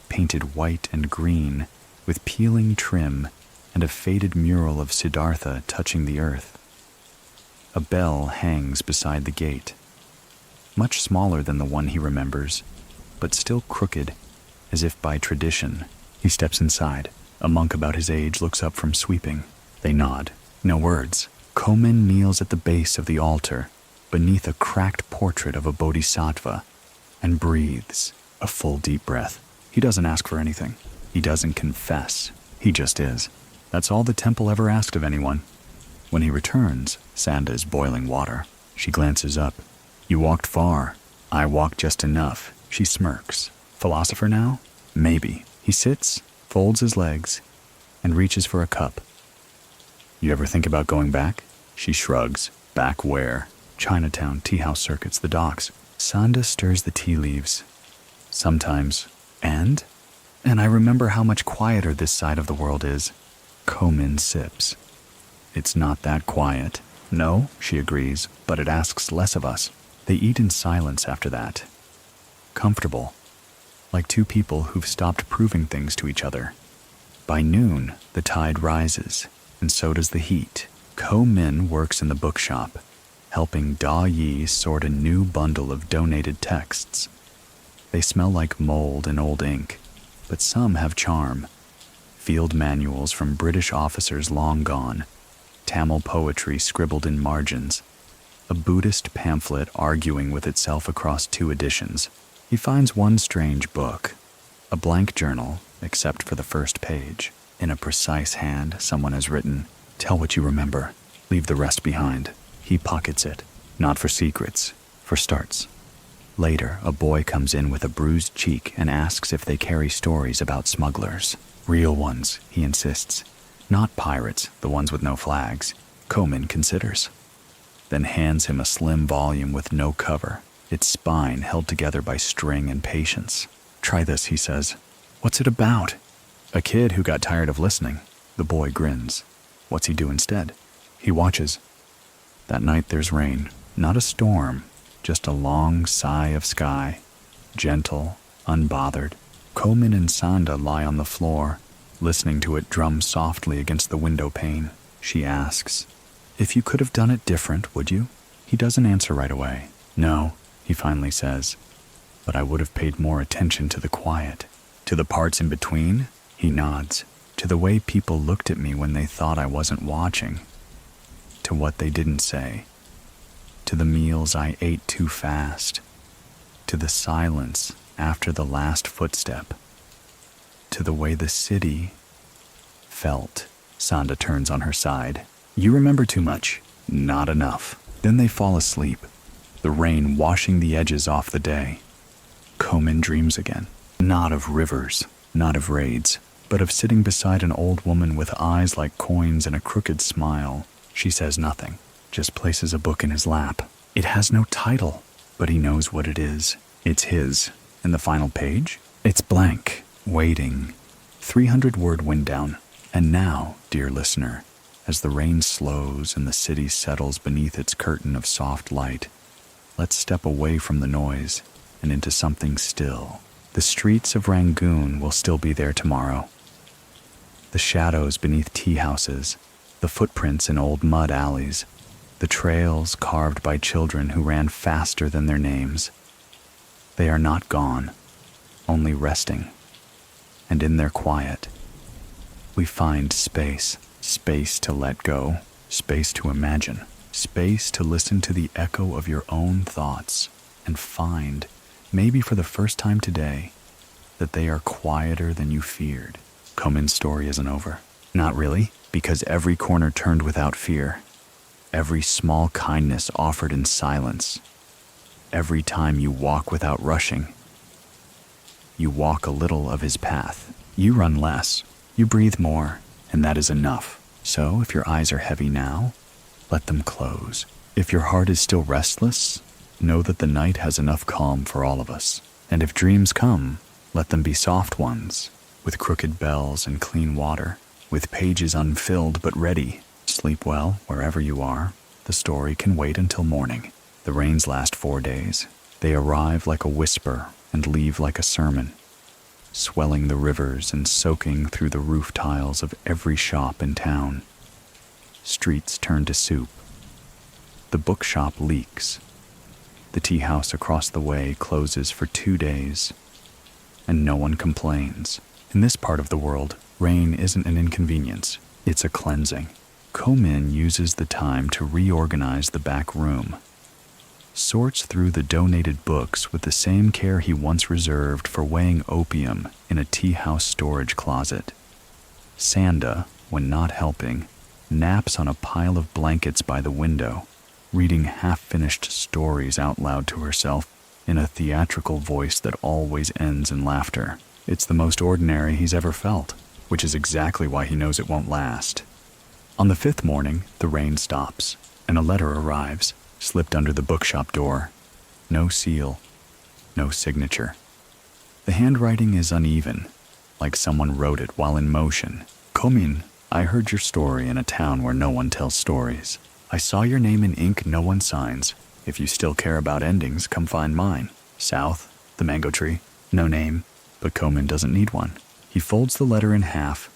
painted white and green, with peeling trim and a faded mural of Siddhartha touching the earth. A bell hangs beside the gate, much smaller than the one he remembers, but still crooked, as if by tradition. He steps inside. A monk about his age looks up from sweeping. They nod. No words. Komen kneels at the base of the altar, beneath a cracked portrait of a bodhisattva, and breathes. A full deep breath. He doesn't ask for anything. He doesn't confess. He just is. That's all the temple ever asked of anyone. When he returns, Sanda is boiling water. She glances up. You walked far. I walked just enough. She smirks. Philosopher now? Maybe. He sits, folds his legs, and reaches for a cup. You ever think about going back? She shrugs. Back where? Chinatown, tea house circuits, the docks. Sanda stirs the tea leaves. Sometimes. And I remember how much quieter this side of the world is. Komin sips. It's not that quiet. No, she agrees, but it asks less of us. They eat in silence after that. Comfortable. Like two people who've stopped proving things to each other. By noon, the tide rises, and so does the heat. Ko Min works in the bookshop, helping Da Yi sort a new bundle of donated texts. They smell like mold and old ink, but some have charm. Field manuals from British officers long gone, Tamil poetry scribbled in margins, a Buddhist pamphlet arguing with itself across 2 editions. He finds one strange book, a blank journal, except for the first page. In a precise hand, someone has written, "Tell what you remember, leave the rest behind." He pockets it, not for secrets, for starts. Later, a boy comes in with a bruised cheek and asks if they carry stories about smugglers. Real ones, he insists. Not pirates, the ones with no flags. Komin considers. Then hands him a slim volume with no cover, its spine held together by string and patience. Try this, he says. What's it about? A kid who got tired of listening. The boy grins. What's he do instead? He watches. That night there's rain, not a storm, just a long sigh of sky, gentle, unbothered. Komin and Sanda lie on the floor, listening to it drum softly against the window pane. She asks, "If you could have done it different, would you?" He doesn't answer right away. "No," he finally says, "but I would have paid more attention to the quiet. To the parts in between," he nods, "to the way people looked at me when they thought I wasn't watching, to what they didn't say, to the meals I ate too fast, to the silence after the last footstep, to the way the city felt." Sanda turns on her side. "You remember too much. Not enough." Then they fall asleep, the rain washing the edges off the day. Komin dreams again. Not of rivers, not of raids, but of sitting beside an old woman with eyes like coins and a crooked smile. She says nothing, just places a book in his lap. It has no title, but he knows what it is. It's his. And the final page? It's blank, waiting. 300-word wind down. And now, dear listener, as the rain slows and the city settles beneath its curtain of soft light, let's step away from the noise and into something still. The streets of Rangoon will still be there tomorrow. The shadows beneath tea houses, the footprints in old mud alleys, the trails carved by children who ran faster than their names. They are not gone, only resting. And in their quiet, we find space. Space to let go, space to imagine, space to listen to the echo of your own thoughts and find, maybe for the first time today, that they are quieter than you feared. Komin's story isn't over. Not really, because every corner turned without fear. Every small kindness offered in silence. Every time you walk without rushing. You walk a little of his path. You run less. You breathe more, and that is enough. So if your eyes are heavy now, let them close. If your heart is still restless, know that the night has enough calm for all of us. And if dreams come, let them be soft ones, with crooked bells and clean water, with pages unfilled but ready. Sleep well wherever you are. The story can wait until morning. The rains last 4 days. They arrive like a whisper and leave like a sermon, swelling the rivers and soaking through the roof tiles of every shop in town. Streets turn to soup. The bookshop leaks. The tea house across the way closes for 2 days, and no one complains. In this part of the world, rain isn't an inconvenience, it's a cleansing. Komin uses the time to reorganize the back room. sorts through the donated books with the same care he once reserved for weighing opium in a tea house storage closet. Sanda, when not helping, naps on a pile of blankets by the window, reading half-finished stories out loud to herself in a theatrical voice that always ends in laughter. It's the most ordinary he's ever felt, which is exactly why he knows it won't last. On the 5th morning, the rain stops, and a letter arrives, slipped under the bookshop door. No seal, no signature. The handwriting is uneven, like someone wrote it while in motion. Komin, I heard your story in a town where no one tells stories. I saw your name in ink no one signs. If you still care about endings, come find mine. South, the mango tree, no name, but Komin doesn't need one. He folds the letter in half,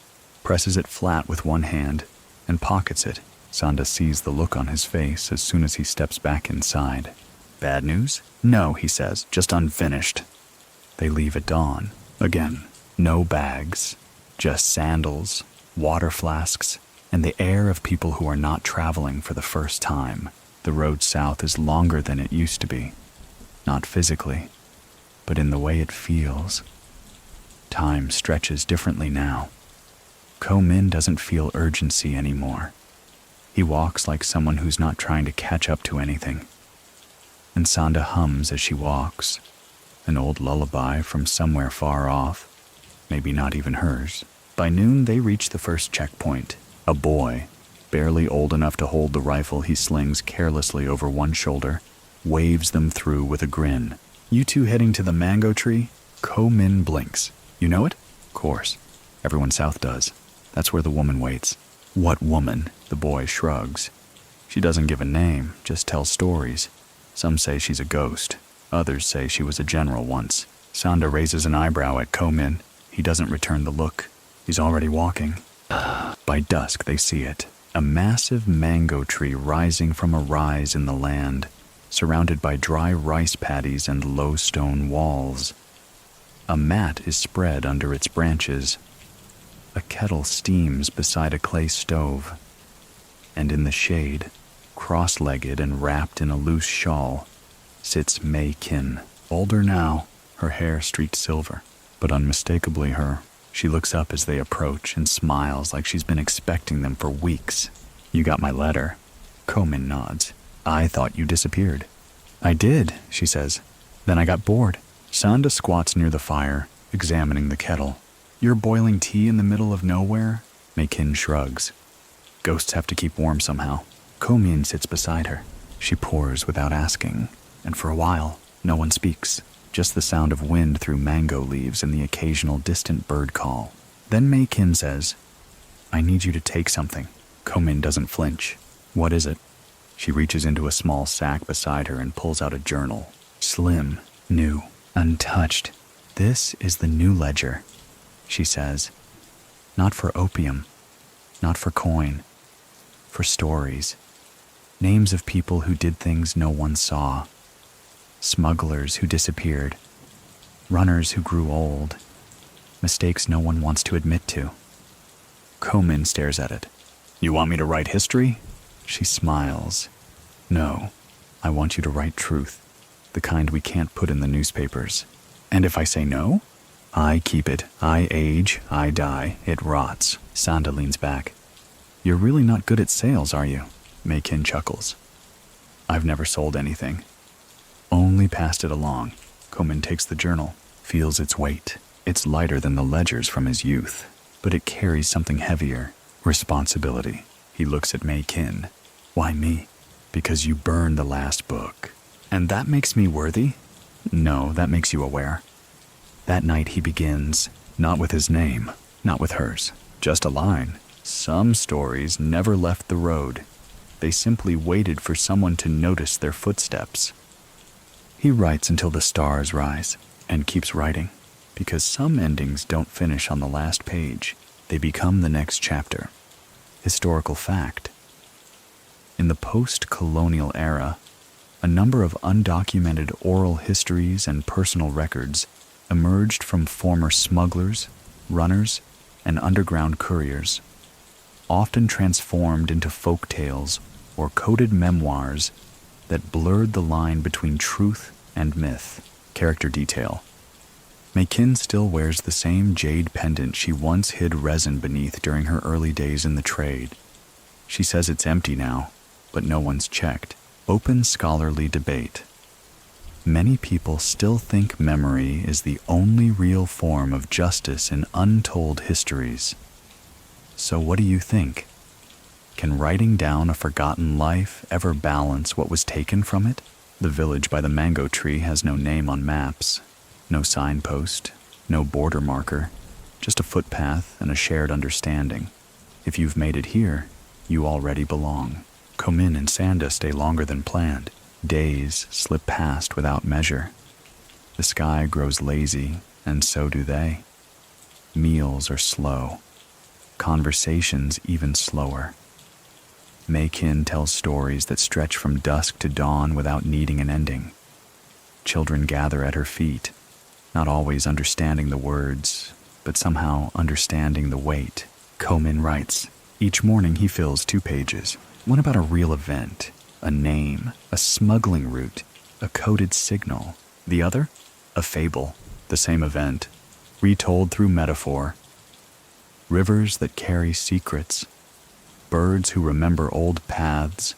presses it flat with one hand, and pockets it. Sanda sees the look on his face as soon as he steps back inside. Bad news? No, he says, just unfinished. They leave at dawn. Again, no bags, just sandals, water flasks, and the air of people who are not traveling for the first time. The road south is longer than it used to be. Not physically, but in the way it feels. Time stretches differently now. Ko-min doesn't feel urgency anymore. He walks like someone who's not trying to catch up to anything. And Sanda hums as she walks, an old lullaby from somewhere far off, maybe not even hers. By noon, they reach the first checkpoint. A boy, barely old enough to hold the rifle he slings carelessly over one shoulder, waves them through with a grin. You two heading to the mango tree? Ko-min blinks. You know it? Of course. Everyone south does. That's where the woman waits. What woman? The boy shrugs. She doesn't give a name, just tells stories. Some say she's a ghost. Others say she was a general once. Sanda raises an eyebrow at Ko-min. He doesn't return the look. He's already walking. By dusk, they see it. A massive mango tree rising from a rise in the land, surrounded by dry rice paddies and low stone walls. A mat is spread under its branches. A kettle steams beside a clay stove. And in the shade, cross-legged and wrapped in a loose shawl, sits Mei Kin. Older now, her hair streaked silver, but unmistakably her. She looks up as they approach and smiles like she's been expecting them for weeks. You got my letter. Ko-min nods. I thought you disappeared. I did, she says. Then I got bored. Sanda squats near the fire, examining the kettle. You're boiling tea in the middle of nowhere? Mei Kin shrugs. Ghosts have to keep warm somehow. Ko-min sits beside her. She pours without asking, and for a while, no one speaks. Just the sound of wind through mango leaves and the occasional distant bird call. Then Mei Kin says, I need you to take something. Ko-min doesn't flinch. What is it? She reaches into a small sack beside her and pulls out a journal. Slim, new, untouched. This is the new ledger, she says. Not for opium, not for coin, for stories. Names of people who did things no one saw. Smugglers who disappeared. Runners who grew old. Mistakes no one wants to admit to. Ko-min stares at it. You want me to write history? She smiles. No, I want you to write truth, the kind we can't put in the newspapers. And if I say no? I keep it. I age, I die, it rots. Sanda leans back. You're really not good at sales, are you? Mei Kin chuckles. I've never sold anything. Only passed it along. Ko-min takes the journal, feels its weight. It's lighter than the ledgers from his youth, but it carries something heavier. Responsibility. He looks at Mei Kin. Why me? Because you burned the last book. And that makes me worthy? No, that makes you aware. That night he begins, not with his name, not with hers, just a line. Some stories never left the road. They simply waited for someone to notice their footsteps. He writes until the stars rise, and keeps writing, because some endings don't finish on the last page. They become the next chapter. Historical fact. In the post-colonial era, a number of undocumented oral histories and personal records emerged from former smugglers, runners, and underground couriers, often transformed into folk tales or coded memoirs that blurred the line between truth and myth. Character detail. Maykin still wears the same jade pendant she once hid resin beneath during her early days in the trade. She says it's empty now, but no one's checked. Open scholarly debate. Many people still think memory is the only real form of justice in untold histories. So what do you think? Can writing down a forgotten life ever balance what was taken from it? The village by the mango tree has no name on maps, no signpost, no border marker, just a footpath and a shared understanding. If you've made it here, you already belong. Komin and Sanda stay longer than planned. Days slip past without measure. The sky grows lazy, and so do they. Meals are slow. Conversations even slower. Maykin tells stories that stretch from dusk to dawn without needing an ending. Children gather at her feet, not always understanding the words, but somehow understanding the weight. Komin writes, each morning he fills 2 pages. One about a real event, a name, a smuggling route, a coded signal. The other? A fable, the same event, retold through metaphor. Rivers that carry secrets, birds who remember old paths,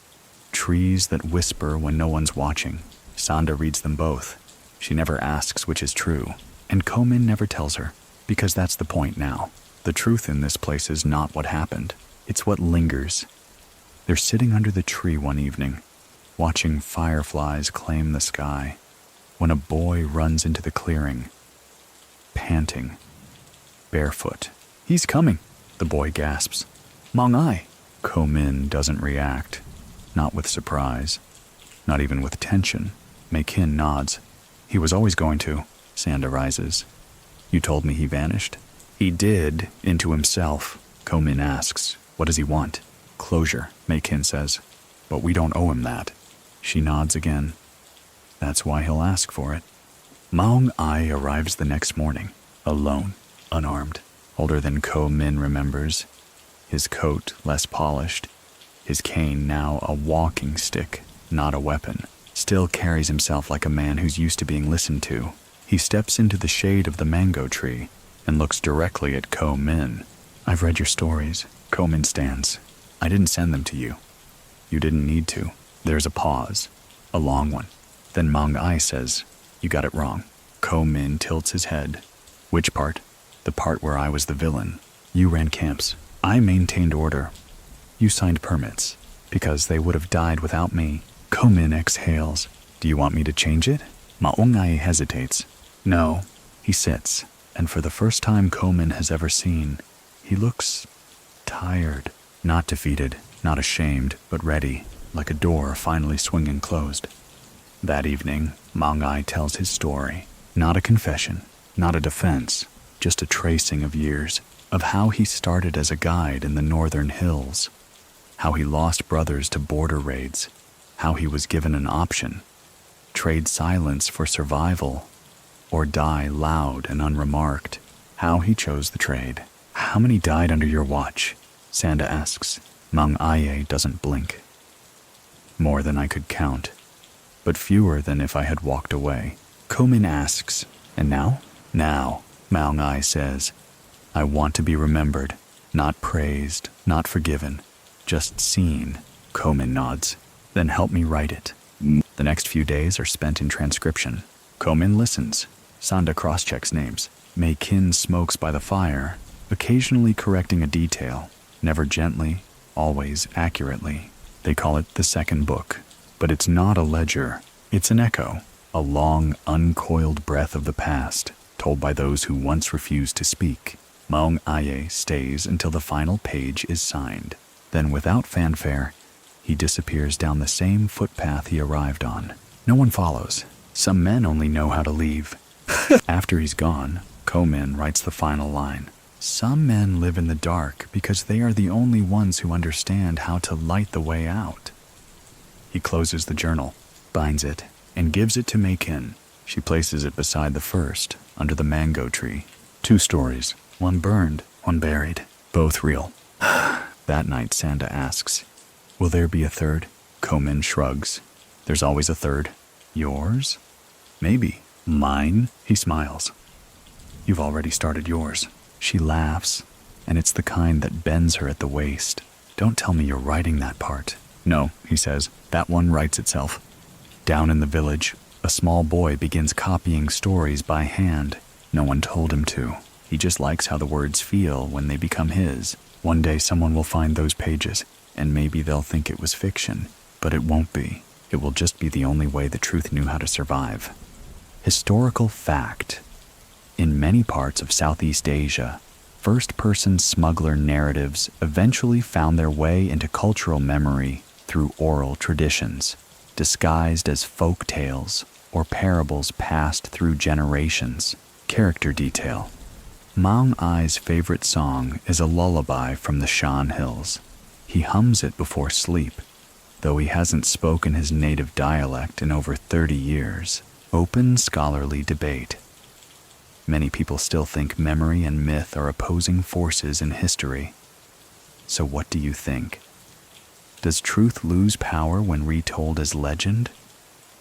trees that whisper when no one's watching. Sanda reads them both. She never asks which is true, and Komin never tells her, because that's the point now. The truth in this place is not what happened, it's what lingers. They're sitting under the tree one evening, watching fireflies claim the sky, when a boy runs into the clearing, panting, barefoot. He's coming, the boy gasps. Maung Ai. Komin doesn't react, not with surprise, not even with tension. Maykin nods. He was always going to. Sanda rises. You told me he vanished? He did, into himself. Komin asks, what does he want? Closure, Maykin says. But we don't owe him that. She nods again. That's why he'll ask for it. Maung Ai arrives the next morning, alone, unarmed, older than Komin remembers. His coat less polished, his cane now a walking stick, not a weapon. Still carries himself like a man who's used to being listened to. He steps into the shade of the mango tree and looks directly at Komin. I've read your stories. Komin stands. I didn't send them to you. You didn't need to. There's a pause, a long one. Then Maung Ai says, you got it wrong. Komin tilts his head. Which part? The part where I was the villain. You ran camps. I maintained order. You signed permits, because they would have died without me. Komin exhales. Do you want me to change it? Maung Ai hesitates. No. He sits, and for the first time Komin has ever seen, he looks tired. Not defeated, not ashamed, but ready, like a door finally swinging closed. That evening, Maung Ai tells his story. Not a confession, not a defense, just a tracing of years, of how he started as a guide in the northern hills, how he lost brothers to border raids, how he was given an option, trade silence for survival, or die loud and unremarked, how he chose the trade. How many died under your watch? Sanda asks. Maung Ai doesn't blink. More than I could count, but fewer than if I had walked away. Komin asks, and now? Now, Maung Ai says. I want to be remembered, not praised, not forgiven, just seen. Komin nods. Then help me write it. The next few days are spent in transcription. Komin listens. Sanda cross-checks names. Maykin smokes by the fire, occasionally correcting a detail, never gently, always accurately. They call it the second book, but it's not a ledger. It's an echo, a long, uncoiled breath of the past, told by those who once refused to speak. Maung Ai stays until the final page is signed. Then, without fanfare, he disappears down the same footpath he arrived on. No one follows. Some men only know how to leave. After he's gone, Komin writes the final line. Some men live in the dark because they are the only ones who understand how to light the way out. He closes the journal, binds it, and gives it to Maykin. She places it beside the first, under the mango tree. 2 stories, one burned, one buried, both real. That night, Sanda asks, will there be a third? Komin shrugs. There's always a third. Yours? Maybe. Mine? He smiles. You've already started yours. She laughs, and it's the kind that bends her at the waist. Don't tell me you're writing that part. No, he says, that one writes itself. Down in the village, a small boy begins copying stories by hand. No one told him to. He just likes how the words feel when they become his. One day someone will find those pages, and maybe they'll think it was fiction, but it won't be. It will just be the only way the truth knew how to survive. Historical fact. In many parts of Southeast Asia, first-person smuggler narratives eventually found their way into cultural memory through oral traditions, disguised as folk tales or parables passed through generations. Character detail. Maung Ai's favorite song is a lullaby from the Shan Hills. He hums it before sleep, though he hasn't spoken his native dialect in over 30 years. Open scholarly debate. Many people still think memory and myth are opposing forces in history. So what do you think? Does truth lose power when retold as legend?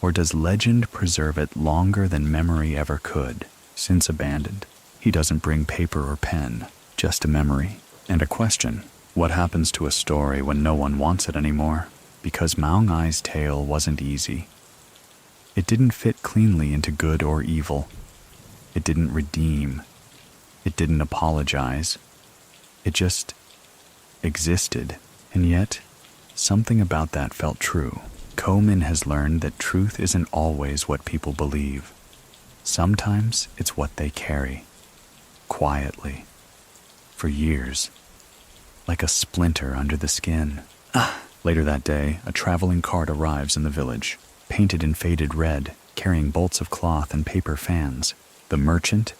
Or does legend preserve it longer than memory ever could, since abandoned? He doesn't bring paper or pen, just a memory and a question. What happens to a story when no one wants it anymore? Because Maung Ai's tale wasn't easy. It didn't fit cleanly into good or evil. It didn't redeem. It didn't apologize. It just existed. And yet, something about that felt true. Ko Min has learned that truth isn't always what people believe. Sometimes it's what they carry. Quietly. For years. Like a splinter under the skin. Later that day, a traveling cart arrives in the village, painted in faded red, carrying bolts of cloth and paper fans. The merchant,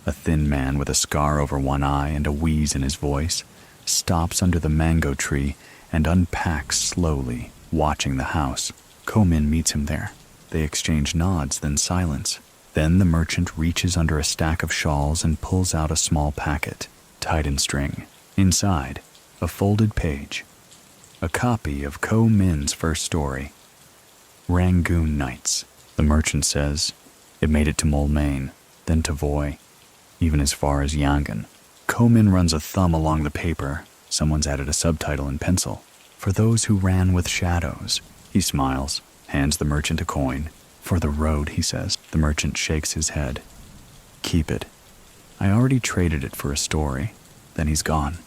a thin man with a scar over one eye and a wheeze in his voice, stops under the mango tree and unpacks slowly, watching the house. Ko Min meets him there. They exchange nods, then silence. Then the merchant reaches under a stack of shawls and pulls out a small packet, tied in string. Inside, a folded page. A copy of Ko Min's first story. Rangoon Nights, the merchant says. It made it to Moulmein, then to Voi, even as far as Yangon. Ko Min runs a thumb along the paper. Someone's added a subtitle in pencil. For those who ran with shadows. He smiles, hands the merchant a coin. For the road, he says. The merchant shakes his head. Keep it. I already traded it for a story. Then he's gone.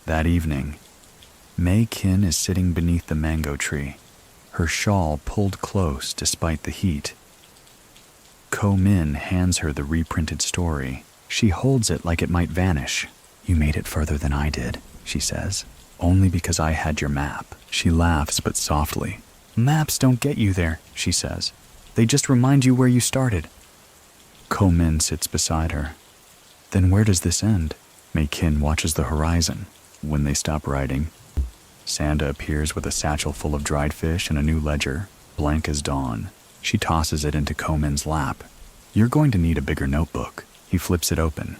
That evening, Mei Kin is sitting beneath the mango tree, her shawl pulled close despite the heat. Ko Min hands her the reprinted story. She holds it like it might vanish. You made it further than I did, she says. Only because I had your map. She laughs, but softly. Maps don't get you there, she says. They just remind you where you started. Ko Min sits beside her. Then where does this end? Mei Kin watches the horizon. When they stop writing, Sanda appears with a satchel full of dried fish and a new ledger, blank as dawn. She tosses it into Ko Min's lap. You're going to need a bigger notebook. He flips it open,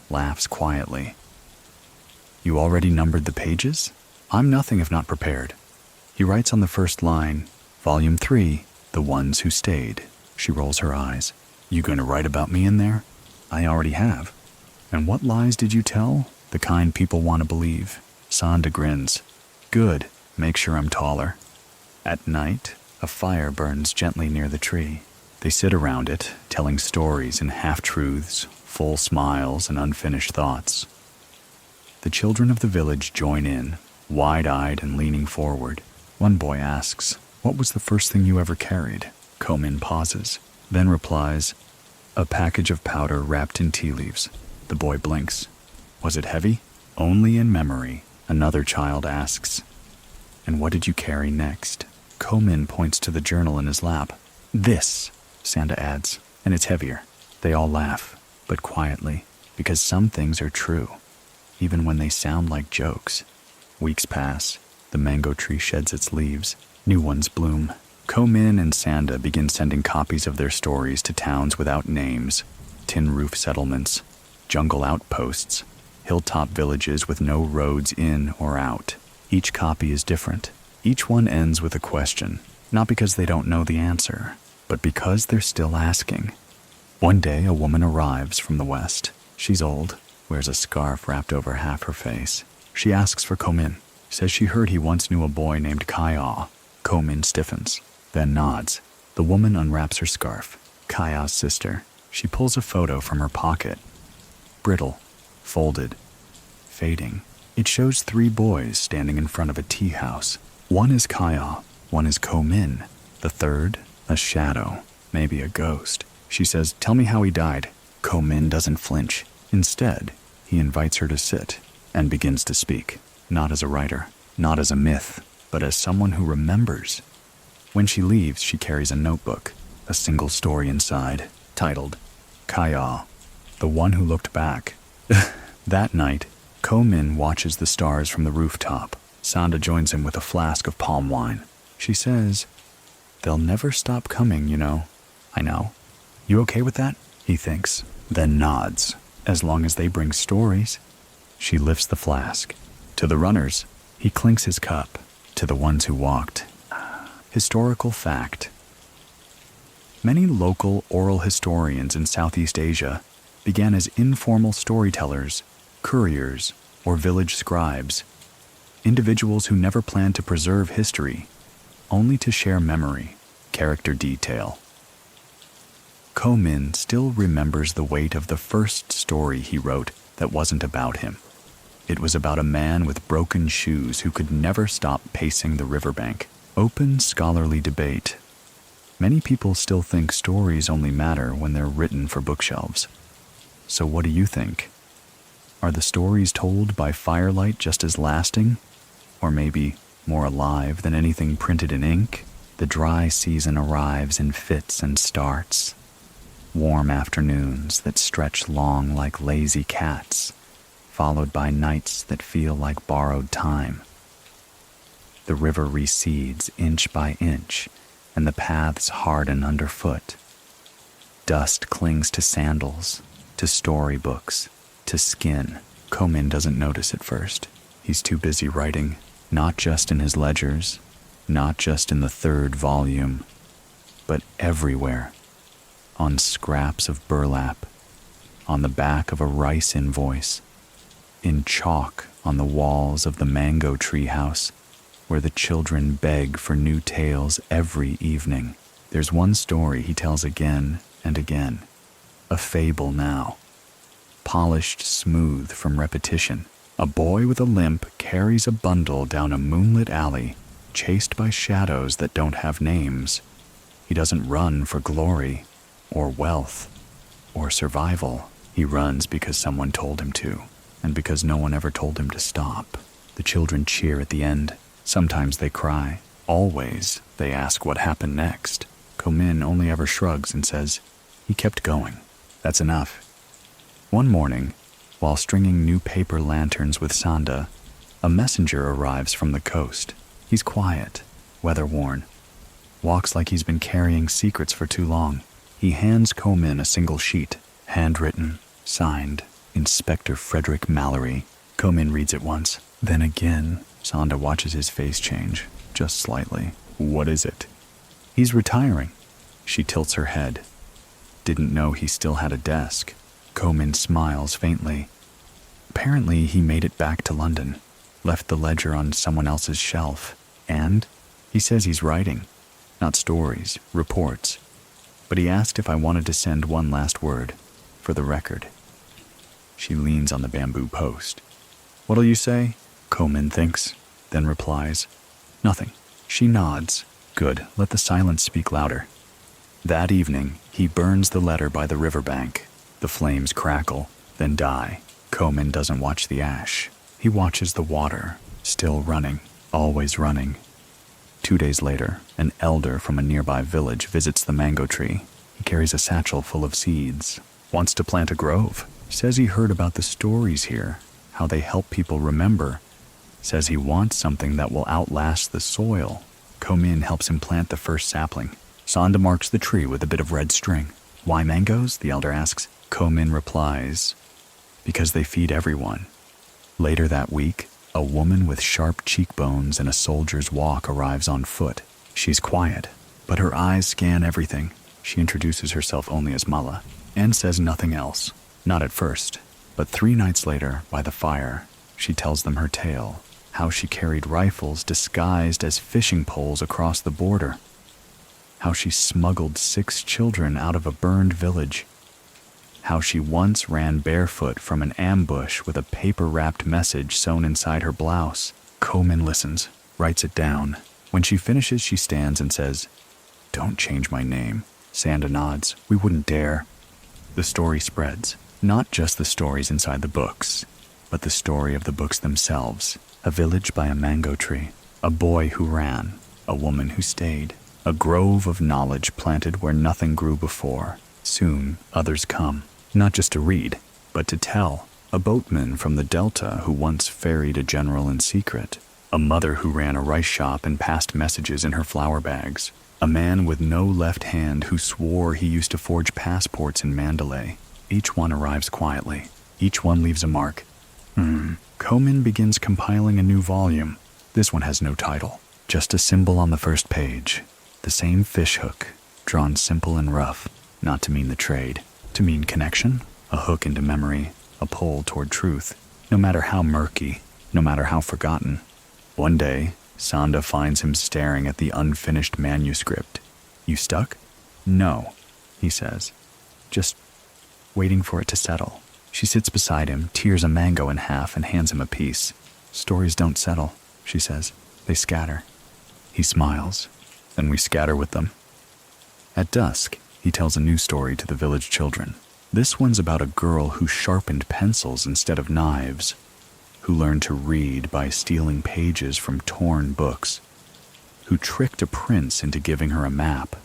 laughs quietly. You already numbered the pages? I'm nothing if not prepared. He writes on the first line, Volume 3, The Ones Who Stayed. She rolls her eyes. You going to write about me in there? I already have. And what lies did you tell? The kind people want to believe. Sanda grins. Good. Make sure I'm taller. At night, a fire burns gently near the tree. They sit around it, telling stories and half-truths, full smiles and unfinished thoughts. The children of the village join in, wide-eyed and leaning forward. One boy asks, What was the first thing you ever carried? Ko Min pauses, then replies, A package of powder wrapped in tea leaves. The boy blinks. Was it heavy? Only in memory. Another child asks, And what did you carry next? Ko Min points to the journal in his lap. This, Sanda adds, and it's heavier. They all laugh, but quietly, because some things are true, even when they sound like jokes. Weeks pass. The mango tree sheds its leaves. New ones bloom. Ko Min and Sanda begin sending copies of their stories to towns without names, tin roof settlements, jungle outposts, hilltop villages with no roads in or out. Each copy is different. Each one ends with a question. Not because they don't know the answer, but because they're still asking. One day, a woman arrives from the west. She's old, wears a scarf wrapped over half her face. She asks for Ko-min, says she heard he once knew a boy named Kaya. Ko-min stiffens, then nods. The woman unwraps her scarf, Kaya's sister. She pulls a photo from her pocket. Brittle, folded, fading. It shows 3 boys standing in front of a tea house. One is Kaya, one is Ko-min. The third, a shadow, maybe a ghost. She says, "Tell me how he died." Ko-min doesn't flinch. Instead, he invites her to sit and begins to speak, not as a writer, not as a myth, but as someone who remembers. When she leaves, she carries a notebook, a single story inside, titled, Kaya, the one who looked back. That night, Ko-min watches the stars from the rooftop. Sanda joins him with a flask of palm wine. She says, "They'll never stop coming, you know." "I know." "You okay with that?" He thinks, then nods. "As long as they bring stories." She lifts the flask. To the runners, he clinks his cup. To the ones who walked. Historical fact. Many local oral historians in Southeast Asia began as informal storytellers, couriers, or village scribes, individuals who never planned to preserve history, only to share memory, character detail. Ko-min still remembers the weight of the first story he wrote that wasn't about him. It was about a man with broken shoes who could never stop pacing the riverbank. Open scholarly debate. Many people still think stories only matter when they're written for bookshelves. So what do you think? Are the stories told by firelight just as lasting? Or maybe more alive than anything printed in ink? The dry season arrives in fits and starts. Warm afternoons that stretch long like lazy cats, followed by nights that feel like borrowed time. The river recedes inch by inch, and the paths harden underfoot. Dust clings to sandals, to storybooks, to skin. Ko-min doesn't notice at first. He's too busy writing, not just in his ledgers, not just in the 3rd volume, but everywhere. On scraps of burlap, on the back of a rice invoice, in chalk on the walls of the mango tree house, where the children beg for new tales every evening. There's one story he tells again and again, a fable now, polished smooth from repetition. A boy with a limp carries a bundle down a moonlit alley, chased by shadows that don't have names. He doesn't run for glory, or wealth, or survival. He runs because someone told him to, and because no one ever told him to stop. The children cheer at the end. Sometimes they cry. Always they ask what happened next. Ko-min only ever shrugs and says, "He kept going. That's enough." One morning, while stringing new paper lanterns with Sanda, a messenger arrives from the coast. He's quiet, weather-worn, walks like he's been carrying secrets for too long. He hands Ko-min a single sheet, handwritten, signed, Inspector Frederick Mallory. Ko-min reads it once, then again. Sanda watches his face change, just slightly. "What is it?" "He's retiring." She tilts her head. Didn't know he still had a desk. Ko-min smiles faintly. Apparently he made it back to London, left the ledger on someone else's shelf, and he says he's writing. Not stories, reports. But he asked if I wanted to send one last word, for the record. She leans on the bamboo post. "What'll you say?" Ko-min thinks, then replies, "Nothing." She nods. Good, let the silence speak louder. That evening, he burns the letter by the riverbank. The flames crackle, then die. Ko-min doesn't watch the ash. He watches the water, still running, always running. 2 days later, an elder from a nearby village visits the mango tree. He carries a satchel full of seeds, wants to plant a grove, says he heard about the stories here, how they help people remember, says he wants something that will outlast the soil. Ko-min helps him plant the first sapling. Sanda marks the tree with a bit of red string. "Why mangoes?" the elder asks. Ko-min replies, "Because they feed everyone." Later that week, a woman with sharp cheekbones and a soldier's walk arrives on foot. She's quiet, but her eyes scan everything. She introduces herself only as Mala and says nothing else. Not at first, but 3 nights later, by the fire, she tells them her tale, how she carried rifles disguised as fishing poles across the border, how she smuggled 6 children out of a burned village, how she once ran barefoot from an ambush with a paper-wrapped message sewn inside her blouse. Komen listens, writes it down. When she finishes, she stands and says, "Don't change my name." Sanda nods. "We wouldn't dare." The story spreads. Not just the stories inside the books, but the story of the books themselves. A village by a mango tree, a boy who ran, a woman who stayed, a grove of knowledge planted where nothing grew before. Soon, others come, not just to read, but to tell. A boatman from the Delta who once ferried a general in secret, a mother who ran a rice shop and passed messages in her flour bags, a man with no left hand who swore he used to forge passports in Mandalay. Each one arrives quietly. Each one leaves a mark. Komen begins compiling a new volume. This one has no title, just a symbol on the first page. The same fishhook, drawn simple and rough, not to mean the trade, to mean connection, a hook into memory, a pull toward truth, no matter how murky, no matter how forgotten. One day, Sanda finds him staring at the unfinished manuscript. "You stuck?" "No," he says, "just waiting for it to settle." She sits beside him, tears a mango in half, and hands him a piece. "Stories don't settle," she says. "They scatter." He smiles. "Then we scatter with them." At dusk, he tells a new story to the village children. This one's about a girl who sharpened pencils instead of knives, who learned to read by stealing pages from torn books, who tricked a prince into giving her a map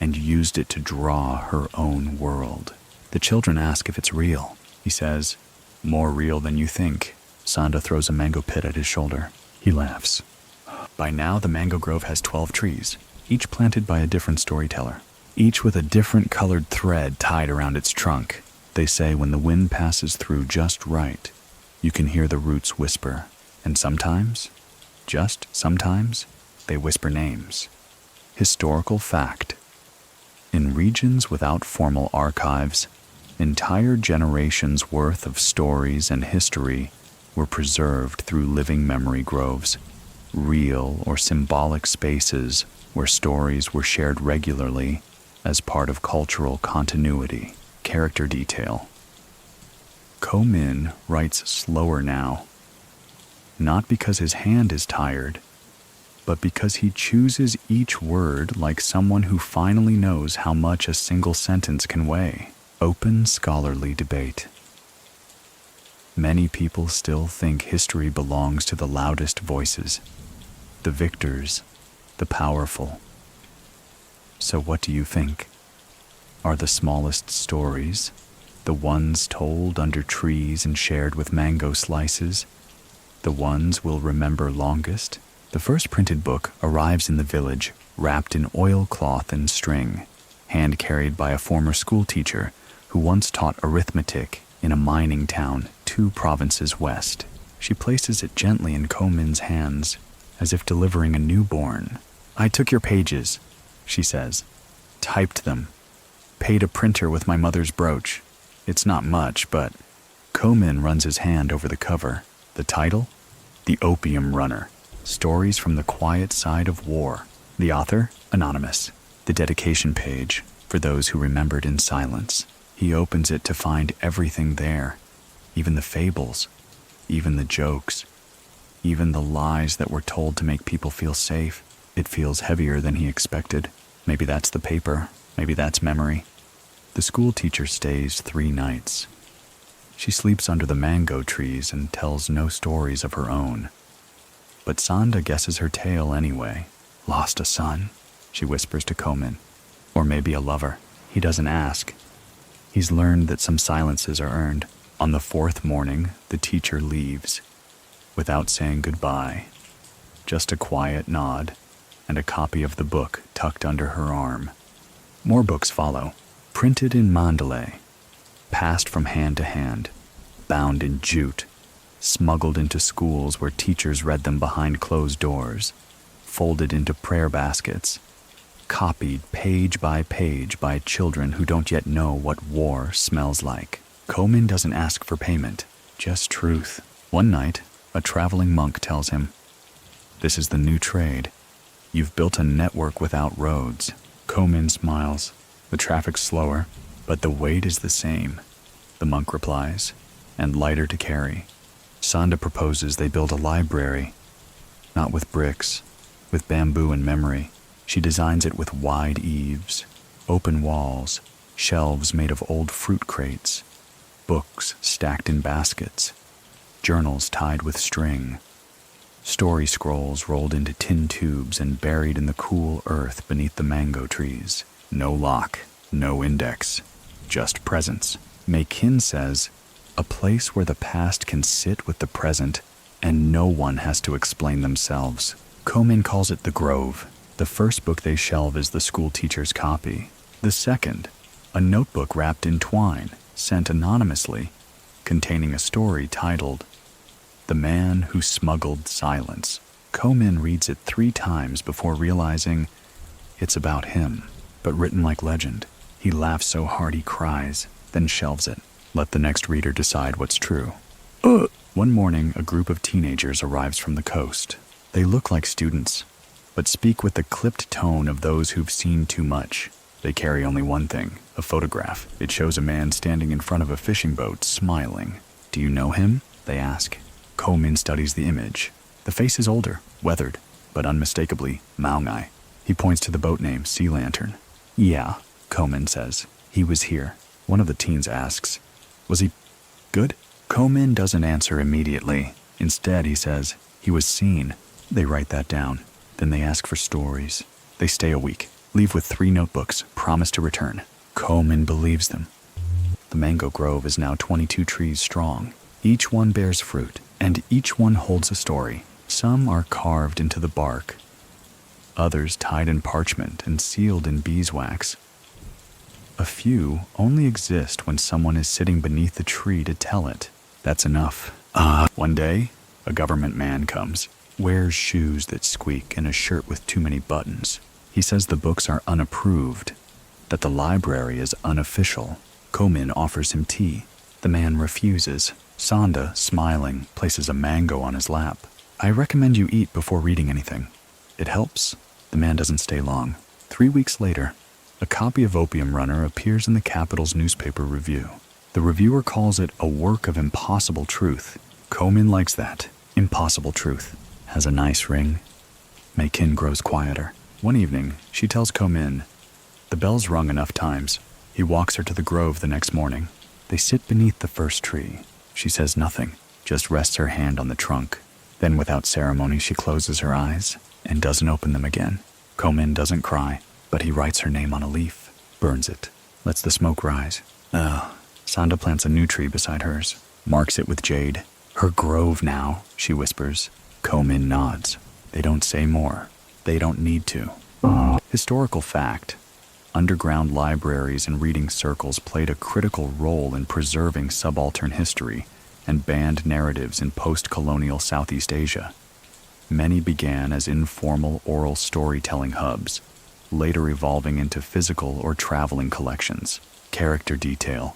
and used it to draw her own world. The children ask if it's real. He says, "More real than you think." Sanda throws a mango pit at his shoulder. He laughs. By now, the mango grove has 12 trees, each planted by a different storyteller, each with a different colored thread tied around its trunk. They say when the wind passes through just right, you can hear the roots whisper, and sometimes, just sometimes, they whisper names. Historical fact. In regions without formal archives, entire generations' worth of stories and history were preserved through living memory groves, real or symbolic spaces where stories were shared regularly as part of cultural continuity, character detail. Komen writes slower now, not because his hand is tired, but because he chooses each word like someone who finally knows how much a single sentence can weigh. Open scholarly debate. Many people still think history belongs to the loudest voices, the victors, the powerful. So what do you think? Are the smallest stories, the ones told under trees and shared with mango slices, the ones we'll remember longest? The first printed book arrives in the village, wrapped in oilcloth and string, hand-carried by a former schoolteacher who once taught arithmetic in a mining town 2 provinces west. She places it gently in Komen's hands, as if delivering a newborn. "I took your pages," she says. "Typed them. Paid a printer with my mother's brooch. It's not much, but..." Komen runs his hand over the cover. The title? The Opium Runner. Stories from the Quiet Side of War. The author? Anonymous. The dedication page, for those who remembered in silence. He opens it to find everything there, even the fables, even the jokes, even the lies that were told to make people feel safe. It feels heavier than he expected. Maybe that's the paper, maybe that's memory. The school teacher stays 3 nights. She sleeps under the mango trees and tells no stories of her own. But Sanda guesses her tale anyway. "Lost a son," she whispers to Komen. "Or maybe a lover." He doesn't ask. He's learned that some silences are earned. On the 4th morning, the teacher leaves, without saying goodbye. Just a quiet nod, and a copy of the book tucked under her arm. More books follow, printed in Mandalay, passed from hand to hand, bound in jute, smuggled into schools where teachers read them behind closed doors. folded into prayer baskets, copied page by page by children who don't yet know what war smells like. Komin doesn't ask for payment, just truth. One night, a traveling monk tells him, "This is the new trade. You've built a network without roads." Komin smiles. The traffic's slower, but the weight is the same, the monk replies, and lighter to carry. Sanda proposes they build a library, not with bricks, with bamboo and memory. She designs it with wide eaves, open walls, shelves made of old fruit crates, books stacked in baskets, journals tied with string, story scrolls rolled into tin tubes and buried in the cool earth beneath the mango trees. No lock, no index, just presence. Mei Qin says, a place where the past can sit with the present and no one has to explain themselves. Komin calls it the Grove. The first book they shelve is the school teacher's copy. The second, a notebook wrapped in twine, sent anonymously, containing a story titled The Man Who Smuggled Silence. Komin reads it 3 times before realizing it's about him, but written like legend. He laughs so hard he cries, then shelves it. Let the next reader decide what's true. One morning, a group of teenagers arrives from the coast. They look like students, but speak with the clipped tone of those who've seen too much. They carry only one thing, a photograph. It shows a man standing in front of a fishing boat, smiling. "Do you know him?" they ask. Komin studies the image. The face is older, weathered, but unmistakably Maungai. He points to the boat name, Sea Lantern. "Yeah," Komin says. "He was here." One of the teens asks, "Was he good?" Komin doesn't answer immediately. Instead, he says, "He was seen." They write that down. Then they ask for stories. They stay a week, leave with 3 notebooks, promise to return. Komin believes them. The mango grove is now 22 trees strong. Each one bears fruit, and each one holds a story. Some are carved into the bark, others tied in parchment and sealed in beeswax. A few only exist when someone is sitting beneath the tree to tell it. That's enough. One day, a government man comes, wears shoes that squeak and a shirt with too many buttons. He says the books are unapproved, that the library is unofficial. Komin offers him tea. The man refuses. Sanda, smiling, places a mango on his lap. "I recommend you eat before reading anything. It helps." The man doesn't stay long. 3 weeks later, a copy of Opium Runner appears in the capital's newspaper review. The reviewer calls it a work of impossible truth. Komin likes that. Impossible truth. Has a nice ring. Mei Qin grows quieter. One evening, she tells Komin, the bell's rung enough times. He walks her to the grove the next morning. They sit beneath the first tree. She says nothing, just rests her hand on the trunk. Then without ceremony, she closes her eyes and doesn't open them again. Komin doesn't cry, but he writes her name on a leaf, burns it, lets the smoke rise. Sanda plants a new tree beside hers, marks it with jade. "Her grove now," she whispers. Komin nods. They don't say more. They don't need to. Historical fact. Underground libraries and reading circles played a critical role in preserving subaltern history and banned narratives in post-colonial Southeast Asia. Many began as informal oral storytelling hubs, later evolving into physical or traveling collections. Character detail.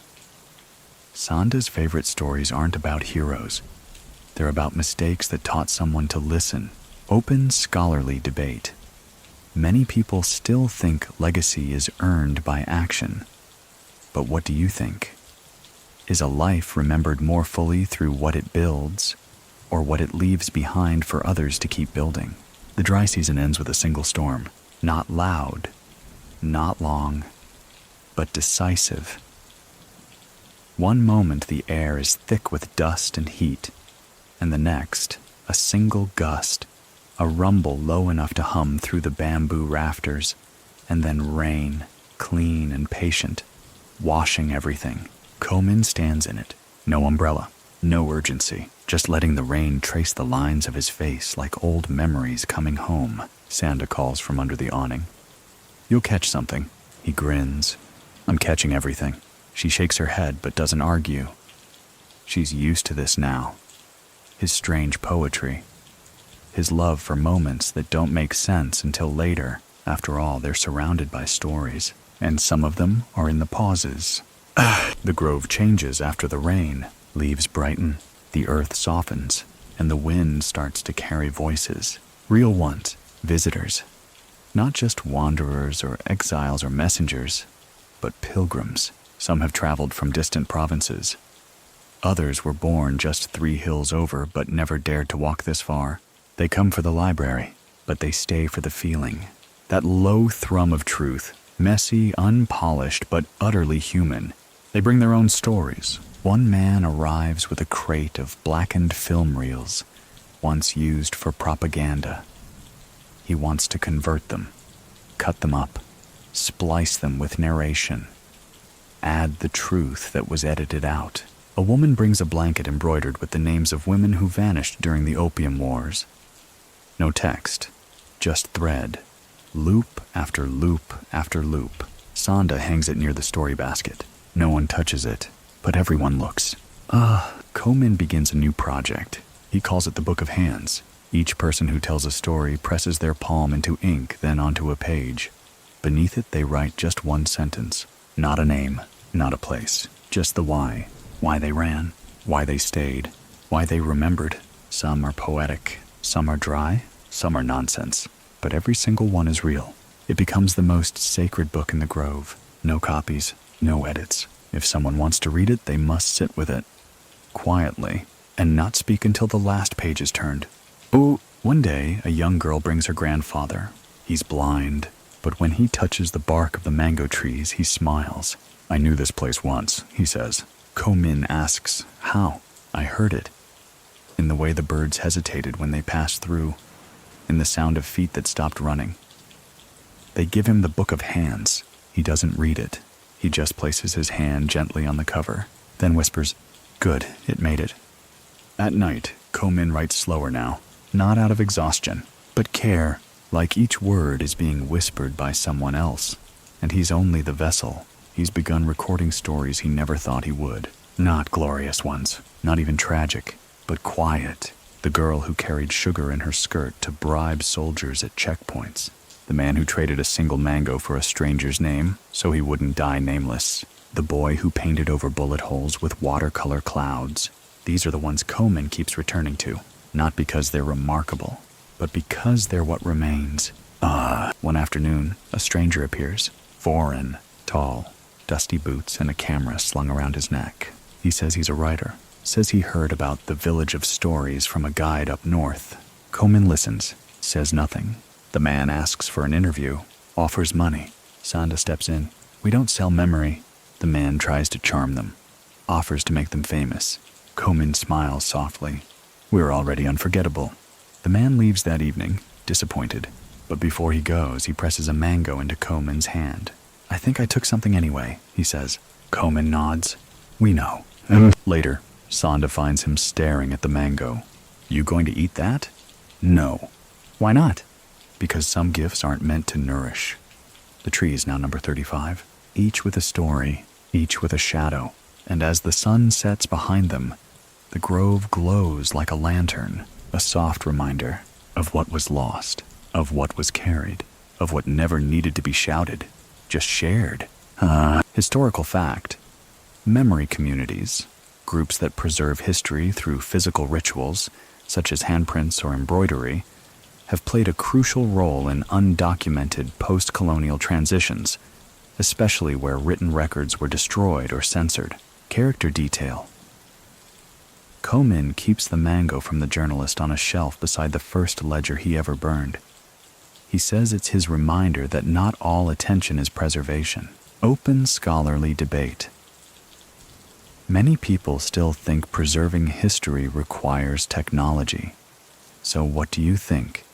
Sanda's favorite stories aren't about heroes. They're about mistakes that taught someone to listen. Open scholarly debate. Many people still think legacy is earned by action. But what do you think? Is a life remembered more fully through what it builds, or what it leaves behind for others to keep building? The dry season ends with a single storm. Not loud, not long, but decisive. One moment the air is thick with dust and heat, and the next, a single gust, a rumble low enough to hum through the bamboo rafters, and then rain, clean and patient, washing everything. Komin stands in it. No umbrella, no urgency, just letting the rain trace the lines of his face like old memories coming home. Sanda calls from under the awning. "You'll catch something." He grins. "I'm catching everything." She shakes her head but doesn't argue. She's used to this now. His strange poetry. his love for moments that don't make sense until later. After all, they're surrounded by stories, and some of them are in the pauses. The grove changes after the rain. Leaves brighten, the earth softens, and the wind starts to carry voices. Real ones, visitors. Not just wanderers or exiles or messengers, but pilgrims. Some have traveled from distant provinces. Others were born just 3 hills over but never dared to walk this far. They come for the library, but they stay for the feeling. That low thrum of truth, messy, unpolished, but utterly human. They bring their own stories. One man arrives with a crate of blackened film reels, once used for propaganda. He wants to convert them, cut them up, splice them with narration, add the truth that was edited out. A woman brings a blanket embroidered with the names of women who vanished during the Opium Wars. No text, just thread. Loop after loop after loop. Sonda hangs it near the story basket. No one touches it, but everyone looks. Komin begins a new project. He calls it the Book of Hands. Each person who tells a story presses their palm into ink, then onto a page. Beneath it, they write just one sentence. Not a name, not a place, just the why. Why they ran, why they stayed, why they remembered. Some are poetic, some are dry, some are nonsense. But every single one is real. It becomes the most sacred book in the grove. No copies, no edits. If someone wants to read it, they must sit with it, quietly, and not speak until the last page is turned. One day, a young girl brings her grandfather. He's blind, but when he touches the bark of the mango trees, he smiles. I knew this place once, he says. Komin asks, how? I heard it. In the way the birds hesitated when they passed through, in the sound of feet that stopped running. They give him the Book of Hands. He doesn't read it. He just places his hand gently on the cover, then whispers, good, it made it. At night, Komin writes slower now, not out of exhaustion, but care, like each word is being whispered by someone else. And he's only the vessel. He's begun recording stories he never thought he would. Not glorious ones, not even tragic, but quiet. The girl who carried sugar in her skirt to bribe soldiers at checkpoints. The man who traded a single mango for a stranger's name so he wouldn't die nameless. The boy who painted over bullet holes with watercolor clouds. These are the ones Komin keeps returning to, not because they're remarkable, but because they're what remains. One afternoon, a stranger appears. Foreign, tall, dusty boots and a camera slung around his neck. He says he's a writer. Says he heard about the village of stories from a guide up north. Komin listens, says nothing. The man asks for an interview, offers money. Sonda steps in. We don't sell memory. The man tries to charm them, offers to make them famous. Komin smiles softly. We're already unforgettable. The man leaves that evening, disappointed. But before he goes, he presses a mango into Komin's hand. I think I took something anyway, he says. Komin nods. We know. Later, Sonda finds him staring at the mango. You going to eat that? No. Why not? Because some gifts aren't meant to nourish. The tree is now number 35, each with a story, each with a shadow. And as the sun sets behind them, the grove glows like a lantern, a soft reminder of what was lost, of what was carried, of what never needed to be shouted, just shared. Historical fact. Memory communities, groups that preserve history through physical rituals, such as handprints or embroidery, have played a crucial role in undocumented post-colonial transitions, especially where written records were destroyed or censored. Character detail. Komin keeps the mango from the journalist on a shelf beside the first ledger he ever burned. He says it's his reminder that not all attention is preservation. Open scholarly debate. Many people still think preserving history requires technology. So what do you think?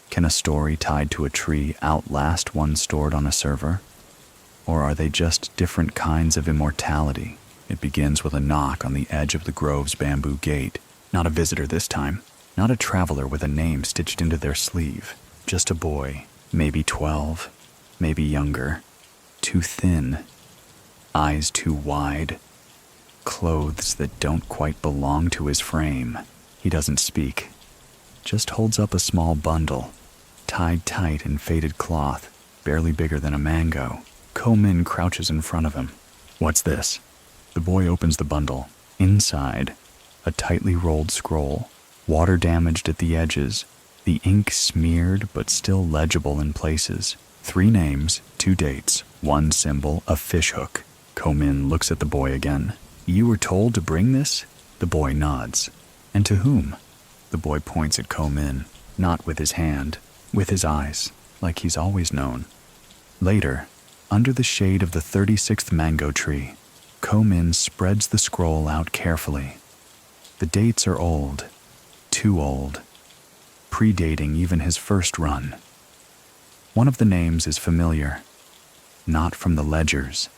Can a story tied to a tree outlast one stored on a server? Or are they just different kinds of immortality? It begins with a knock on the edge of the grove's bamboo gate. Not a visitor this time. Not a traveler with a name stitched into their sleeve. Just a boy, maybe 12, maybe younger. Too thin. Eyes too wide. Clothes that don't quite belong to his frame. He doesn't speak. just holds up a small bundle, tied tight in faded cloth, barely bigger than a mango. Ko-min crouches in front of him. "What's this?" The boy opens the bundle. Inside, a tightly rolled scroll, water damaged at the edges, the ink smeared but still legible in places. 3 names, 2 dates, 1 symbol, a fishhook. Ko-min looks at the boy again. "You were told to bring this?" The boy nods. "And to whom?" The boy points at Ko-min, not with his hand, with his eyes, like he's always known. Later, under the shade of the 36th mango tree, Ko-min spreads the scroll out carefully. The dates are old, too old, predating even his first run. One of the names is familiar, not from the ledgers,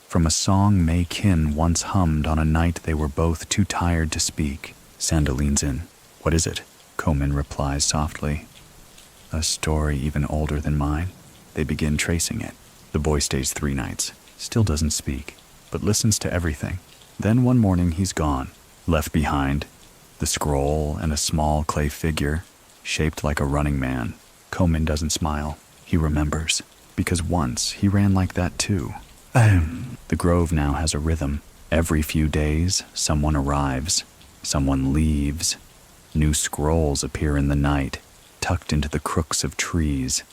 from a song May Kin once hummed on a night they were both too tired to speak. Sanda leans in. "What is it?" Ko-min replies softly. "A story even older than mine." They begin tracing it. The boy stays 3 nights, still doesn't speak, but listens to everything. Then one morning he's gone, left behind the scroll and a small clay figure, shaped like a running man. Ko-min doesn't smile. He remembers, because once he ran like that too. The grove now has a rhythm. Every few days, someone arrives, someone leaves. New scrolls appear in the night, tucked into the crooks of trees.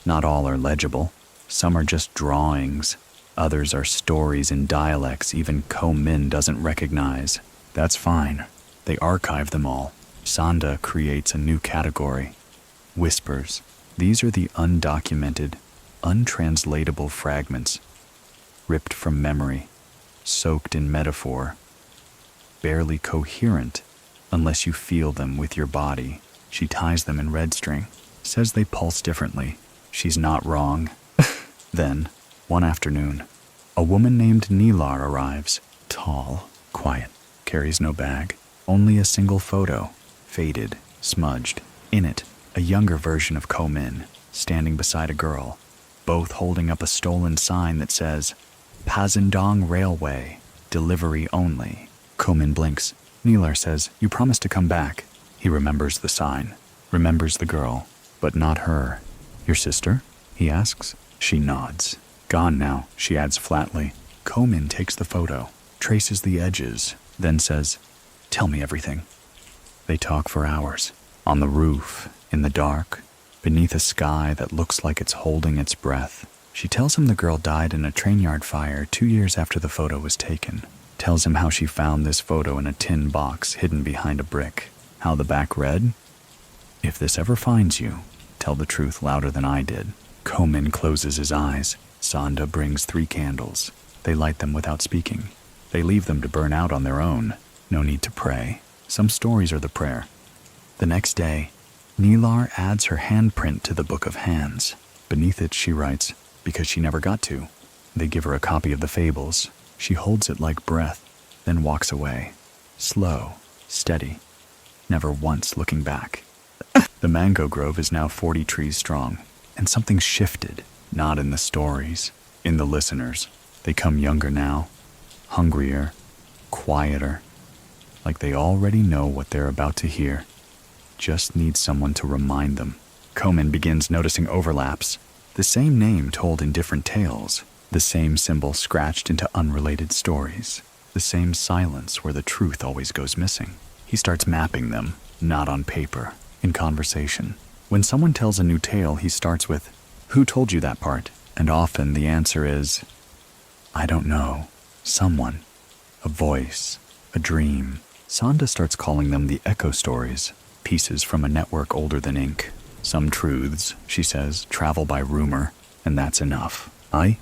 Not all are legible. Some are just drawings. Others are stories in dialects even Ko-min doesn't recognize. That's fine. They archive them all. Sanda creates a new category. Whispers. These are the undocumented, untranslatable fragments, ripped from memory, soaked in metaphor, barely coherent unless you feel them with your body. She ties them in red string, says they pulse differently. She's not wrong. Then, one afternoon, a woman named Nilar arrives. Tall, quiet, carries no bag, only a single photo, faded, smudged. In it, a younger version of Ko-min, standing beside a girl, both holding up a stolen sign that says, "Pazindong Railway, delivery only." Ko-min blinks. Nilar says, "You promised to come back." He remembers the sign, remembers the girl, but not her. "Your sister?" he asks. She nods. "Gone now," she adds flatly. Ko-min takes the photo, traces the edges, then says, "Tell me everything." They talk for hours, on the roof, in the dark, beneath a sky that looks like it's holding its breath. She tells him the girl died in a train yard fire 2 years after the photo was taken. Tells him how she found this photo in a tin box hidden behind a brick. How the back read, "If this ever finds you, tell the truth louder than I did." Ko-min closes his eyes. Sanda brings 3 candles. They light them without speaking. They leave them to burn out on their own. No need to pray. Some stories are the prayer. The next day, Nilar adds her handprint to the Book of Hands. Beneath it, she writes, "Because she never got to." They give her a copy of the fables. She holds it like breath, then walks away. Slow, steady, never once looking back. The mango grove is now 40 trees strong, and something's shifted, not in the stories, in the listeners. They come younger now, hungrier, quieter, like they already know what they're about to hear. Just need someone to remind them. Ko-min begins noticing overlaps. The same name told in different tales. The same symbol scratched into unrelated stories. The same silence where the truth always goes missing. He starts mapping them, not on paper, in conversation. When someone tells a new tale, he starts with, "Who told you that part?" And often the answer is, "I don't know. Someone. A voice. A dream." Sanda starts calling them the echo stories, pieces from a network older than ink. Some truths, she says, travel by rumor, and that's enough. Aye?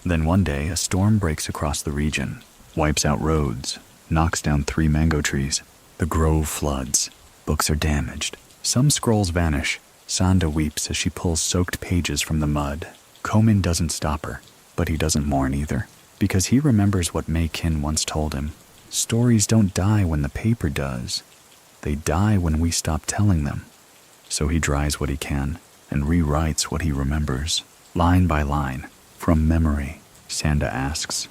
Then one day, a storm breaks across the region, wipes out roads, knocks down 3 mango trees. The grove floods. Books are damaged. Some scrolls vanish. Sanda weeps as she pulls soaked pages from the mud. Ko-min doesn't stop her, but he doesn't mourn either, because he remembers what May Kin once told him. Stories don't die when the paper does. They die when we stop telling them. So he dries what he can and rewrites what he remembers, line by line, from memory. Sanda asks,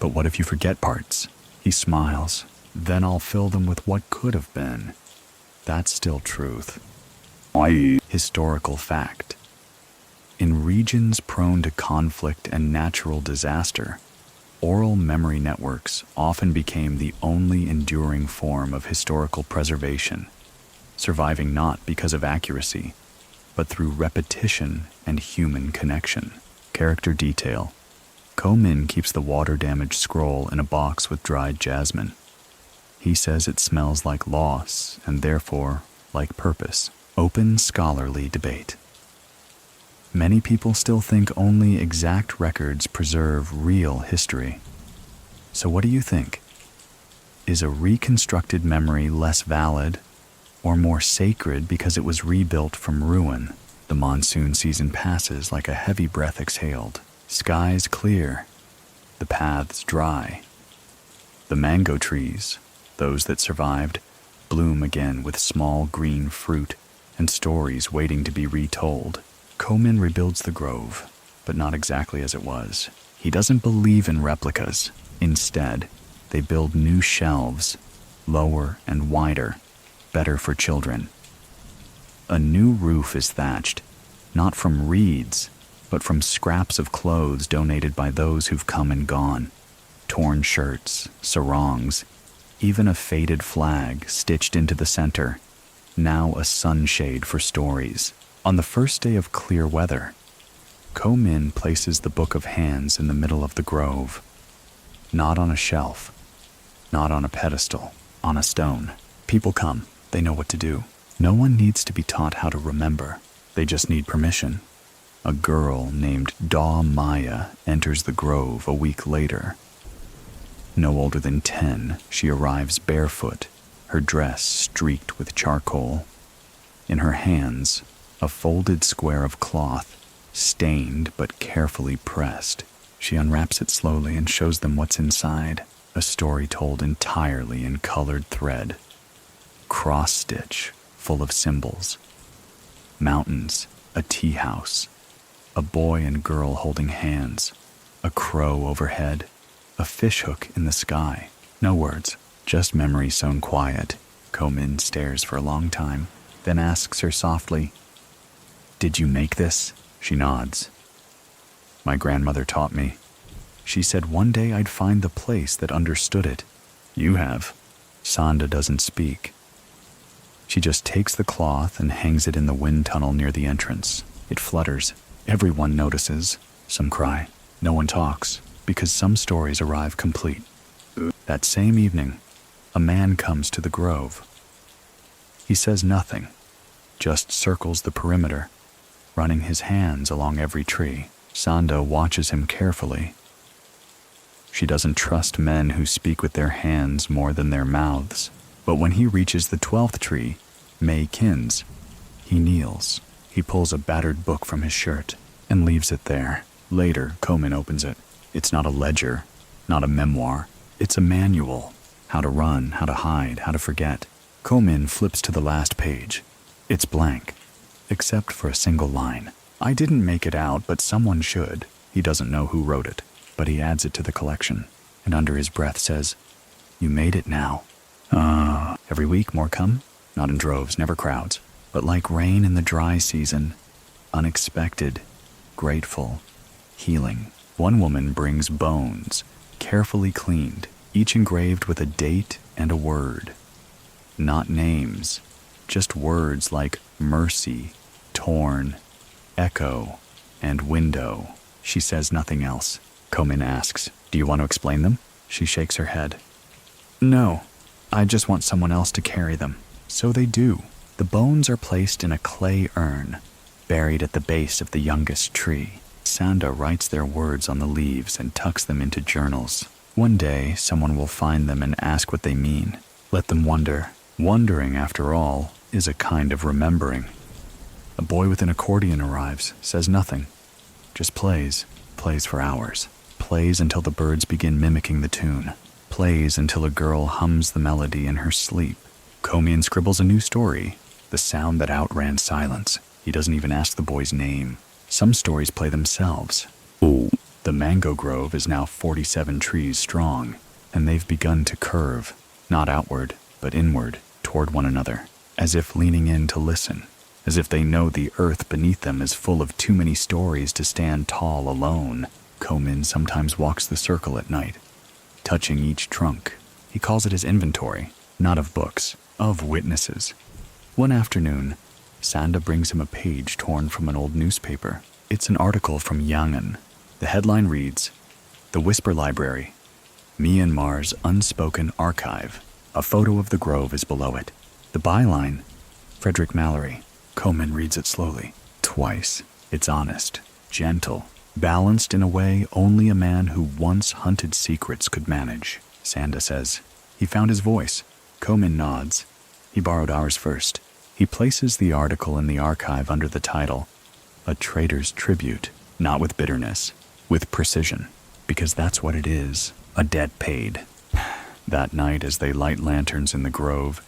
"But what if you forget parts?" He smiles. "Then I'll fill them with what could have been." That's still truth. I Historical fact. In regions prone to conflict and natural disaster, oral memory networks often became the only enduring form of historical preservation, surviving not because of accuracy, but through repetition and human connection. Character detail. Ko Min keeps the water-damaged scroll in a box with dried jasmine. He says it smells like loss and therefore like purpose. Open scholarly debate. Many people still think only exact records preserve real history. So what do you think? Is a reconstructed memory less valid or more sacred because it was rebuilt from ruin? The monsoon season passes like a heavy breath exhaled. Skies clear, the paths dry. The mango trees, those that survived, bloom again with small green fruit and stories waiting to be retold. Ko Min rebuilds the grove, but not exactly as it was. He doesn't believe in replicas. Instead, they build new shelves, lower and wider, better for children. A new roof is thatched, not from reeds, but from scraps of clothes donated by those who've come and gone. Torn shirts, sarongs, even a faded flag stitched into the center, now a sunshade for stories. On the first day of clear weather, Ko Min places the Book of Hands in the middle of the grove. Not on a shelf, not on a pedestal, on a stone. People come, they know what to do. No one needs to be taught how to remember. They just need permission. A girl named Da Maya enters the grove a week later. No older than 10, she arrives barefoot, her dress streaked with charcoal. In her hands, a folded square of cloth, stained but carefully pressed. She unwraps it slowly and shows them what's inside, a story told entirely in colored thread. Cross-stitch, full of symbols. Mountains, a tea house, a boy and girl holding hands, a crow overhead, a fishhook in the sky. No words, just memory sewn quiet. Ko Min stares for a long time, then asks her softly, "Did you make this?" She nods. "My grandmother taught me. She said one day I'd find the place that understood it. You have." Sanda doesn't speak. She just takes the cloth and hangs it in the wind tunnel near the entrance. It flutters. Everyone notices. Some cry. No one talks, because some stories arrive complete. That same evening, a man comes to the grove. He says nothing, just circles the perimeter, running his hands along every tree. Sanda watches him carefully. She doesn't trust men who speak with their hands more than their mouths. But when he reaches the 12th tree, May Kins, he kneels. He pulls a battered book from his shirt and leaves it there. Later, Ko Min opens it. It's not a ledger, not a memoir. It's a manual. How to run, how to hide, how to forget. Ko Min flips to the last page. It's blank, except for a single line. "I didn't make it out, but someone should." He doesn't know who wrote it, but he adds it to the collection, and under his breath says, "You made it now." Every week more come, not in droves, never crowds, but like rain in the dry season, unexpected, grateful, healing. One woman brings bones, carefully cleaned, each engraved with a date and a word. Not names, just words like mercy, torn, echo, and window. She says nothing else. Ko Min asks, "Do you want to explain them?" She shakes her head. "No, I just want someone else to carry them." So they do. The bones are placed in a clay urn, buried at the base of the youngest tree. Sanda writes their words on the leaves and tucks them into journals. One day, someone will find them and ask what they mean. Let them wonder. Wondering, after all, is a kind of remembering. A boy with an accordion arrives, says nothing, just plays for hours. Plays until the birds begin mimicking the tune. Plays until a girl hums the melody in her sleep. Ko Min scribbles a new story, the sound that outran silence. He doesn't even ask the boy's name. Some stories play themselves. The mango grove is now 47 trees strong, and they've begun to curve, not outward, but inward, toward one another. as if leaning in to listen, as if they know the earth beneath them is full of too many stories to stand tall alone. Komin sometimes walks the circle at night, touching each trunk. He calls it his inventory, not of books, of witnesses. One afternoon, Sanda brings him a page torn from an old newspaper. It's an article from Yangon. The headline reads, "The Whisper Library, Myanmar's Unspoken Archive." A photo of the grove is below it. The byline, Frederick Mallory. Komin reads it slowly, twice. It's honest, gentle, balanced in a way only a man who once hunted secrets could manage. Sanda says, "He found his voice." Komin nods. He borrowed ours first. He places the article in the archive under the title, "A Traitor's Tribute," not with bitterness, with precision, because that's what it is, a debt paid. That night, as they light lanterns in the grove,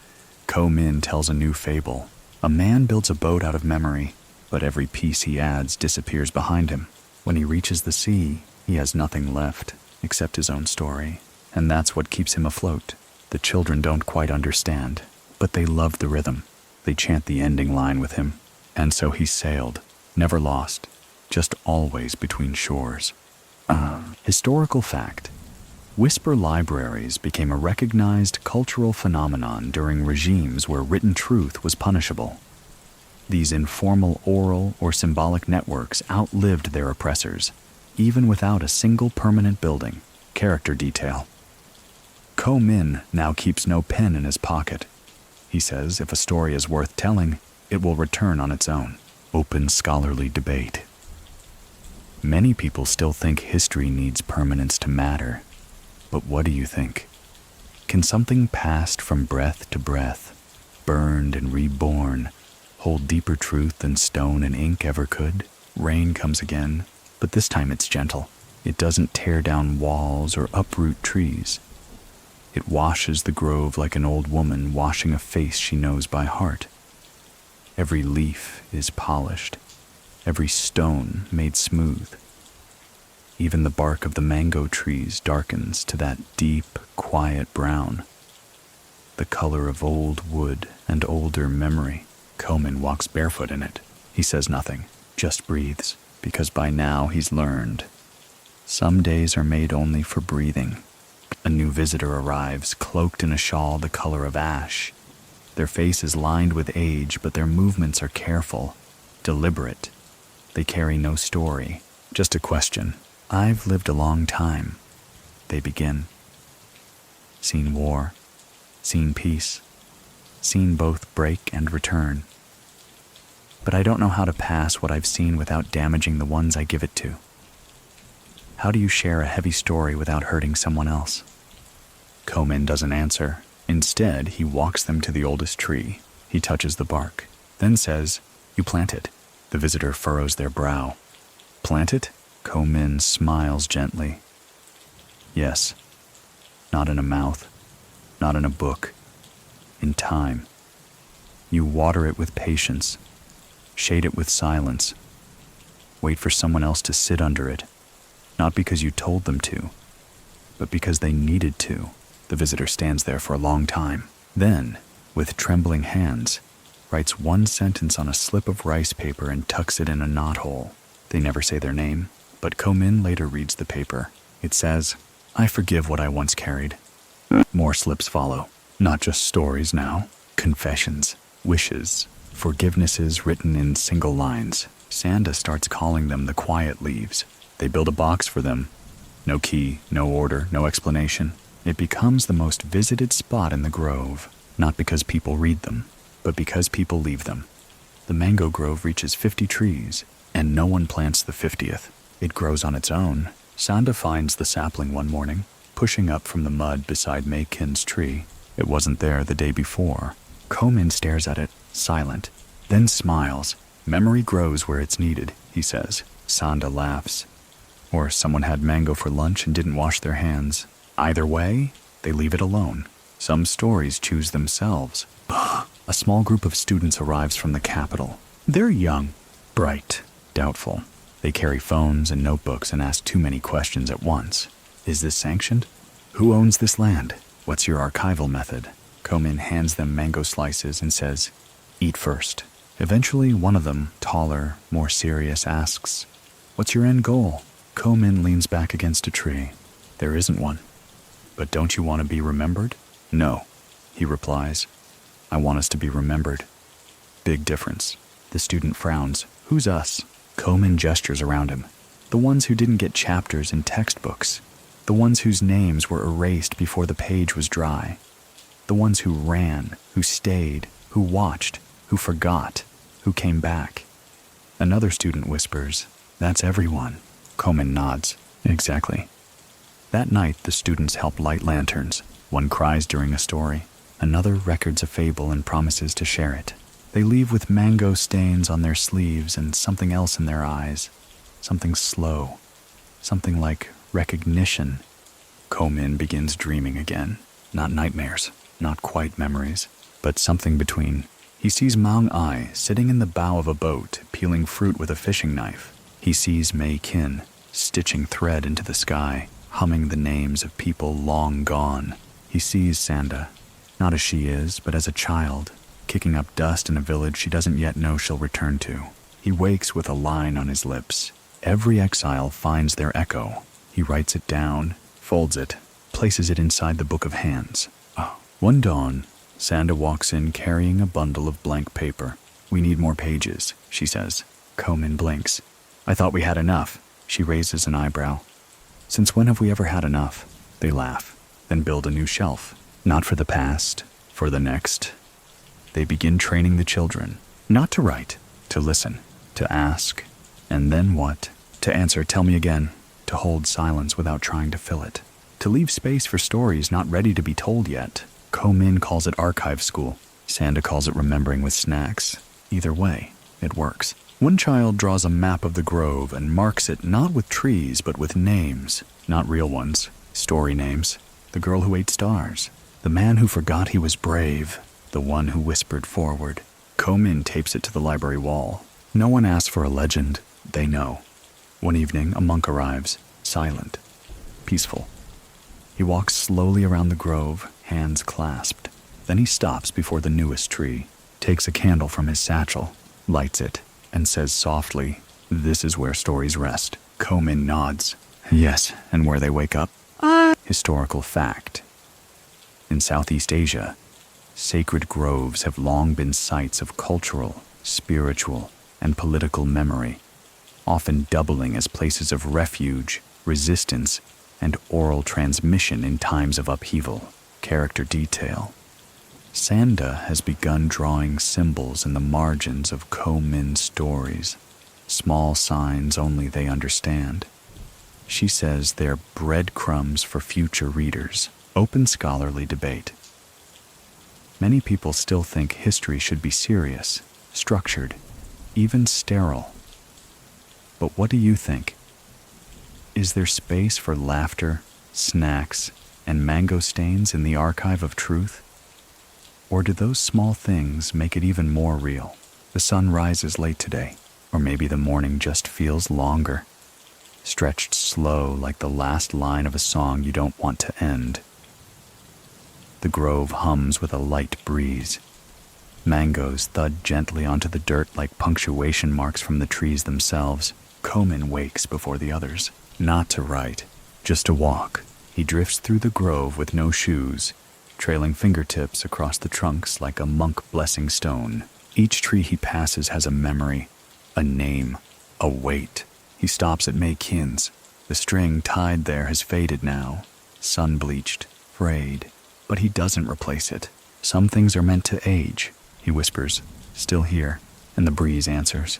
Komin tells a new fable. A man builds a boat out of memory, but every piece he adds disappears behind him. When he reaches the sea, he has nothing left except his own story, and that's what keeps him afloat. The children don't quite understand, but they love the rhythm. They chant the ending line with him, and so he sailed, never lost, just always between shores. Historical fact. Whisper libraries became a recognized cultural phenomenon during regimes where written truth was punishable. These informal oral or symbolic networks outlived their oppressors, even without a single permanent building. Character detail. Komin now keeps no pen in his pocket. He says if a story is worth telling, it will return on its own. Open scholarly debate. Many people still think history needs permanence to matter. But what do you think? Can something passed from breath to breath, burned and reborn, hold deeper truth than stone and ink ever could? Rain comes again, but this time it's gentle. It doesn't tear down walls or uproot trees. It washes the grove like an old woman washing a face she knows by heart. Every leaf is polished, every stone made smooth. Even the bark of the mango trees darkens to that deep, quiet brown, the color of old wood and older memory. Komin walks barefoot in it. He says nothing, just breathes, because by now he's learned. Some days are made only for breathing. A new visitor arrives, cloaked in a shawl the color of ash. Their face is lined with age, but their movements are careful, deliberate. They carry no story, just a question. "I've lived a long time," they begin. Seen war, seen peace, seen both break and return. But I don't know how to pass what I've seen without damaging the ones I give it to. How do you share a heavy story without hurting someone else? Komin doesn't answer. Instead, he walks them to the oldest tree. He touches the bark, then says, "You plant it." The visitor furrows their brow. "Plant it?" Komin smiles gently. "Yes. Not in a mouth, not in a book. In time. You water it with patience, shade it with silence. Wait for someone else to sit under it, not because you told them to, but because they needed to." The visitor stands there for a long time. Then, with trembling hands, writes one sentence on a slip of rice paper and tucks it in a knothole. They never say their name, but Komin later reads the paper. It says, "I forgive what I once carried." More slips follow. Not just stories now. Confessions, wishes, forgivenesses written in single lines. Sanda starts calling them the quiet leaves. They build a box for them. No key, no order, no explanation. It becomes the most visited spot in the grove, not because people read them, but because people leave them. The mango grove reaches 50 trees, and no one plants the 50th. It grows on its own. Sanda finds the sapling one morning, pushing up from the mud beside Maykin's tree. It wasn't there the day before. Komin stares at it, silent, then smiles. "Memory grows where it's needed," he says. Sanda laughs. Or someone had mango for lunch and didn't wash their hands. Either way, they leave it alone. Some stories choose themselves. A small group of students arrives from the capital. They're young, bright, doubtful. They carry phones and notebooks and ask too many questions at once. Is this sanctioned? Who owns this land? What's your archival method? Komin hands them mango slices and says, "Eat first." Eventually, one of them, taller, more serious, asks, "What's your end goal?" Komin leans back against a tree. "There isn't one." "But don't you want to be remembered?" "No," he replies. "I want us to be remembered." Big difference. The student frowns. "Who's us?" Komin gestures around him. "The ones who didn't get chapters in textbooks. The ones whose names were erased before the page was dry. The ones who ran, who stayed, who watched, who forgot, who came back." Another student whispers, "That's everyone." Komin nods. "Exactly." That night, the students help light lanterns. One cries during a story. Another records a fable and promises to share it. They leave with mango stains on their sleeves and something else in their eyes. Something slow. Something like recognition. Komin begins dreaming again. Not nightmares, not quite memories, but something between. He sees Maung Ai sitting in the bow of a boat, peeling fruit with a fishing knife. He sees Mei Kin stitching thread into the sky, humming the names of people long gone. He sees Sanda, not as she is, but as a child, kicking up dust in a village she doesn't yet know she'll return to. He wakes with a line on his lips. Every exile finds their echo. He writes it down, folds it, places it inside the book of hands. One dawn, Sanda walks in carrying a bundle of blank paper. "We need more pages," she says. Komin blinks. "I thought we had enough." She raises an eyebrow. "Since when have we ever had enough?" They laugh, then build a new shelf. Not for the past, for the next. They begin training the children, not to write, to listen, to ask, and then what? To answer, "Tell me again," to hold silence without trying to fill it, to leave space for stories not ready to be told yet. Komin calls it archive school. Sanda calls it remembering with snacks. Either way, it works. One child draws a map of the grove and marks it not with trees but with names, not real ones, story names. The girl who ate stars, the man who forgot he was brave, the one who whispered forward. Komin tapes it to the library wall. No one asks for a legend. They know. One evening, a monk arrives, silent, peaceful. He walks slowly around the grove, hands clasped. Then he stops before the newest tree, takes a candle from his satchel, lights it, and says softly, "This is where stories rest." Komin nods. "Yes, and where they wake up." Historical fact. In Southeast Asia, sacred groves have long been sites of cultural, spiritual, and political memory, often doubling as places of refuge, resistance, and oral transmission in times of upheaval. Character detail. Sanda has begun drawing symbols in the margins of Komin's stories, small signs only they understand. She says they're breadcrumbs for future readers. Open scholarly debate. Many people still think history should be serious, structured, even sterile. But what do you think? Is there space for laughter, snacks, and mango stains in the archive of truth? Or do those small things make it even more real? The sun rises late today, or maybe the morning just feels longer, stretched slow like the last line of a song you don't want to end. The grove hums with a light breeze. Mangoes thud gently onto the dirt like punctuation marks from the trees themselves. Komin wakes before the others. Not to write, just to walk. He drifts through the grove with no shoes, trailing fingertips across the trunks like a monk blessing stone. Each tree he passes has a memory, a name, a weight. He stops at Mei Kin's. The string tied there has faded now, sun-bleached, frayed. But he doesn't replace it. Some things are meant to age, he whispers, "Still here," and the breeze answers.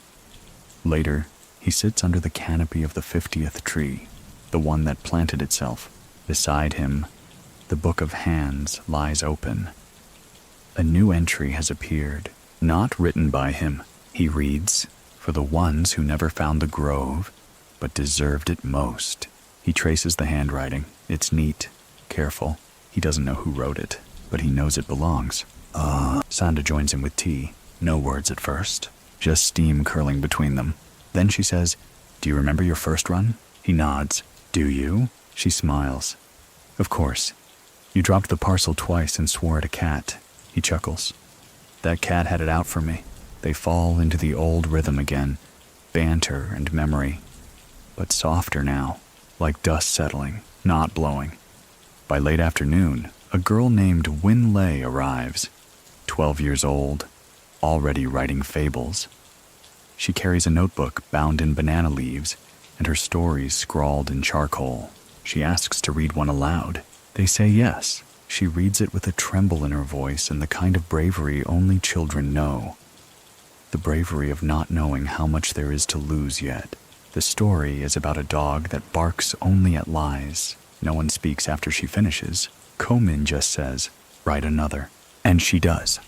Later, he sits under the canopy of the 50th tree, the one that planted itself. Beside him, the book of hands lies open. A new entry has appeared, not written by him. He reads, "For the ones who never found the grove, but deserved it most." He traces the handwriting. It's neat, careful. He doesn't know who wrote it, but he knows it belongs. Sanda joins him with tea. No words at first, just steam curling between them. Then she says, "Do you remember your first run?" He nods. "Do you?" She smiles. "Of course. You dropped the parcel twice and swore at a cat. He chuckles. That cat had it out for me. They fall into the old rhythm again, banter and memory, but softer now, like dust settling, not blowing. By late afternoon, a girl named Win Lei arrives, 12 years old, already writing fables. She carries a notebook bound in banana leaves and her stories scrawled in charcoal. She asks to read one aloud. They say yes. She reads it with a tremble in her voice and the kind of bravery only children know. The bravery of not knowing how much there is to lose yet. The story is about a dog that barks only at lies. No one speaks after she finishes. Komin just says, "Write another." And she does.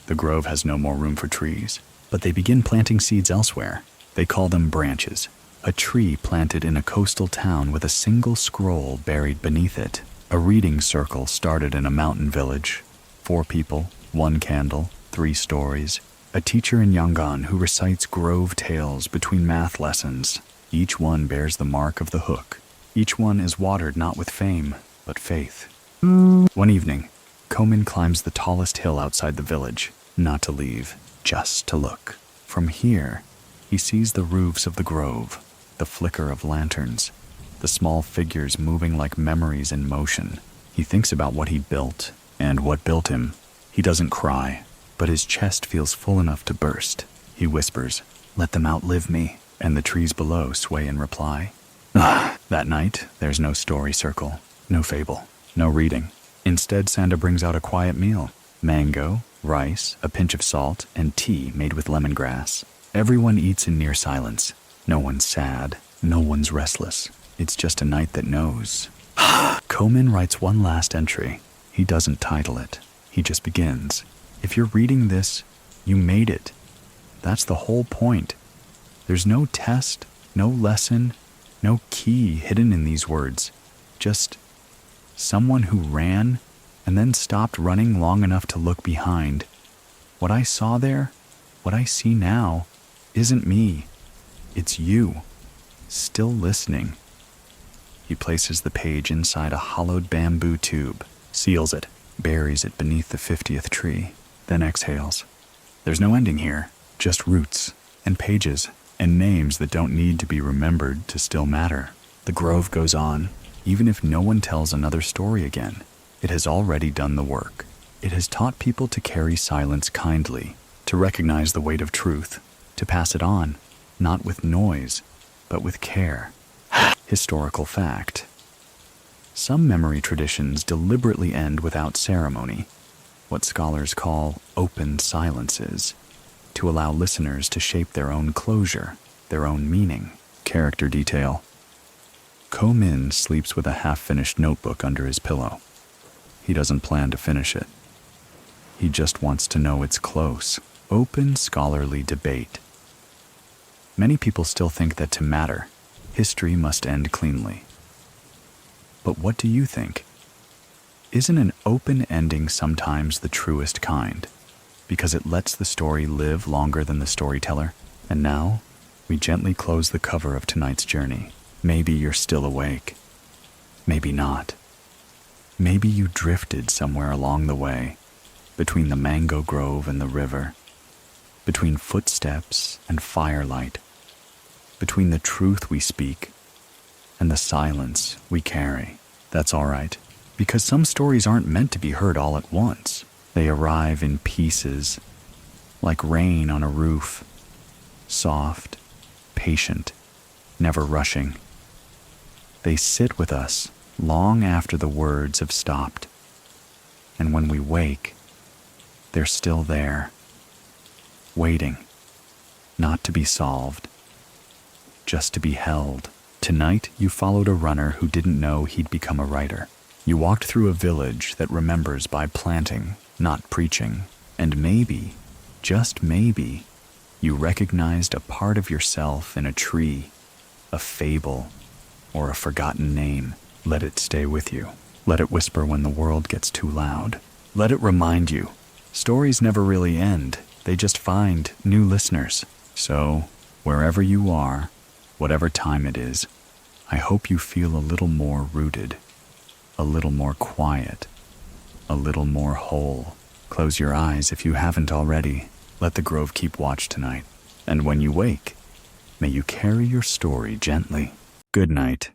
The grove has no more room for trees, but they begin planting seeds elsewhere. They call them branches. A tree planted in a coastal town with a single scroll buried beneath it. A reading circle started in a mountain village. 4 people, 1 candle, 3 stories. A teacher in Yangon who recites grove tales between math lessons. Each one bears the mark of the hook. Each one is watered not with fame, but faith. One evening, Komin climbs the tallest hill outside the village, not to leave, just to look. From here, he sees the roofs of the grove, the flicker of lanterns, the small figures moving like memories in motion. He thinks about what he built and what built him. He doesn't cry, but his chest feels full enough to burst. He whispers, "Let them outlive me," and the trees below sway in reply. That night, there's no story circle, no fable, no reading. Instead, Sanda brings out a quiet meal. Mango, rice, a pinch of salt, and tea made with lemongrass. Everyone eats in near silence. No one's sad, no one's restless. It's just a night that knows. Komin writes one last entry. He doesn't title it. He just begins. If you're reading this, you made it. That's the whole point. There's no test, no lesson, no key hidden in these words. Just someone who ran and then stopped running long enough to look behind. What I saw there, what I see now, isn't me. It's you, still listening. He places the page inside a hollowed bamboo tube, seals it, buries it beneath the 50th tree, then exhales. There's no ending here, just roots and pages and names that don't need to be remembered to still matter. The grove goes on, even if no one tells another story again. It has already done the work. It has taught people to carry silence kindly, to recognize the weight of truth, to pass it on, not with noise, but with care. Historical fact. Some memory traditions deliberately end without ceremony, what scholars call open silences, to allow listeners to shape their own closure, their own meaning. Character detail. Komin sleeps with a half-finished notebook under his pillow. He doesn't plan to finish it. He just wants to know it's close. Open scholarly debate. Many people still think that to matter, history must end cleanly. But what do you think? Isn't an open ending sometimes the truest kind? Because it lets the story live longer than the storyteller. And now, we gently close the cover of tonight's journey. Maybe you're still awake. Maybe not. Maybe you drifted somewhere along the way, between the mango grove and the river, between footsteps and firelight, between the truth we speak and the silence we carry. That's all right, because some stories aren't meant to be heard all at once. They arrive in pieces, like rain on a roof, soft, patient, never rushing. They sit with us long after the words have stopped. And when we wake, they're still there, waiting, not to be solved, just to be held. Tonight, you followed a runner who didn't know he'd become a writer. You walked through a village that remembers by planting, not preaching. And maybe, just maybe, you recognized a part of yourself in a tree, a fable, or a forgotten name. Let it stay with you. Let it whisper when the world gets too loud. Let it remind you, stories never really end. They just find new listeners. So, wherever you are, whatever time it is, I hope you feel a little more rooted, a little more quiet, a little more whole. Close your eyes if you haven't already. Let the grove keep watch tonight. And when you wake, may you carry your story gently. Good night.